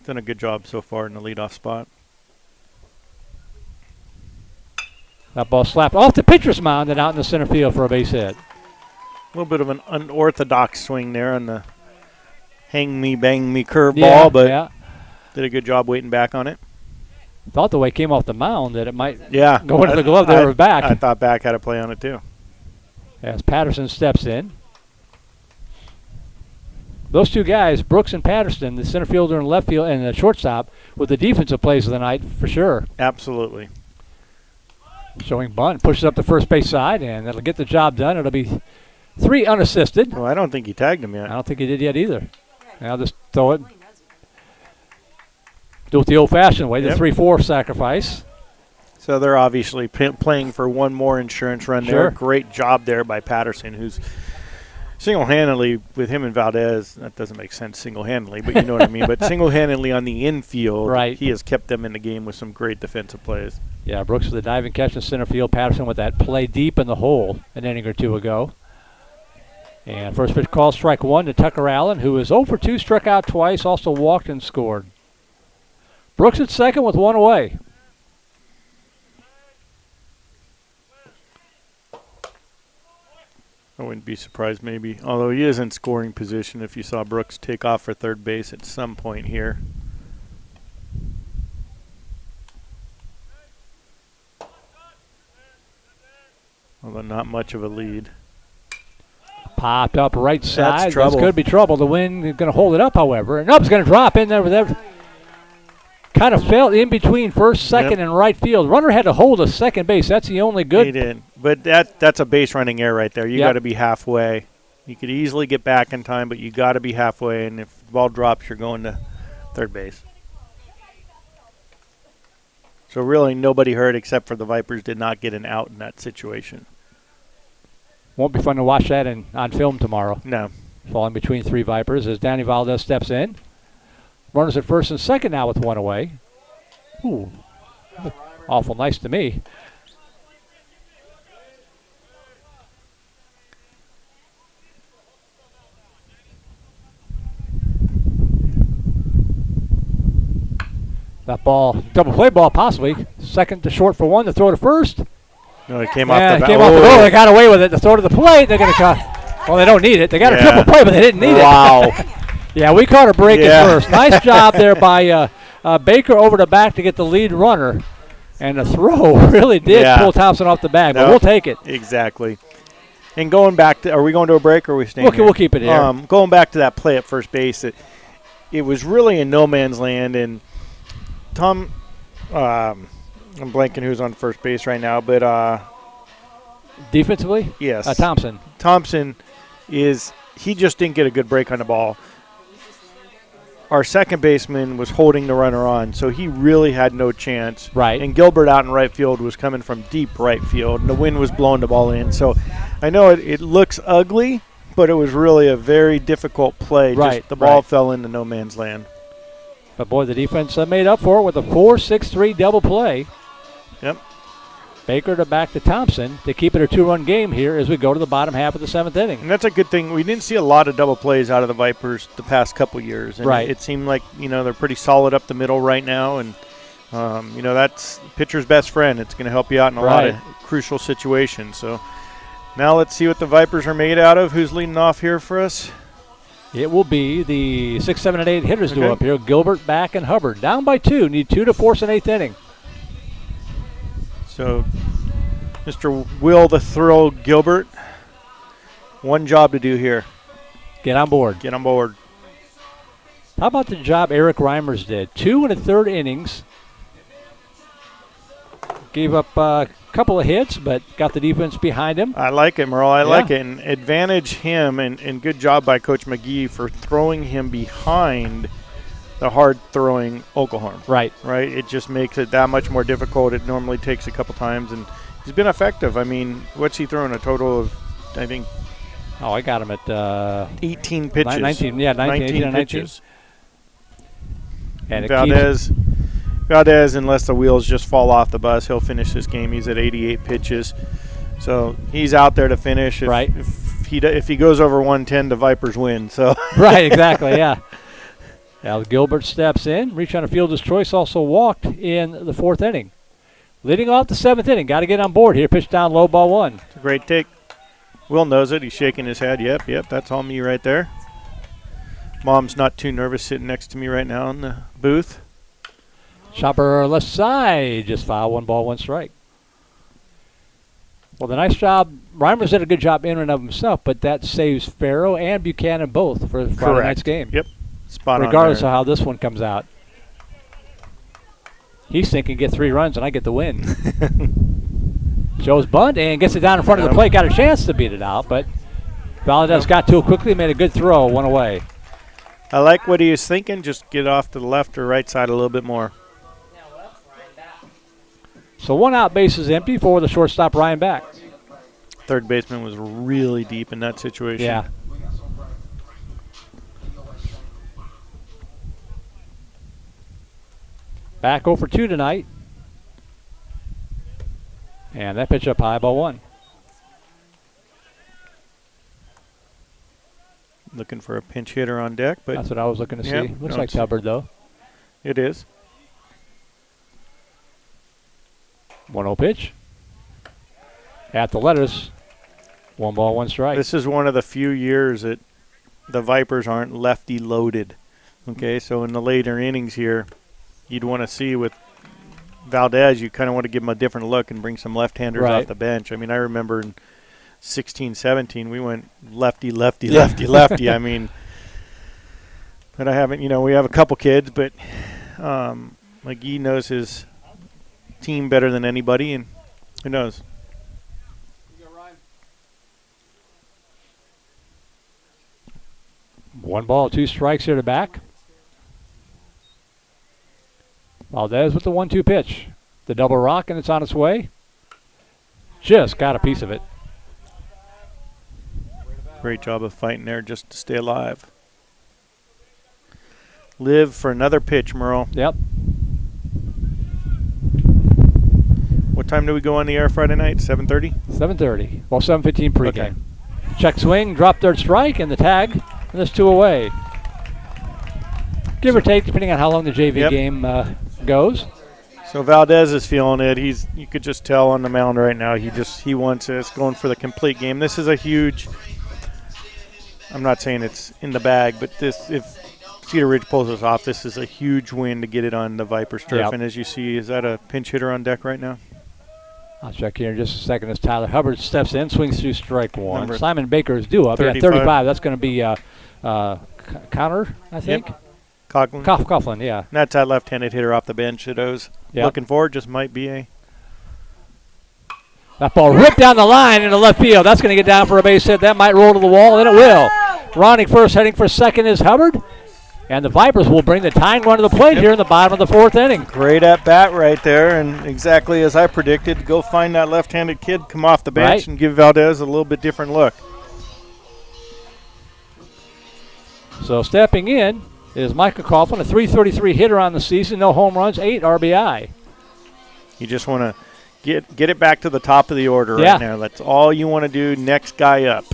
done a good job so far in the leadoff spot. That ball slapped off the pitcher's mound and out in the center field for a base hit. A little bit of an unorthodox swing there on the hang me, bang me curveball, but did a good job waiting back on it. Thought the way it came off the mound that it might go into the glove there with back. I thought back had a play on it too. As Patterson steps in. Those two guys, Brooks and Patterson, the center fielder and left field and the shortstop, with the defensive plays of the night for sure. Absolutely. Showing bunt, pushes up the first base side, and that'll get the job done. It'll be 3 unassisted. Well, I don't think he tagged him yet. I don't think he did yet either. I'll just throw it. Do it the old-fashioned way, the 3-4 sacrifice. So they're obviously playing for one more insurance run there. Great job there by Patterson, who's single-handedly, with him and Valdez, that doesn't make sense single-handedly, but you know what I mean, but single-handedly on the infield, he has kept them in the game with some great defensive plays. Yeah, Brooks with the diving catch in center field. Patterson with that play deep in the hole an inning or 2 ago. And first pitch call, strike 1 to Tucker Allen, who is 0 for 2, struck out twice, also walked and scored. Brooks at second with 1 away. I wouldn't be surprised maybe, although he is in scoring position if you saw Brooks take off for third base at some point here. Although not much of a lead. Popped up right side. That's trouble. That's going to be trouble. The wind is going to hold it up, however. And it's going to drop in there with everything. Kind of fell in between first, second, and right field. Runner had to hold a second base. That's the only good. He did. But that's a base running error right there. You got to be halfway. You could easily get back in time, but you got to be halfway. And if the ball drops, you're going to third base. So really nobody hurt except for the Vipers did not get an out in that situation. Won't be fun to watch that on film tomorrow. No. Falling between 3 Vipers as Danny Valdez steps in. Runners at first and second now with 1 away. Ooh, awful nice to me. That ball, double play ball possibly. Second to short for 1, to throw to first. No, it came off the bat. It came off the goal. They got away with it. To throw to the plate, they're going to cut. Well, they don't need it. They got a triple play, but they didn't need it. Wow. Yeah, we caught a break at first. Nice job there by Baker over the back to get the lead runner. And the throw really did pull Thompson off the bag, but we'll take it. Exactly. And going back to, are we going to a break or are we staying here? We'll keep it here. Going back to that play at first base, it was really in no man's land. And Tom, I'm blanking who's on first base right now, but defensively? Yes. Thompson. Thompson he just didn't get a good break on the ball. Our second baseman was holding the runner on, so he really had no chance. Right. And Gilbert out in right field was coming from deep right field, and the wind was blowing the ball in. So I know it looks ugly, but it was really a very difficult play. Right. Just the ball fell into no man's land. But, boy, the defense made up for it with a 4-6-3 double play. Yep. Baker to back to Thompson to keep it a 2-run game here as we go to the bottom half of the 7th inning. And that's a good thing. We didn't see a lot of double plays out of the Vipers the past couple years. And right. It seemed like, they're pretty solid up the middle right now. And, that's pitcher's best friend. It's going to help you out in a lot of crucial situations. So now let's see what the Vipers are made out of. Who's leading off here for us? It will be the 6, 7, and 8 hitters due up here. Gilbert, Back, and Hubbard. Down by 2. Need 2 to force an 8th inning. So, Mr. Will the Thrill Gilbert, one job to do here. Get on board. Get on board. How about the job Eric Reimers did? 2 1/3 innings. Gave up a couple of hits, but got the defense behind him. I like it, Merle. I like it. And advantage him, and good job by Coach McGee for throwing him behind the hard-throwing Oklahoma. Right. It just makes it that much more difficult. It normally takes a couple times, and he's been effective. I mean, what's he throwing? A total of, I think. Oh, I got him at 18 pitches. 19 pitches. And Valdez, unless the wheels just fall off the bus, he'll finish this game. He's at 88 pitches. So he's out there to finish. If he goes over 110, the Vipers win. So right, exactly, yeah. Now Gilbert steps in, reached on a fielder's choice, also walked in the 4th inning. Leading off the 7th inning, got to get on board here. Pitch down low, ball 1. It's a great take. Will knows it. He's shaking his head. Yep, that's all me right there. Mom's not too nervous sitting next to me right now in the booth. Chopper left side, just foul, 1 ball, 1 strike. Well, the nice job. Reimers did a good job in and of himself, but that saves Farrow and Buchanan both for Friday night's game. Yep. Spot on regardless there. of how this one comes out. He's thinking get 3 runs and I get the win. Joe's bunt and gets it down in front of the plate. Got a chance to beat it out, but Valdez got to it quickly, made a good throw, 1 away. I like what he was thinking. Just get off to the left or right side a little bit more. So 1 out, base is empty for the shortstop, Ryan Back. Third baseman was really deep in that situation. Yeah. Back 0 for 2 tonight. And that pitch up high, ball 1. Looking for a pinch hitter on deck, but that's what I was looking to see. Looks like Hubbard, though. It is. 1-0 pitch. At the letters. 1 ball, 1 strike. This is one of the few years that the Vipers aren't lefty loaded. Okay, so in the later innings here, you'd want to see with Valdez, you kind of want to give him a different look and bring some left-handers off the bench. I mean, I remember in 16, 17, we went lefty, lefty, lefty, lefty. I mean, but I haven't, we have a couple kids, but McGee knows his team better than anybody, and who knows? 1 ball, 2 strikes here to Back. Valdez with the 1-2 pitch. The double rock, and it's on its way. Just got a piece of it. Great job of fighting there just to stay alive. Live for another pitch, Merle. Yep. What time do we go on the air Friday night? 7:30? 7:30. Well, 7:15 pregame. Okay. Check swing, drop third strike, and the tag, and there's 2 away. Give or take, depending on how long the JV game goes. So Valdez is feeling it. You could just tell on the mound right now. He wants this, going for the complete game. This is a huge. I'm not saying it's in the bag, but if Cedar Ridge pulls us off, this is a huge win to get it on the Vipers turf. Yep. And as you see, is that a pinch hitter on deck right now? I'll check here in just a second as Tyler Hubbard steps in, swings through strike one. Number Simon Baker is due up. 35. Yeah, 35. That's going to be Connor, I think. Yep. Coughlin. Coughlin, yeah. And that's that left-handed hitter off the bench that I was looking for. Just might be a... That ball ripped down the line into left field. That's going to get down for a base hit. That might roll to the wall, and it will. Rounding first, heading for second is Hubbard. And the Vipers will bring the tying run to the plate here in the bottom of the fourth inning. Great at-bat right there, and exactly as I predicted, go find that left-handed kid, come off the bench, and give Valdez a little bit different look. So stepping in is Michael Coughlin, a .333 hitter on the season, no home runs, 8 RBI. You just want to get it back to the top of the order right now. That's all you want to do. Next guy up.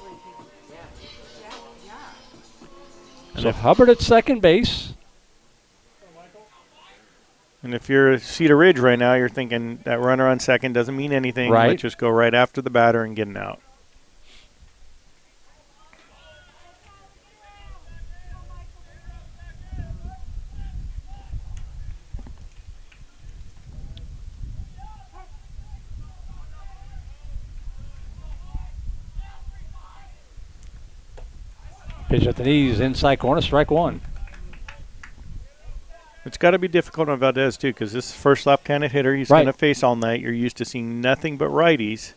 So Hubbard at second base. And if you're Cedar Ridge right now, you're thinking that runner on second doesn't mean anything. Right. Let's just go right after the batter and get an out. Pitch at the knees, inside corner, strike one. It's got to be difficult on Valdez, too, because this is first left-handed hitter he's going to face all night. You're used to seeing nothing but righties.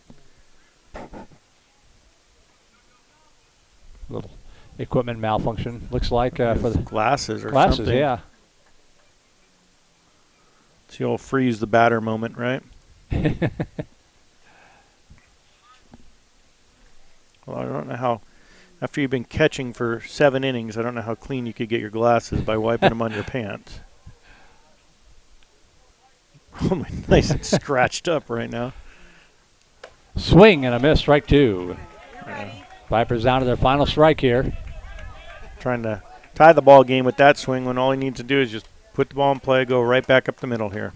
Little equipment malfunction, looks like, for the glasses or glasses, something. yeah. It's the old freeze the batter moment, right? Well, I don't know how... After you've been catching for 7 innings, I don't know how clean you could get your glasses by wiping them on your pants. Oh, nice and scratched up right now. Swing and a miss, strike two. Vipers down to their final strike here. Trying to tie the ball game with that swing when all he needs to do is just put the ball in play, go right back up the middle here.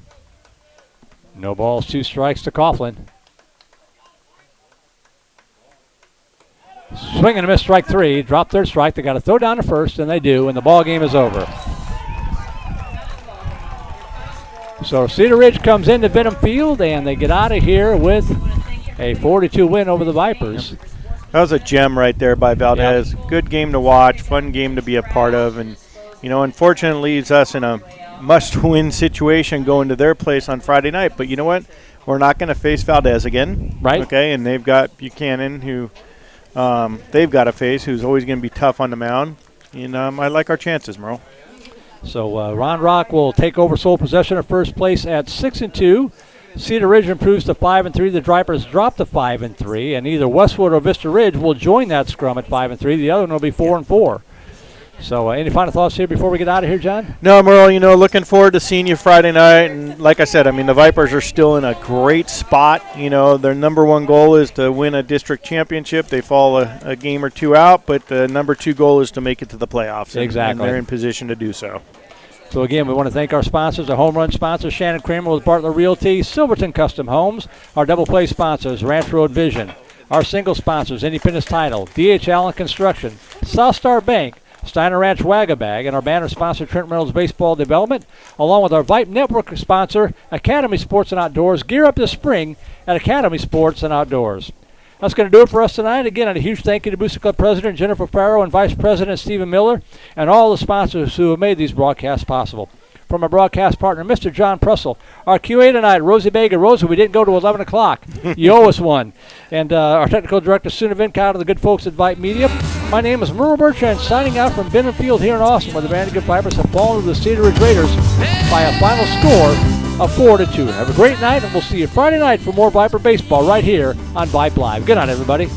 No balls, 2 strikes to Coughlin. Swing and a miss, strike three. Drop third strike. They got to throw down to first, and they do, and the ball game is over. So Cedar Ridge comes into Benham Field, and they get out of here with a 4-2 win over the Vipers. That was a gem right there by Valdez. Good game to watch, fun game to be a part of, and unfortunately leaves us in a must-win situation going to their place on Friday night. But you know what? We're not going to face Valdez again, right? Okay, and they've got Buchanan who. They've got a face who's always going to be tough on the mound. And I like our chances, Merle. So Ron Rock will take over sole possession of first place at 6-2. Cedar Ridge improves to 5-3. The Vipers drop to 5-3. And either Westwood or Vista Ridge will join that scrum at 5-3. The other one will be 4-4. So any final thoughts here before we get out of here, John? No, Merle, looking forward to seeing you Friday night. And like I said, the Vipers are still in a great spot. Their number one goal is to win a district championship. They fall a game or two out, but the number 2 goal is to make it to the playoffs. Exactly. And they're in position to do so. So again, we want to thank our sponsors, our home run sponsor, Shannon Kramer with Bartlett Realty, Silverton Custom Homes, our double play sponsors, Ranch Road Vision, our single sponsors, Independence Title, DHL and Construction, South Star Bank, Steiner Ranch Wag-A-Bag, and our banner sponsor, Trent Reynolds Baseball Development, along with our Vype Network sponsor, Academy Sports and Outdoors. Gear up this spring at Academy Sports and Outdoors. That's going to do it for us tonight. Again, a huge thank you to Booster Club President Jennifer Farrow and Vice President Stephen Miller and all the sponsors who have made these broadcasts possible. From our broadcast partner, Mr. John Prussell. Our QA tonight, Rosie Vega. Rosie, we didn't go to 11 o'clock. You owe us one. And our technical director, Suna Vincow, to the good folks at Vype Media. My name is Merle Bertrand, signing out from Benham Field here in Austin, where the Vandegrifts Vipers have fallen to the Cedar Ridge Raiders by a final score of 4-2. Have a great night, and we'll see you Friday night for more Viper baseball right here on Vype Live. Good night, everybody.